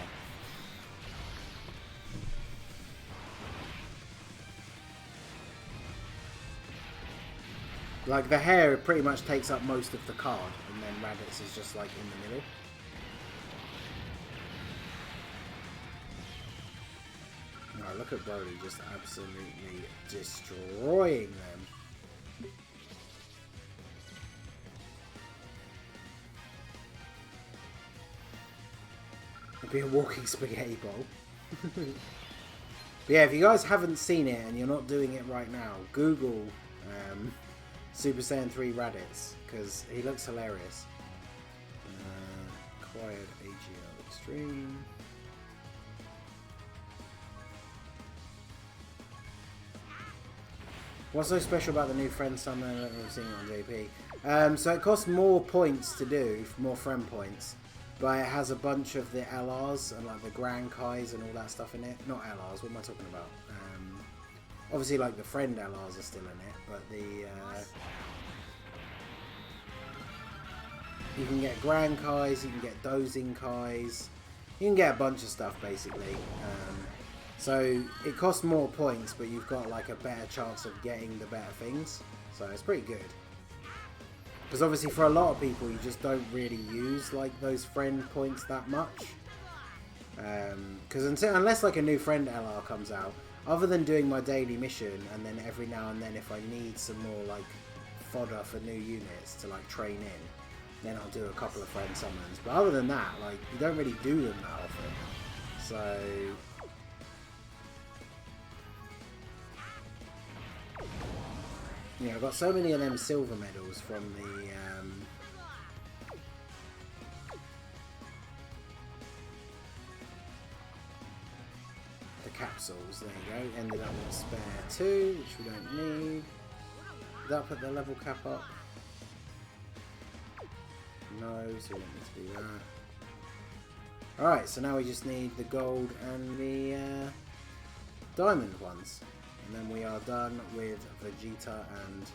Like, the hair pretty much takes up most of the card, and then Raditz is just like in the middle. Oh, look at Brody just absolutely destroying them. It'd be a walking spaghetti bowl. But yeah, if you guys haven't seen it and you're not doing it right now, Google Super Saiyan 3 Raditz, because he looks hilarious. Acquired AGL Extreme. What's so special about the new friend summon? I've seen it on JP. So it costs more points to do, more friend points, but it has a bunch of the LRs and like the Grand Kais and all that stuff in it. Not LRs, what am I talking about? Obviously like the friend LRs are still in it, but the you can get Grand Kais, you can get Dozing Kais, you can get a bunch of stuff basically. So it costs more points, but you've got like a better chance of getting the better things. So it's pretty good. Because obviously for a lot of people, you just don't really use like those friend points that much. Because unless like a new friend LR comes out, other than doing my daily mission, and then every now and then if I need some more like fodder for new units to like train in, then I'll do a couple of friend summons. But other than that, like, you don't really do them that often. So yeah, I've got so many of them silver medals from the capsules. There you go. Ended up with spare 2, which we don't need. Did that put the level cap up? No, so we don't need to do that. Alright, so now we just need the gold and the diamond ones. And then we are done with Vegeta and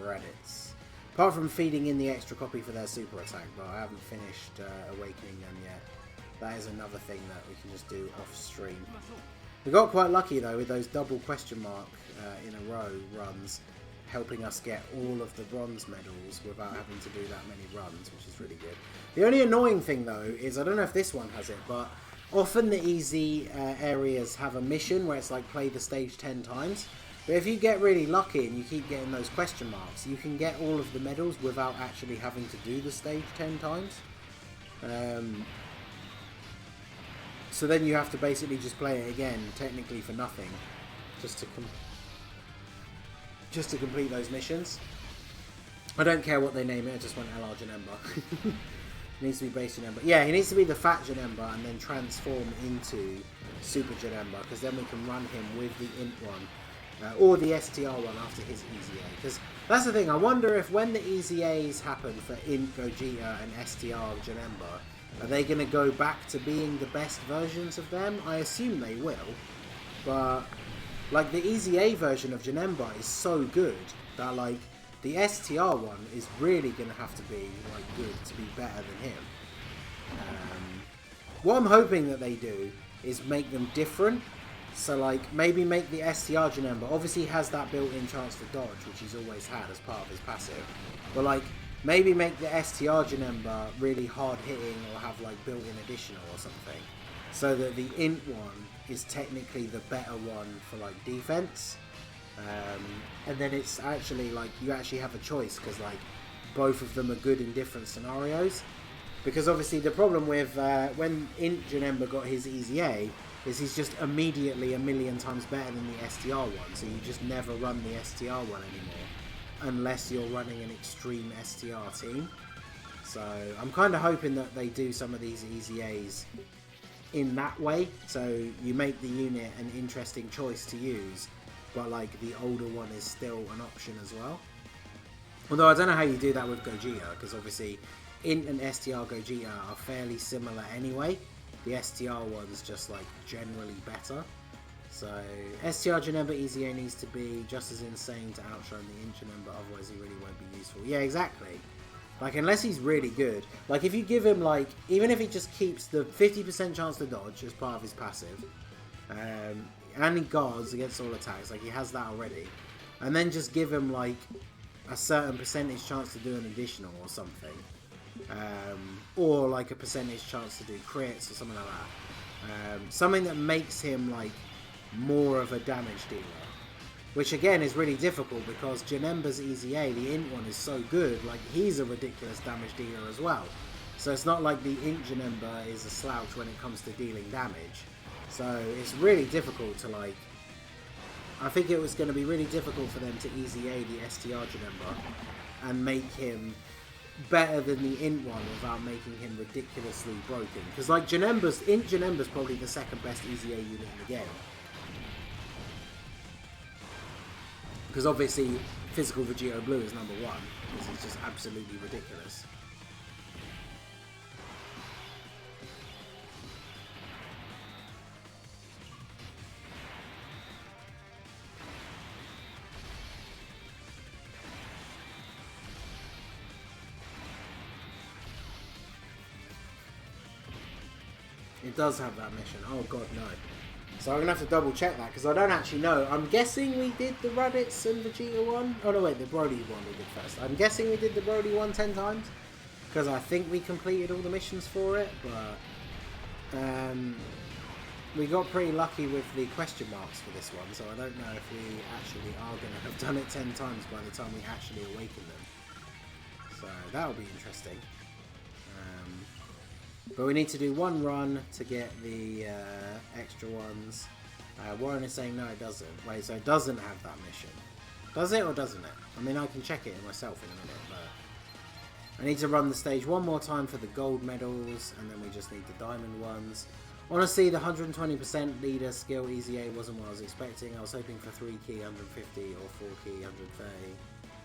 Raditz. Apart from feeding in the extra copy for their super attack, but I haven't finished awakening them yet. That is another thing that we can just do off stream. We got quite lucky though with those double question mark in a row runs, helping us get all of the bronze medals without having to do that many runs, which is really good. The only annoying thing though is, I don't know if this one has it, but often the easy areas have a mission where it's like play the stage 10 times. But if you get really lucky and you keep getting those question marks, you can get all of the medals without actually having to do the stage 10 times. So then you have to basically just play it again, technically for nothing, just to complete those missions. I don't care what they name it, I just want LR Janemba. He needs to be base Janemba. Yeah, he needs to be the fat Janemba and then transform into Super Janemba, because then we can run him with the Int one, or the STR one after his EZA. Because that's the thing, I wonder if when the EZAs happen for Int Gogeta and STR Janemba, are they going to go back to being the best versions of them? I assume they will, but like the EZA version of Janemba is so good that like the STR one is really going to have to be like good to be better than him. What I'm hoping that they do is make them different. So like maybe make the STR Janemba, obviously he has that built-in chance to dodge, which he's always had as part of his passive. But like maybe make the STR Janemba really hard hitting or have like built-in additional or something. So that the Int one is technically the better one for like defense. And then it's actually like you actually have a choice, because like both of them are good in different scenarios. Because obviously the problem with when Int Janemba got his EZA is he's just immediately a million times better than the STR one, so you just never run the STR one anymore unless you're running an extreme STR team. So I'm kind of hoping that they do some of these EZAs in that way, so you make the unit an interesting choice to use, but like the older one is still an option as well. Although I don't know how you do that with Gogeta, because obviously Int and STR Gogeta are fairly similar anyway. The STR one's just like generally better. So STR Janemba EZA needs to be just as insane to outshine the Int Janemba, otherwise he really won't be useful. Yeah, exactly. Like unless he's really good, like if you give him like, even if he just keeps the 50% chance to dodge as part of his passive, and he guards against all attacks, like he has that already, and then just give him like a certain percentage chance to do an additional or something, or like a percentage chance to do crits or something like that, something that makes him like more of a damage dealer, which again is really difficult because Janemba's EZA, the Int one, is so good, like he's a ridiculous damage dealer as well, so it's not like the Int Janemba is a slouch when it comes to dealing damage. So it's really difficult to like, I think it was going to be really difficult for them to EZA the STR Janemba and make him better than the Int one without making him ridiculously broken. Because like Int Janemba's probably the second best EZA unit in the game. Because obviously Physical Vegeta Blue is number 1, because he's just absolutely ridiculous. It does have that mission. Oh god, no. So I'm going to have to double check that, because I don't actually know. I'm guessing we did the Raditz and Vegeta one. Oh no, wait, the Brody one we did first. I'm guessing we did the Brody one 10 times, because I think we completed all the missions for it, but we got pretty lucky with the question marks for this one, so I don't know if we actually are going to have done it 10 times by the time we actually awaken them. So that'll be interesting. But we need to do one run to get the extra ones. Warren is saying no, it doesn't. Wait, so it doesn't have that mission. Does it or doesn't it? I mean, I can check it myself in a minute, but I need to run the stage one more time for the gold medals, and then we just need the diamond ones. Honestly, the 120% leader skill easy A wasn't what I was expecting. I was hoping for 3 key 150 or 4 key 130.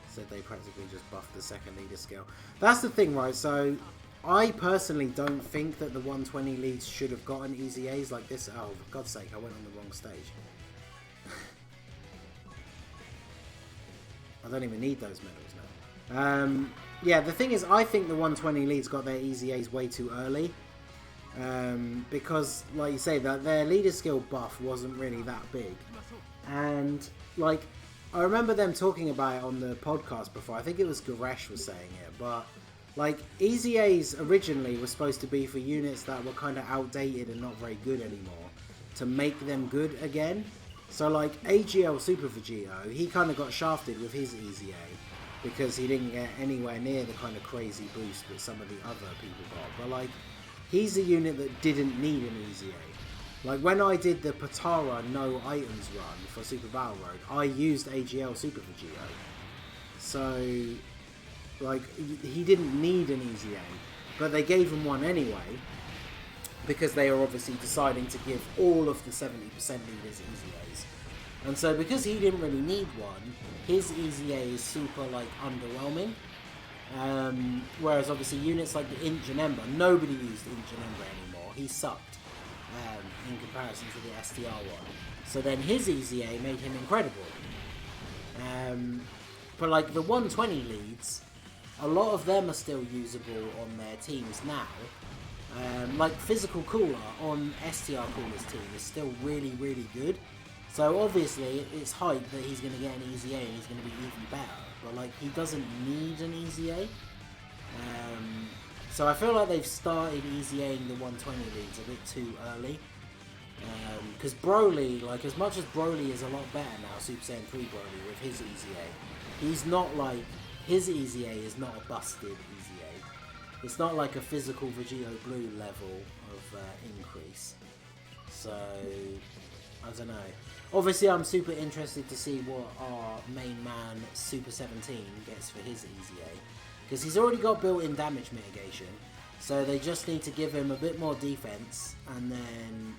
Said they practically just buffed the second leader skill. That's the thing, right? So I personally don't think that the 120 leads should have gotten easy A's like this. Oh, for God's sake, I went on the wrong stage. I don't even need those medals now. Yeah, the thing is, I think the 120 leads got their easy A's way too early. Because, like you say, that their leader skill buff wasn't really that big. And, like, I remember them talking about it on the podcast before. I think it was Goresh was saying it, but like, easy A's originally were supposed to be for units that were kind of outdated and not very good anymore, to make them good again. So like AGL Super Vegito, he kind of got shafted with his easy A because he didn't get anywhere near the kind of crazy boost that some of the other people got. But like, he's a unit that didn't need an easy A. Like when I did the Patara no items run for Super Battle Road, I used AGL Super Vegito. So like, he didn't need an easy A, but they gave him one anyway, because they were obviously deciding to give all of the 70% leaders easy A's. And so because he didn't really need one, his easy A is super, like, underwhelming. Whereas obviously units like the Int Janemba, nobody used Int Janemba anymore. He sucked in comparison to the STR one. So then his easy A made him incredible. But like the 120 leads, a lot of them are still usable on their teams now. Like Physical Cooler on STR Cooler's team is still really, really good. So obviously it's hype that he's going to get an easy A and he's going to be even better. But like, he doesn't need an easy A. So I feel like they've started easy Aing the 120 leads a bit too early. Because Broly, like, as much as Broly is a lot better now, Super Saiyan 3 Broly with his easy A, he's not like, his easy A is not a busted easy A. It's not like a physical Vegito Blue level of increase. So, I don't know. Obviously, I'm super interested to see what our main man, Super 17, gets for his easy A. Because he's already got built-in damage mitigation. So they just need to give him a bit more defense. And then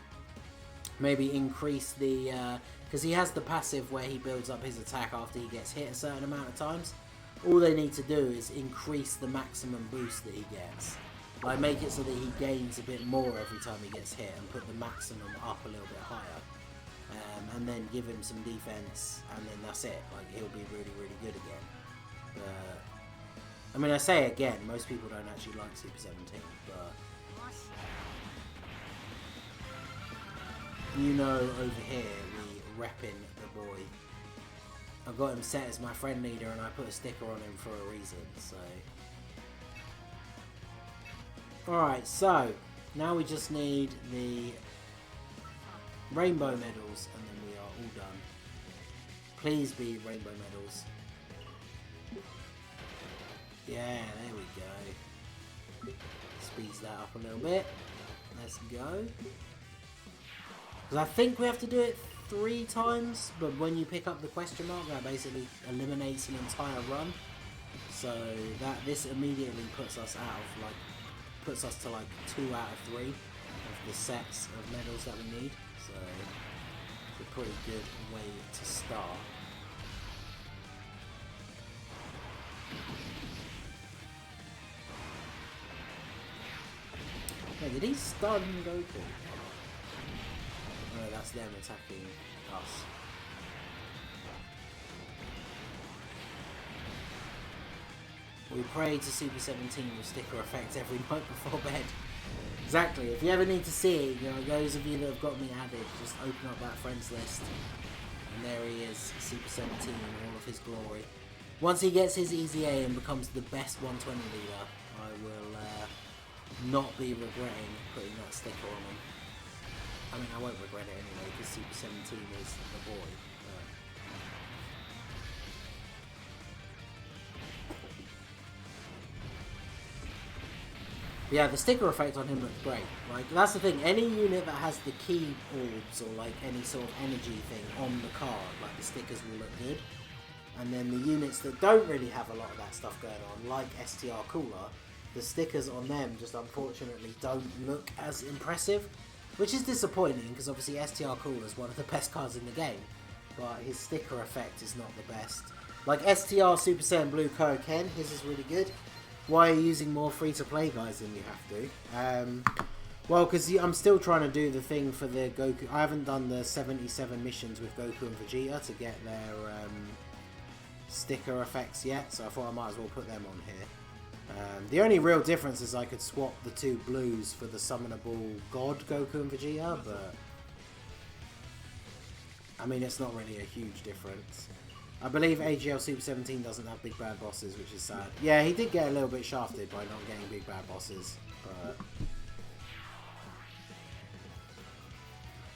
maybe increase the... because he has the passive where he builds up his attack after he gets hit a certain amount of times. All they need to do is increase the maximum boost that he gets. Like, make it so that he gains a bit more every time he gets hit and put the maximum up a little bit higher. And then give him some defense, and then that's it. Like, he'll be really, really good again. But, I mean, I say again, most people don't actually like Super 17, but you know, over here, we repping the boy. I've got him set as my friend leader, and I put a sticker on him for a reason, so. Alright, so, now we just need the rainbow medals, and then we are all done. Please be rainbow medals. Yeah, there we go. Speeds that up a little bit. Let's go. Because I think we have to do it 3 times, but when you pick up the question mark, that basically eliminates an entire run. So that this immediately puts us out of, like, puts us to like 2 out of 3 of the sets of medals that we need. So it's a pretty good way to start. Hey, did he stun Goku? No, that's them attacking us. We pray to Super 17 with sticker effects every night before bed. Exactly. If you ever need to see it, you know, those of you that have got me added, just open up that friends list. And there he is, Super 17 in all of his glory. Once he gets his easy A and becomes the best 120 leader, I will not be regretting putting that sticker on him. I mean, I won't regret it anyway, because Super 17 is the boy. Yeah, the sticker effect on him looks great. Like, that's the thing, any unit that has the key orbs or like any sort of energy thing on the card, like the stickers will look good. And then the units that don't really have a lot of that stuff going on, like STR Cooler, the stickers on them just unfortunately don't look as impressive. Which is disappointing, because obviously STR Cooler is one of the best cards in the game. But his sticker effect is not the best. Like STR Super Saiyan Blue Ken, his is really good. Why are you using more free-to-play guys than you have to? Well, because I'm still trying to do the thing for the Goku. I haven't done the 77 missions with Goku and Vegeta to get their sticker effects yet, so I thought I might as well put them on here. The only real difference is I could swap the two blues for the summonable God Goku and Vegeta, but I mean, it's not really a huge difference. I believe AGL Super 17 doesn't have big bad bosses, which is sad. Yeah, he did get a little bit shafted by not getting big bad bosses, but...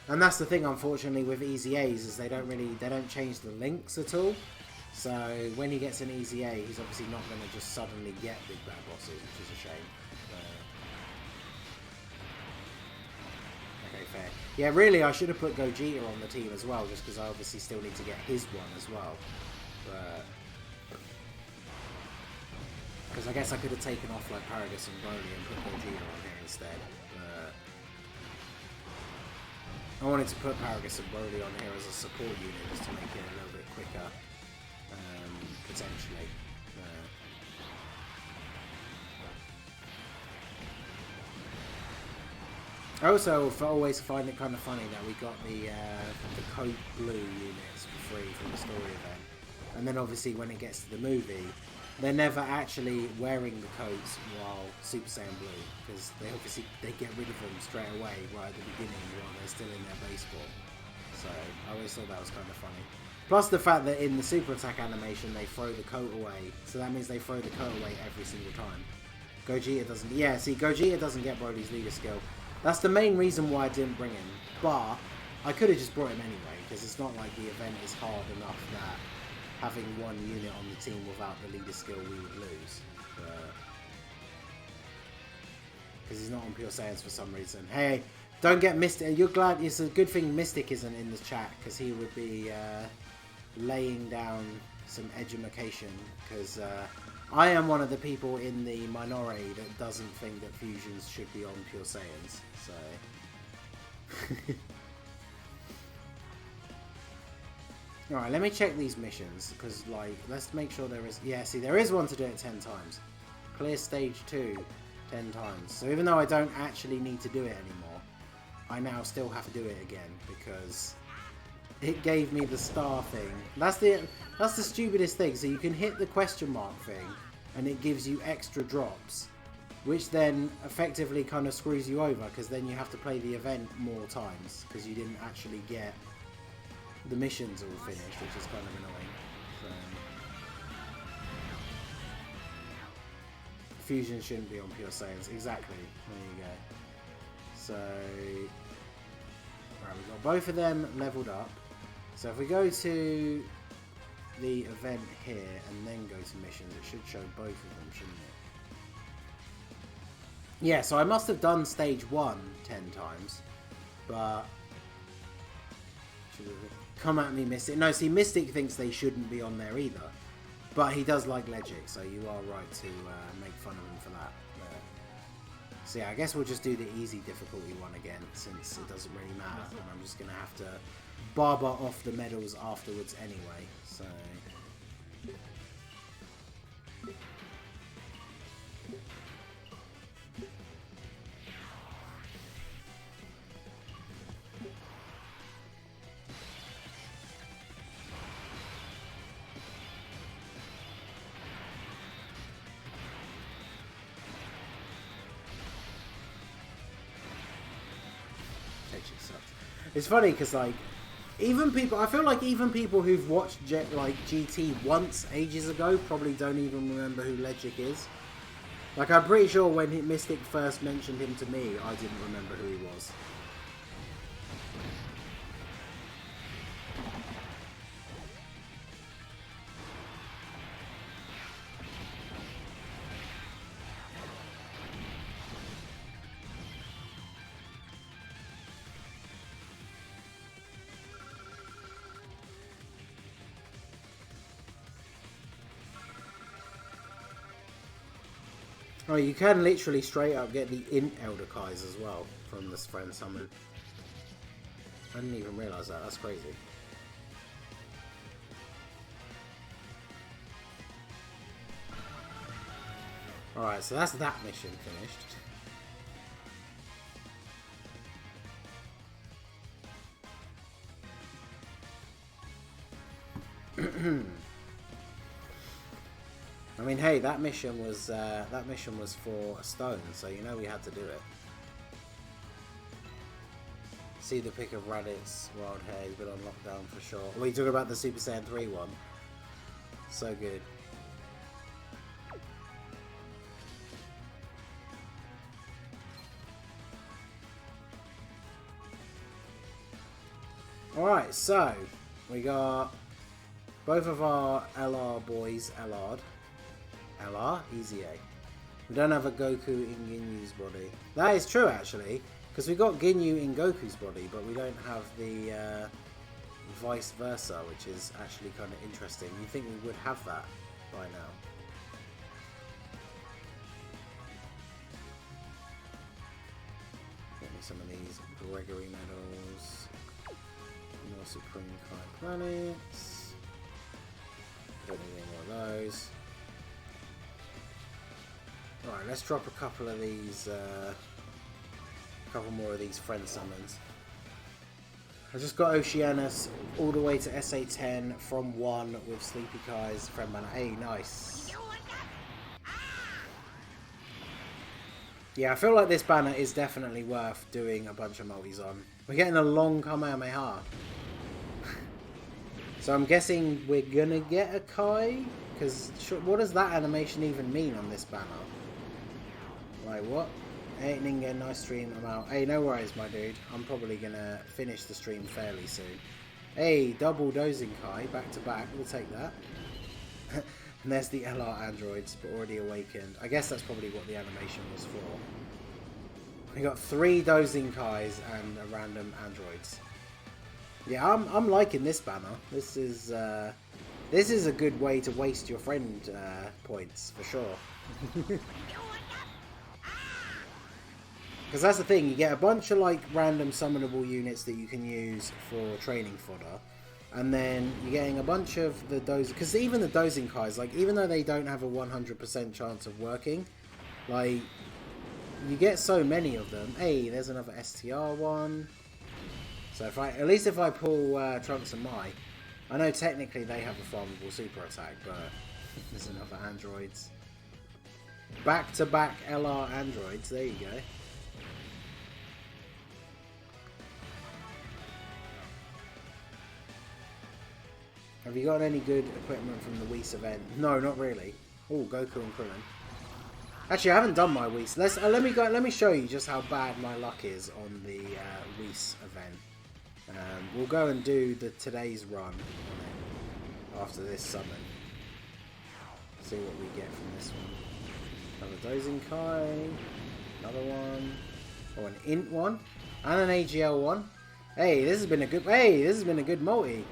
And that's the thing, unfortunately, with Easy A's, is they don't change the links at all. So when he gets an Easy A, he's obviously not going to just suddenly get big bad bosses, which is a shame. Okay, fair. Yeah, really, I should have put Gogeta on the team as well, just because I obviously still need to get his one as well. But because I guess I could have taken off like Paragus and Broly and put Gogeta on here instead. But I wanted to put Paragus and Broly on here as a support unit just to make it a little bit quicker, potentially. I also always find it kind of funny that we got the Coke Blue units for free from the story event, and then obviously when it gets to the movie, they're never actually wearing the coats while Super Saiyan Blue, because they get rid of them straight away right at the beginning while they're still in their base form. So I always thought that was kind of funny. Plus the fact that in the Super Attack animation they throw the coat away, so that means they throw the coat away every single time. Gogeta doesn't. Yeah, see, Gogeta doesn't get Broly's leader skill. That's the main reason why I didn't bring him, but I could have just brought him anyway, because it's not like the event is hard enough that having one unit on the team without the leader skill we would lose. Because he's not on Pure Saiyans for some reason. Hey, don't get Mystic. You're glad. It's a good thing Mystic isn't in the chat, because he would be laying down some edumacation, because I am one of the people in the minority that doesn't think that fusions should be on Pure Saiyans, so... Alright, let me check these missions, because, like, let's make sure there is... Yeah, see, there is one to do it 10 times. Clear stage 2 10 times. So even though I don't actually need to do it anymore, I now still have to do it again, because it gave me the star thing. That's the stupidest thing. So you can hit the question mark thing, and it gives you extra drops, which then effectively kind of screws you over, because then you have to play the event more times, because you didn't actually get the missions all finished, which is kind of annoying. So, fusion shouldn't be on Pure Saiyans. Exactly. There you go. So, right, we've got both of them leveled up. So if we go to the event here and then go to missions, it should show both of them, shouldn't it? Yeah, so I must have done stage 1 10 times, but come at me, Mystic. No, see, Mystic thinks they shouldn't be on there either, but he does like Legic, so you are right to make fun of him for that. So yeah, I guess we'll just do the easy difficulty one again, since it doesn't really matter, and I'm just going to have to barber off the medals afterwards anyway, so... It's funny because, like, even people, I feel like even people who've watched GT once ages ago probably don't even remember who Legic is. Like, I'm pretty sure when Mystic first mentioned him to me, I didn't remember who he was. Oh, you can literally straight up get the int Elder Kais as well from this friend summon. I didn't even realise that. That's crazy. Alright, so that's that mission finished. I mean, hey, that mission was for a stone, so you know we had to do it. See the pick of Raditz, Wild Hair, he's been on lockdown for sure. Well, you talking about the Super Saiyan 3 one? So good. Alright, so we got both of our LR boys LR'd. LR? Easy A. We don't have a Goku in Ginyu's body. That is true, actually, because we got Ginyu in Goku's body, but we don't have the vice versa, which is actually kind of interesting. You'd think we would have that by now. Get me some of these Gregory medals. More Supreme Kai planets. Don't need any more of those. Alright, let's drop a couple of these, a couple more of these friend summons. I just got Oceanus all the way to SA10 from 1 with Sleepy Kai's friend banner. Hey, nice. Yeah, I feel like this banner is definitely worth doing a bunch of multis on. We're getting a long Kamehameha. So I'm guessing we're gonna get a Kai? Because what does that animation even mean on this banner? Like, what? Hey, Ningen, nice stream, I'm out. Hey, no worries, my dude. I'm probably gonna finish the stream fairly soon. Hey, double dozing Kai, back to back. We'll take that. And there's the LR androids, but already awakened. I guess that's probably what the animation was for. We got 3 dozing Kais and a random androids. Yeah, I'm liking this banner. This is a good way to waste your friend points for sure. Because that's the thing, you get a bunch of like random summonable units that you can use for training fodder, and then you're getting a bunch of the dozing. Because even the dozing Kais, like even though they don't have a 100% chance of working, like you get so many of them. Hey, there's another STR one. So if at least if I pull Trunks and Mai, I know technically they have a farmable super attack, but there's another androids. Back to back LR androids. There you go. Have you got any good equipment from the Whis event? No, not really. Oh, Goku and Krillin. Actually, I haven't done my Whis. Let me show you just how bad my luck is on the Whis event. We'll go and do today's run on it after this summon. See what we get from this one. Another Dozing Kai. Another one. Oh, an Int one. And an AGL one. Hey, this has been a good multi.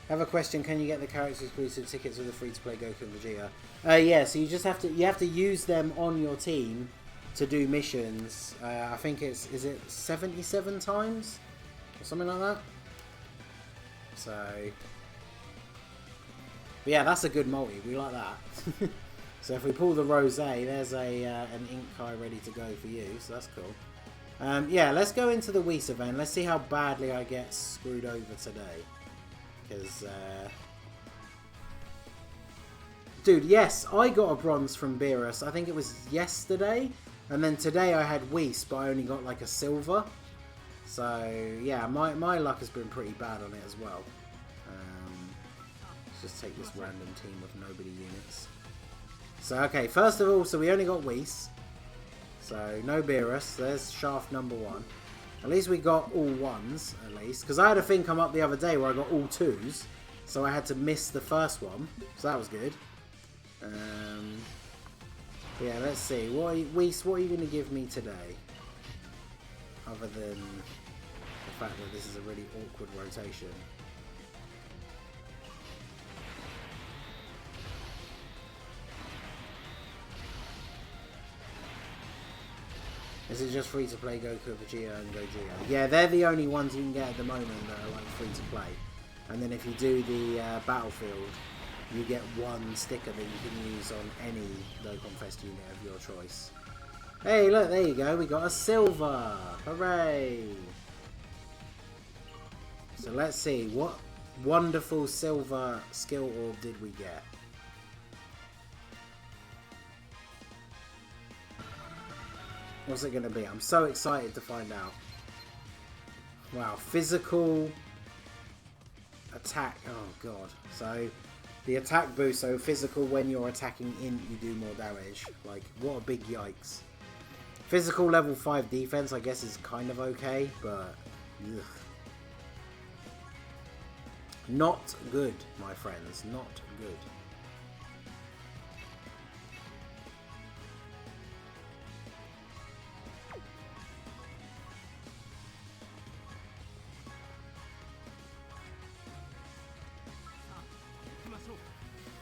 I have a question. Can you get the character exclusive tickets with the free-to-play Goku and Vegeta? Yeah, so you have to use them on your team to do missions. I think is it 77 times or something like that. So, but yeah, that's a good multi. We like that. So if we pull the Rose, there's an Ink Kai ready to go for you. So that's cool. Yeah, let's go into the Whis event. Let's see how badly I get screwed over today. Because, dude, yes, I got a bronze from Beerus. I think it was yesterday. And then today I had Whis, but I only got like a silver. So, yeah, my luck has been pretty bad on it as well. Let's just take this random team of nobody units. So, okay, first of all, so we only got Whis. So, no Beerus. There's shaft number 1. At least we got all 1s, at least. Because I had a thing come up the other day where I got all 2s. So I had to miss the first one. So that was good. Yeah, let's see. Whis, what are you going to give me today? Other than the fact that this is a really awkward rotation. Is it just free to play Goku, Vegeta, and Gogeta? Yeah, they're the only ones you can get at the moment that are like free to play. And then if you do the Battlefield, you get one sticker that you can use on any Dokkan Fest unit of your choice. Hey, look, there you go. We got a silver. Hooray! So let's see. What wonderful silver skill orb did we get? What's it going to be? I'm so excited to find out. Wow, physical attack. Oh god. So the attack boost, so physical when you're attacking in, you do more damage. Like, what a big yikes. Physical level 5 defense, I guess, is kind of okay, but ugh. Not good, my friends. Not good.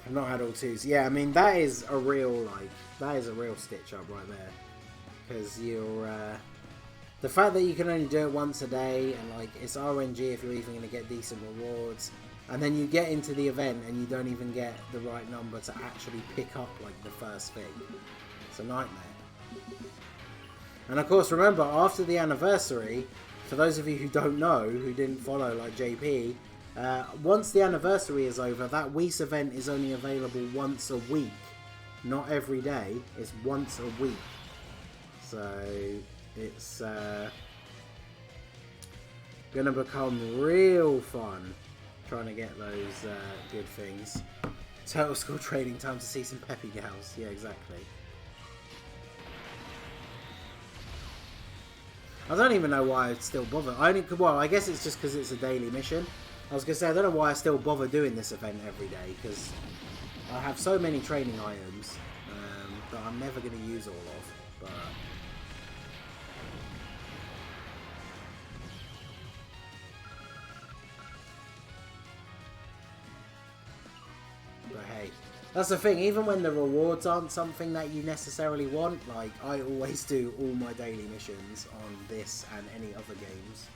I've not had all twos. Yeah, I mean, that is a real, like, that is a real stitch up right there. Because you're, the fact that you can only do it once a day, and, like, it's RNG if you're even going to get decent rewards, and then you get into the event and you don't even get the right number to actually pick up, like, the first thing. It's a nightmare. And, of course, remember, after the anniversary, for those of you who don't know, who didn't follow, like JP, once the anniversary is over, that Whis event is only available once a week. Not every day, it's once a week. So it's gonna become real fun trying to get those good things. Turtle School trading time to see some peppy gals. Yeah, exactly. I don't even know why I still bother. Well, I guess it's just because it's a daily mission. I was going to say, I don't know why I still bother doing this event every day, because I have so many training items that I'm never going to use all of. But hey, that's the thing, even when the rewards aren't something that you necessarily want, like, I always do all my daily missions on this and any other games.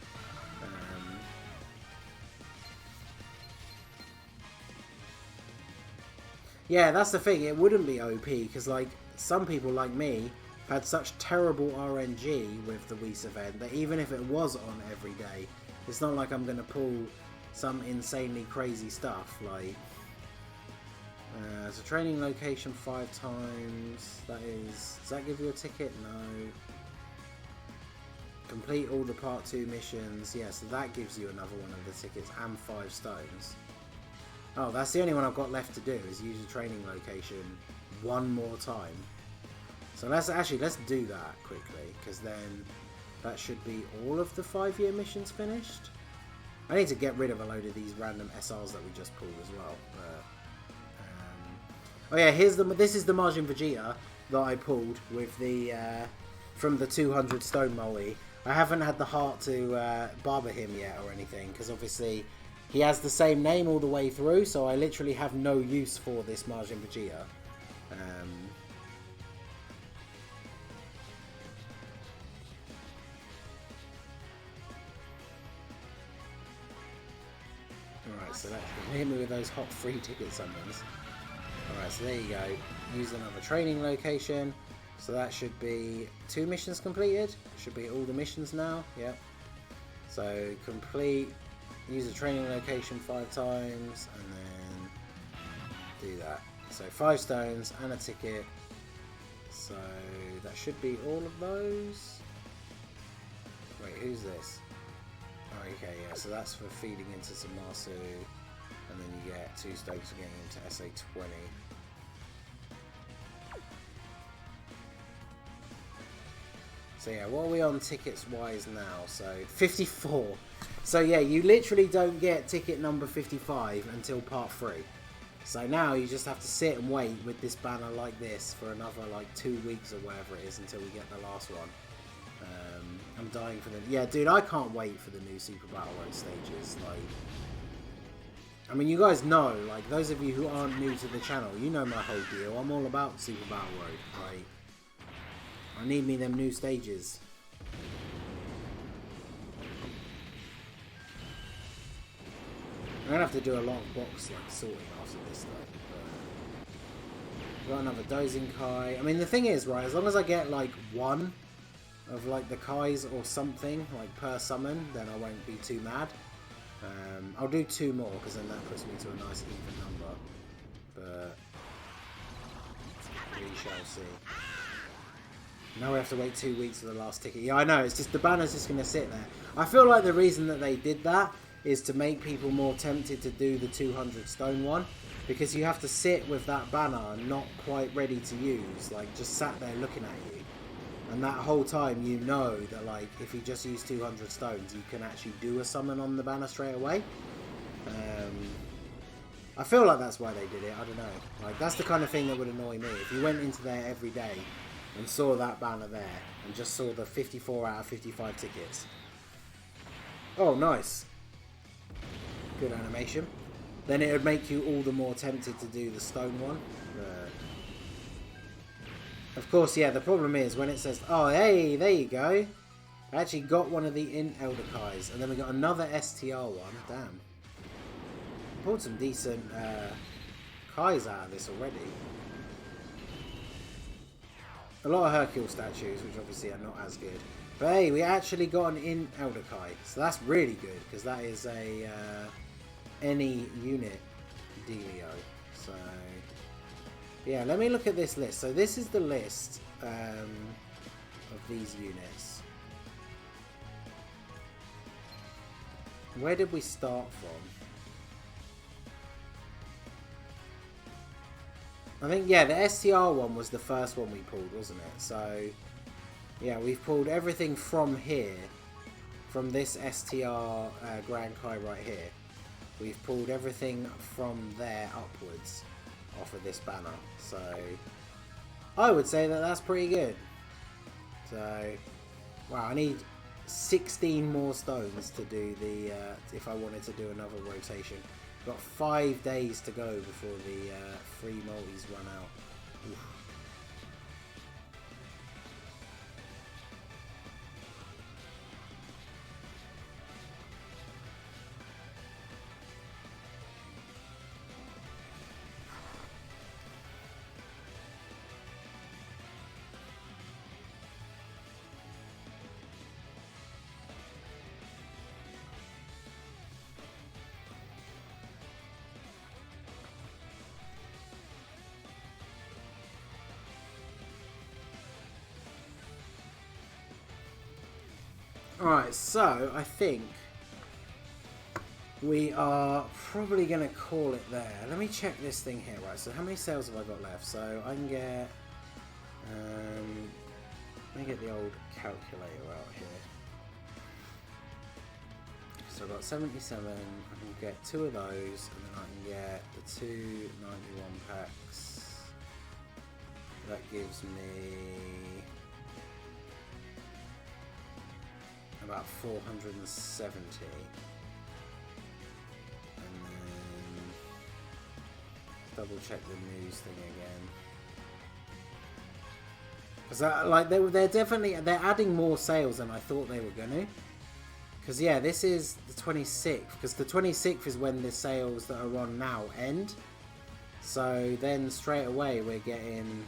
Yeah, that's the thing, it wouldn't be OP, because, like, some people like me had such terrible RNG with the Whis event that even if it was on every day, it's not like I'm going to pull some insanely crazy stuff, like, so training location 5 times, that is, does that give you a ticket? No. Complete all the part 2 missions, yeah, so that gives you another one of the tickets, and 5 stones. Oh, that's the only one I've got left to do, is use the training location one more time. So let's do that quickly, because then that should be all of the 5-year missions finished. I need to get rid of a load of these random SRs that we just pulled as well. Oh yeah, this is the Majin Vegeta that I pulled with the from the 200 stone molly. I haven't had the heart to barber him yet or anything, because obviously he has the same name all the way through, so I literally have no use for this Majin Vegeta. Alright, so that's hit me with those hot free ticket summons. Alright, so there you go. Use another training location. So that should be 2 missions completed. Should be all the missions now. Yep. So complete. Use a training location 5 times, and then do that. So 5 stones and a ticket. So that should be all of those. Wait, who's this? Oh, okay, yeah. So that's for feeding into ZAMASU, and then you get 2 stones for getting into SA20. So yeah, what are we on tickets wise now? So 54. So yeah, you literally don't get ticket number 55 until part 3. So now you just have to sit and wait with this banner like this for another like 2 weeks or whatever it is until we get the last one. I'm dying for them. Yeah, dude, I can't wait for the new Super Battle Road stages. Like, I mean, you guys know, like, those of you who aren't new to the channel, you know my whole deal. I'm all about Super Battle Road. Like, I need me them new stages. I'm gonna have to do a lot of box like sorting after this though. Got another dozing Kai. I mean the thing is, right, as long as I get like one of like the Kais or something like per summon, then I won't be too mad. I'll do 2 more because then that puts me to a nice even number. But we shall see. Now we have to wait 2 weeks for the last ticket. Yeah, I know. It's just the banner's just going to sit there. I feel like the reason that they did that is to make people more tempted to do the 200 stone one, because you have to sit with that banner not quite ready to use, like just sat there looking at you. And that whole time you know that like if you just use 200 stones you can actually do a summon on the banner straight away. I feel like that's why they did it, I don't know. Like that's the kind of thing that would annoy me. If you went into there every day and saw that banner there and just saw the 54 out of 55 tickets. Oh nice. Good animation. Then it would make you all the more tempted to do the stone one. Of course, yeah, the problem is when it says, oh, hey, there you go. I actually got one of the Elder Kais, and then we got another STR one. Damn. Pulled some decent Kais out of this already. A lot of Hercule statues, which obviously are not as good. But hey, we actually got an Elder Kai, so that's really good, because that is a any unit dealio. So... yeah, let me look at this list. So this is the list of these units. Where did we start from? I think, yeah, the STR one was the first one we pulled, wasn't it? So, yeah, we've pulled everything from here, from this STR Grand Kai right here. We've pulled everything from there upwards off of this banner, so I would say that that's pretty good. So wow, I need 16 more stones to do the if I wanted to do another rotation. Got 5 days to go before the free multis run out. Oof. Alright, so I think we are probably going to call it there. Let me check this thing here, right? So how many sales have I got left? So I can get, let me get the old calculator out here. So I've got 77, I can get 2 of those, and then I can get the 2 91 packs. That gives me about 470, and then double check the news thing again, because like they're definitely adding more sales than I thought they were gonna. Because yeah, this is the 26th, because the 26th is when the sales that are on now end. So then straight away we're getting,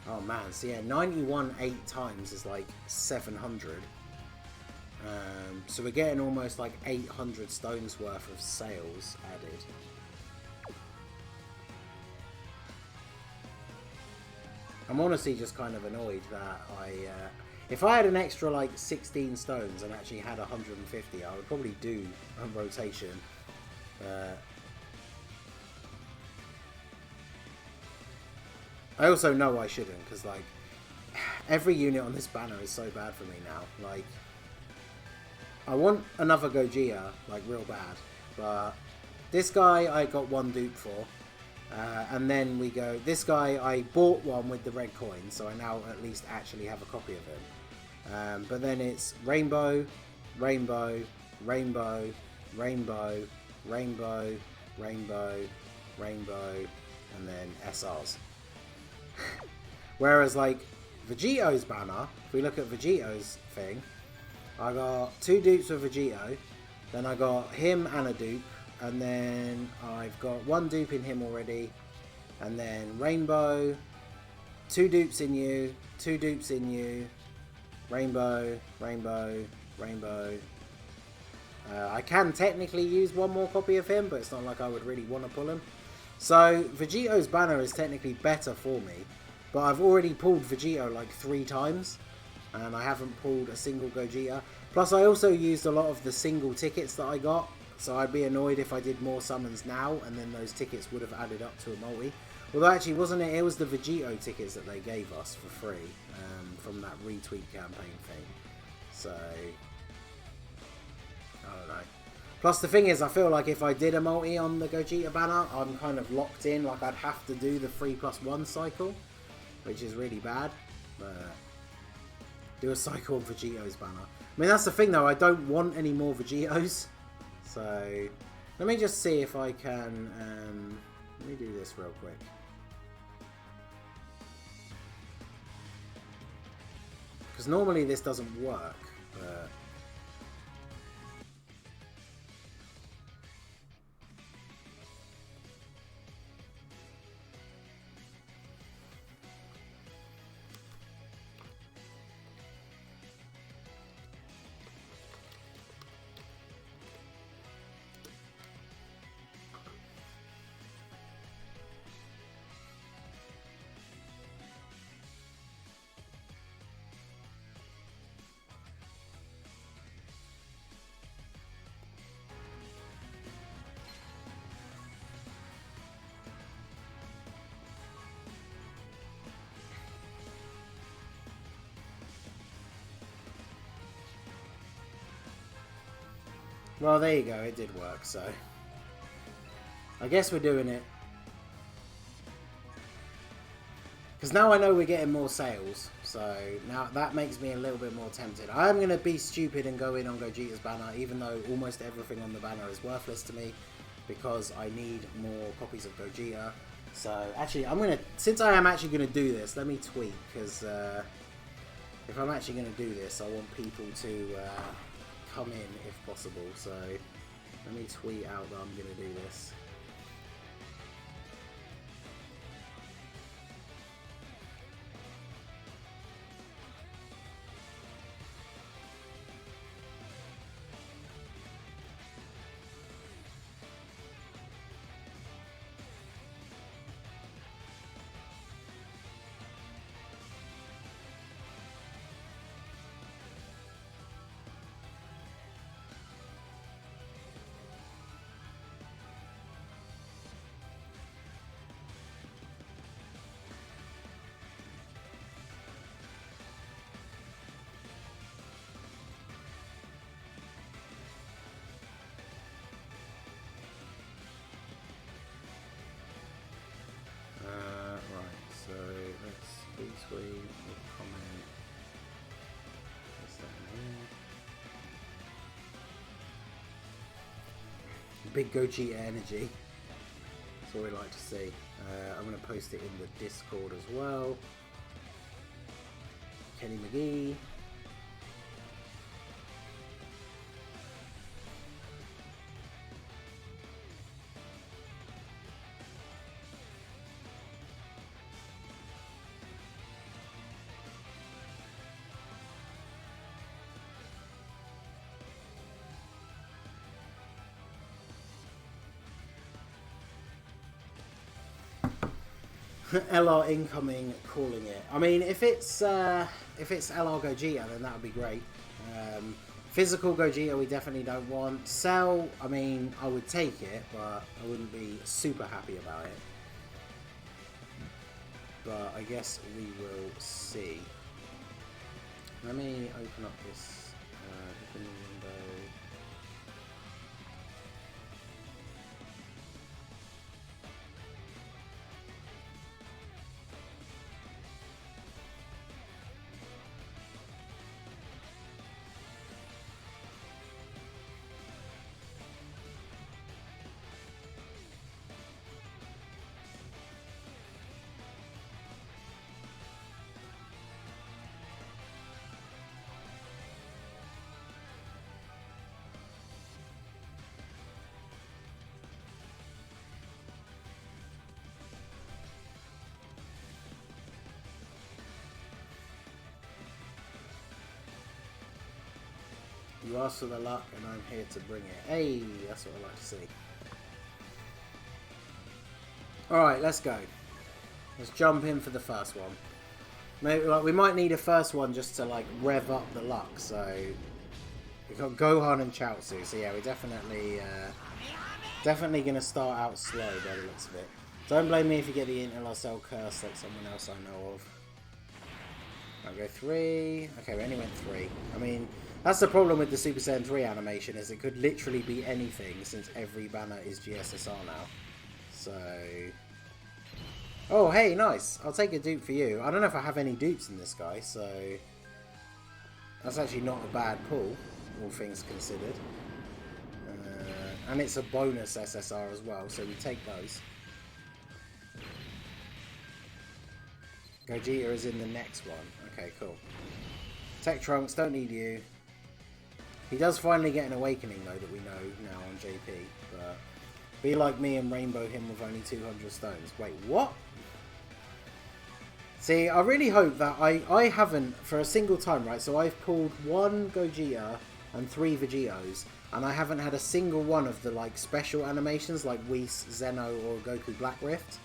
oh man, so yeah, 91 8 times is like 700. So we're getting almost like 800 stones worth of sales added. I'm honestly just kind of annoyed that if I had an extra like 16 stones and actually had 150, I would probably do a rotation. I also know I shouldn't, because like every unit on this banner is so bad for me now. Like, I want another Gogeta, like real bad, but this guy I got 1 dupe for, and then we go, this guy I bought one with the red coin, so I now at least actually have a copy of him. But then it's Rainbow, Rainbow, Rainbow, Rainbow, Rainbow, Rainbow, Rainbow, and then SRs. Whereas like Vegeto's banner, if we look at Vegeto's thing, I got 2 dupes of Vegeto, then I got him and a dupe, and then I've got 1 dupe in him already, and then Rainbow, 2 dupes in you, 2 dupes in you, Rainbow, Rainbow, Rainbow. I can technically use 1 more copy of him, but it's not like I would really want to pull him. So Vegeto's banner is technically better for me, but I've already pulled Vegeto like 3 times, and I haven't pulled a single Gogeta. Plus I also used a lot of the single tickets that I got, so I'd be annoyed if I did more summons now, and then those tickets would have added up to a multi. Although actually, wasn't it? It was the Vegeto tickets that they gave us for free from that retweet campaign thing. So I don't know. Plus the thing is, I feel like if I did a multi on the Gogeta banner, I'm kind of locked in. Like I'd have to do the 3+1 cycle, which is really bad. But do a cycle on Vegeto's banner. I mean, that's the thing though. I don't want any more Vegetos. So let me just see if I can. Let me do this real quick. Because normally this doesn't work, but well, there you go, it did work, so I guess we're doing it. Because now I know we're getting more sales, so now that makes me a little bit more tempted. I am going to be stupid and go in on Gogeta's banner, even though almost everything on the banner is worthless to me, because I need more copies of Gogeta. So, actually, I'm going to, since I am actually going to do this, let me tweet, because if I'm actually going to do this, I want people to come in if possible. So let me tweet out that I'm going to do this. So let's retweet or comment. What's that here? Big Gogeta energy. That's what we like to see. I'm going to post it in the Discord as well. Kenny McGee. LR incoming, calling it. I mean, if it's LR Gogeta, then that would be great. Physical Gogeta we definitely don't want. Cell, I mean, I would take it, but I wouldn't be super happy about it. But I guess we will see. Let me open up this open window. You asked for the luck and I'm here to bring it. Hey, that's what I like to see. Alright, let's go. Let's jump in for the first one. Maybe, like, we might need a first one just to like rev up the luck. So we've got Gohan and Chaozu. So yeah, we're definitely going to start out slow by the looks of it. Don't blame me if you get the ElAzam curse like someone else I know of. I'll go 3. Okay, we only went 3. I mean, that's the problem with the Super Saiyan 3 animation, is it could literally be anything since every banner is GSSR now. So... oh, hey, nice. I'll take a dupe for you. I don't know if I have any dupes in this guy, so... that's actually not a bad pull, all things considered. And it's a bonus SSR as well, so we take those. Gogeta is in the next one. Okay, cool. Tech Trunks, don't need you. He does finally get an awakening, though, that we know now on JP. But be like me and rainbow him with only 200 stones. Wait, what? See, I really hope that I haven't, for a single time, right? So I've pulled 1 Gogeta and 3 Vegetos, and I haven't had a single one of the, like, special animations, like Whis, Zeno, or Goku Black Rift.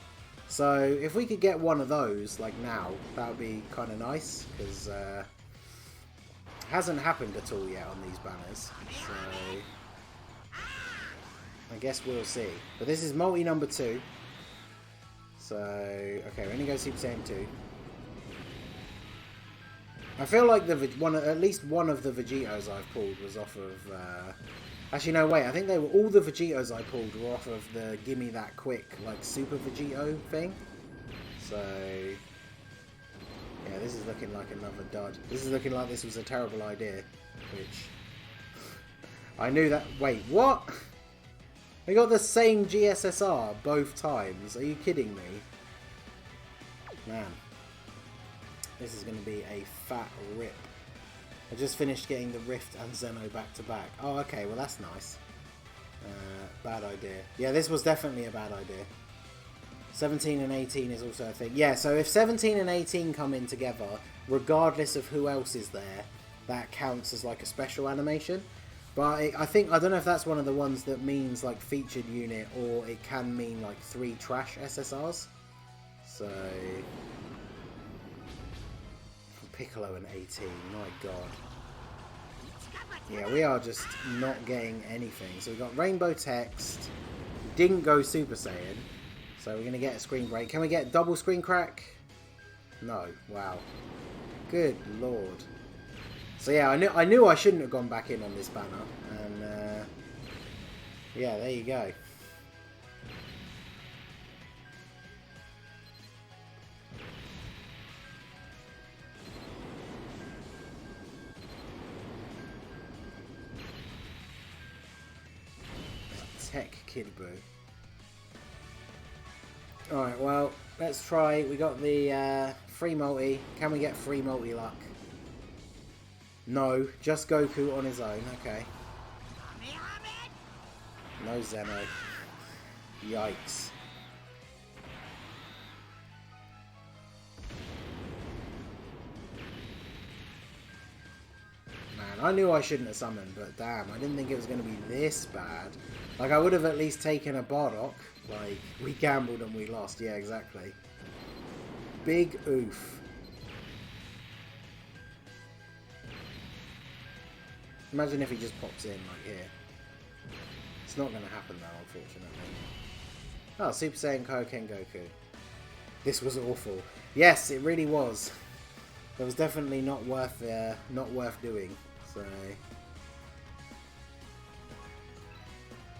So if we could get one of those, like, now, that would be kind of nice, because hasn't happened at all yet on these banners, so I guess we'll see. But this is multi number 2, so okay, we're gonna go Super Saiyan 2. I feel like at least one of the Vegetos I've pulled was off of actually no, wait, I think they were all the Vegetos I pulled were off of the Gimme That Quick like Super Vegeto thing. So yeah, this is looking like another dud. This is looking like this was a terrible idea, which I knew that. Wait, what? They got the same GSSR both times. Are you kidding me? Man, this is going to be a fat rip. I just finished getting the Rift and Zeno back to back. Oh, okay, well that's nice. Bad idea. Yeah, this was definitely a bad idea. 17 and 18 is also a thing. Yeah, so if 17 and 18 come in together, regardless of who else is there, that counts as like a special animation. But I don't know if that's one of the ones that means like featured unit, or it can mean like 3 trash SSRs. So Piccolo and 18, my god. Yeah, we are just not getting anything. So we got Rainbow Text, didn't go Super Saiyan. So we're going to get a screen break. Can we get double screen crack? No. Wow. Good lord. So yeah, I knew I shouldn't have gone back in on this banner. And yeah, there you go. Tech Kid Boo. Alright, well, let's try. We got the free multi. Can we get free multi luck? No, just Goku on his own. Okay. No Zeno. Yikes. Man, I knew I shouldn't have summoned, but damn, I didn't think it was going to be this bad. Like, I would have at least taken a Bardock. Like, we gambled and we lost. Yeah, exactly. Big oof. Imagine if he just pops in, like, here. It's not going to happen, though, unfortunately. Oh, Super Saiyan Kaioken Goku. This was awful. Yes, it really was. It was definitely not worth doing. So...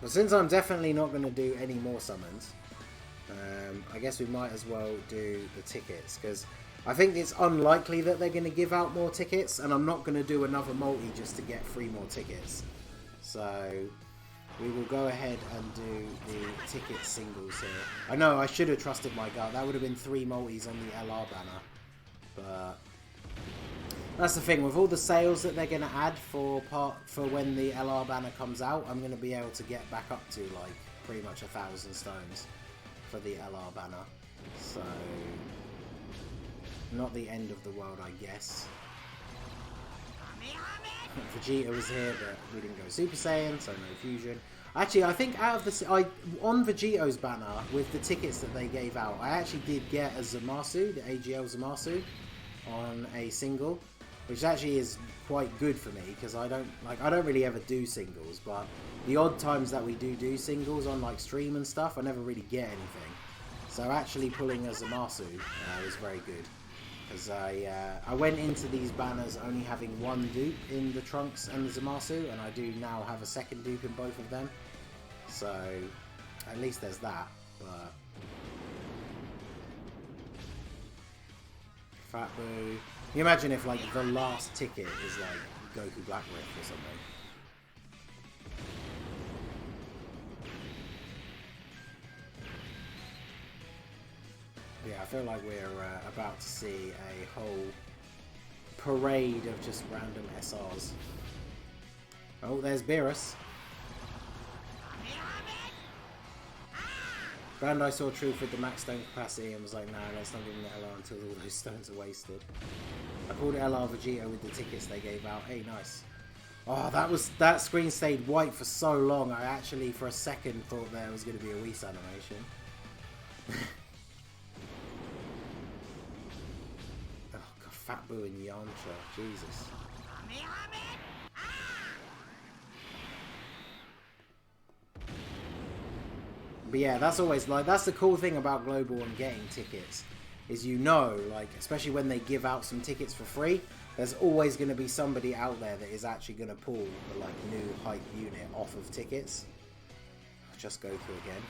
but since I'm definitely not going to do any more summons, I guess we might as well do the tickets, because I think it's unlikely that they're going to give out more tickets, and I'm not going to do another multi just to get 3 more tickets. So we will go ahead and do the ticket singles here. I know I should have trusted my gut. That would have been 3 multis on the LR banner, but that's the thing, with all the sales that they're going to add for when the LR banner comes out, I'm going to be able to get back up to like pretty much 1,000 stones for the LR banner. So, not the end of the world, I guess. Vegeta was here, but we didn't go Super Saiyan, so no fusion. Actually, I think out of the... on Vegeto's banner, with the tickets that they gave out, I actually did get a ZAMASU, the AGL ZAMASU, on a single, which actually is quite good for me, because I don't really ever do singles, but the odd times that we do singles on like stream and stuff, I never really get anything. So actually pulling a ZAMASU was very good. Because I went into these banners only having one dupe in the Trunks and the ZAMASU, and I do now have a second dupe in both of them. So at least there's that. But Fat Boo. Can you imagine if like the last ticket is like Goku Black Rift or something? Yeah, I feel like we're about to see a whole parade of just random SRs. Oh, there's Beerus. Bandai saw truth with the max stone capacity and was like, nah, let's not give him the LR until all those stones are wasted. I pulled LR Vegeta with the tickets they gave out. Hey, nice. Oh, that screen stayed white for so long. I actually, for a second, thought there was going to be a Whis animation. Fat Boo and Yamcha, Jesus. But yeah, that's always like, that's the cool thing about Global and getting tickets, is like, especially when they give out some tickets for free, there's always going to be somebody out there that is actually going to pull the like new hype unit off of tickets. Just Goku again.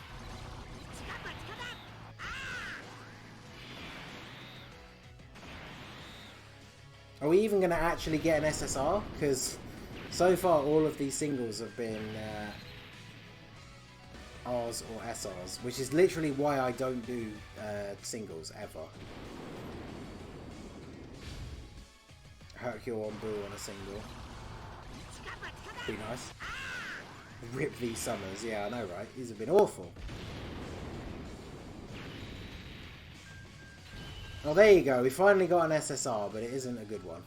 Are we even going to actually get an SSR? Because so far all of these singles have been Rs or SRs, which is literally why I don't do singles ever. Hercule on Boo on a single. Be nice. Rip these summers. Yeah, I know, right? These have been awful. Oh, there you go. We finally got an SSR, but it isn't a good one.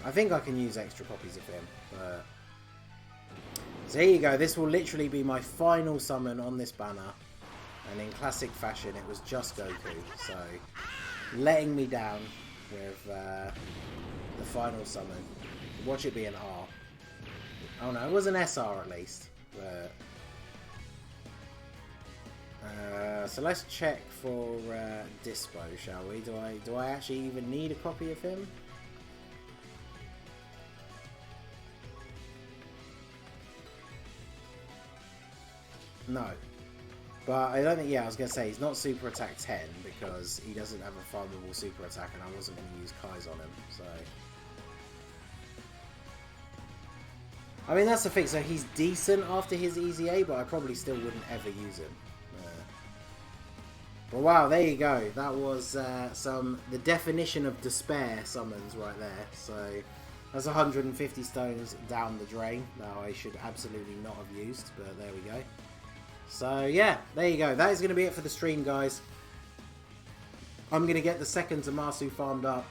I think I can use extra copies of him. But... So here you go. This will literally be my final summon on this banner. And in classic fashion, it was just Goku. So, letting me down with the final summon. Watch it be an R. Oh no, it was an SR at least. But... so let's check for Dispo, shall we? Do I actually even need a copy of him? No. But I don't think, yeah, I was going to say, he's not Super Attack 10 because he doesn't have a farmable Super Attack and I wasn't going to use Kai's on him, so... I mean, that's the thing, so he's decent after his EZA, but I probably still wouldn't ever use him. But wow, there you go. That was the definition of despair summons right there. So that's 150 stones down the drain that I should absolutely not have used, but there we go. So yeah, there you go. That is going to be it for the stream, guys. I'm going to get the second ZAMASU farmed up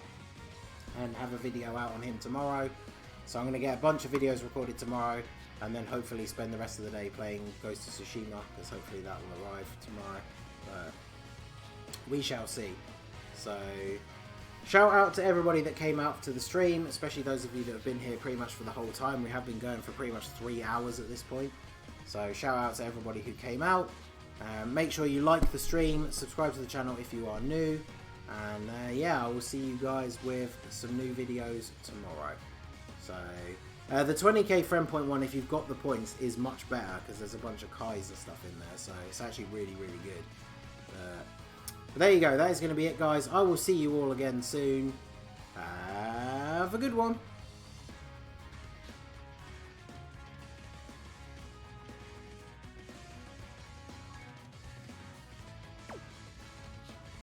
and have a video out on him tomorrow. So I'm going to get a bunch of videos recorded tomorrow and then hopefully spend the rest of the day playing Ghost of Tsushima, because hopefully that will arrive tomorrow. But we shall see. So shout out to everybody that came out to the stream, especially those of you that have been here pretty much for the whole time. We have been going for pretty much 3 hours at this point. So shout out to everybody who came out. Make sure you like the stream, subscribe to the channel if you are new. And yeah, I will see you guys with some new videos tomorrow. So the 20k friend point one, if you've got the points, is much better because there's a bunch of Kais and stuff in there. So it's actually really, really good. But there you go. That is going to be it, guys. I will see you all again soon. Have a good one.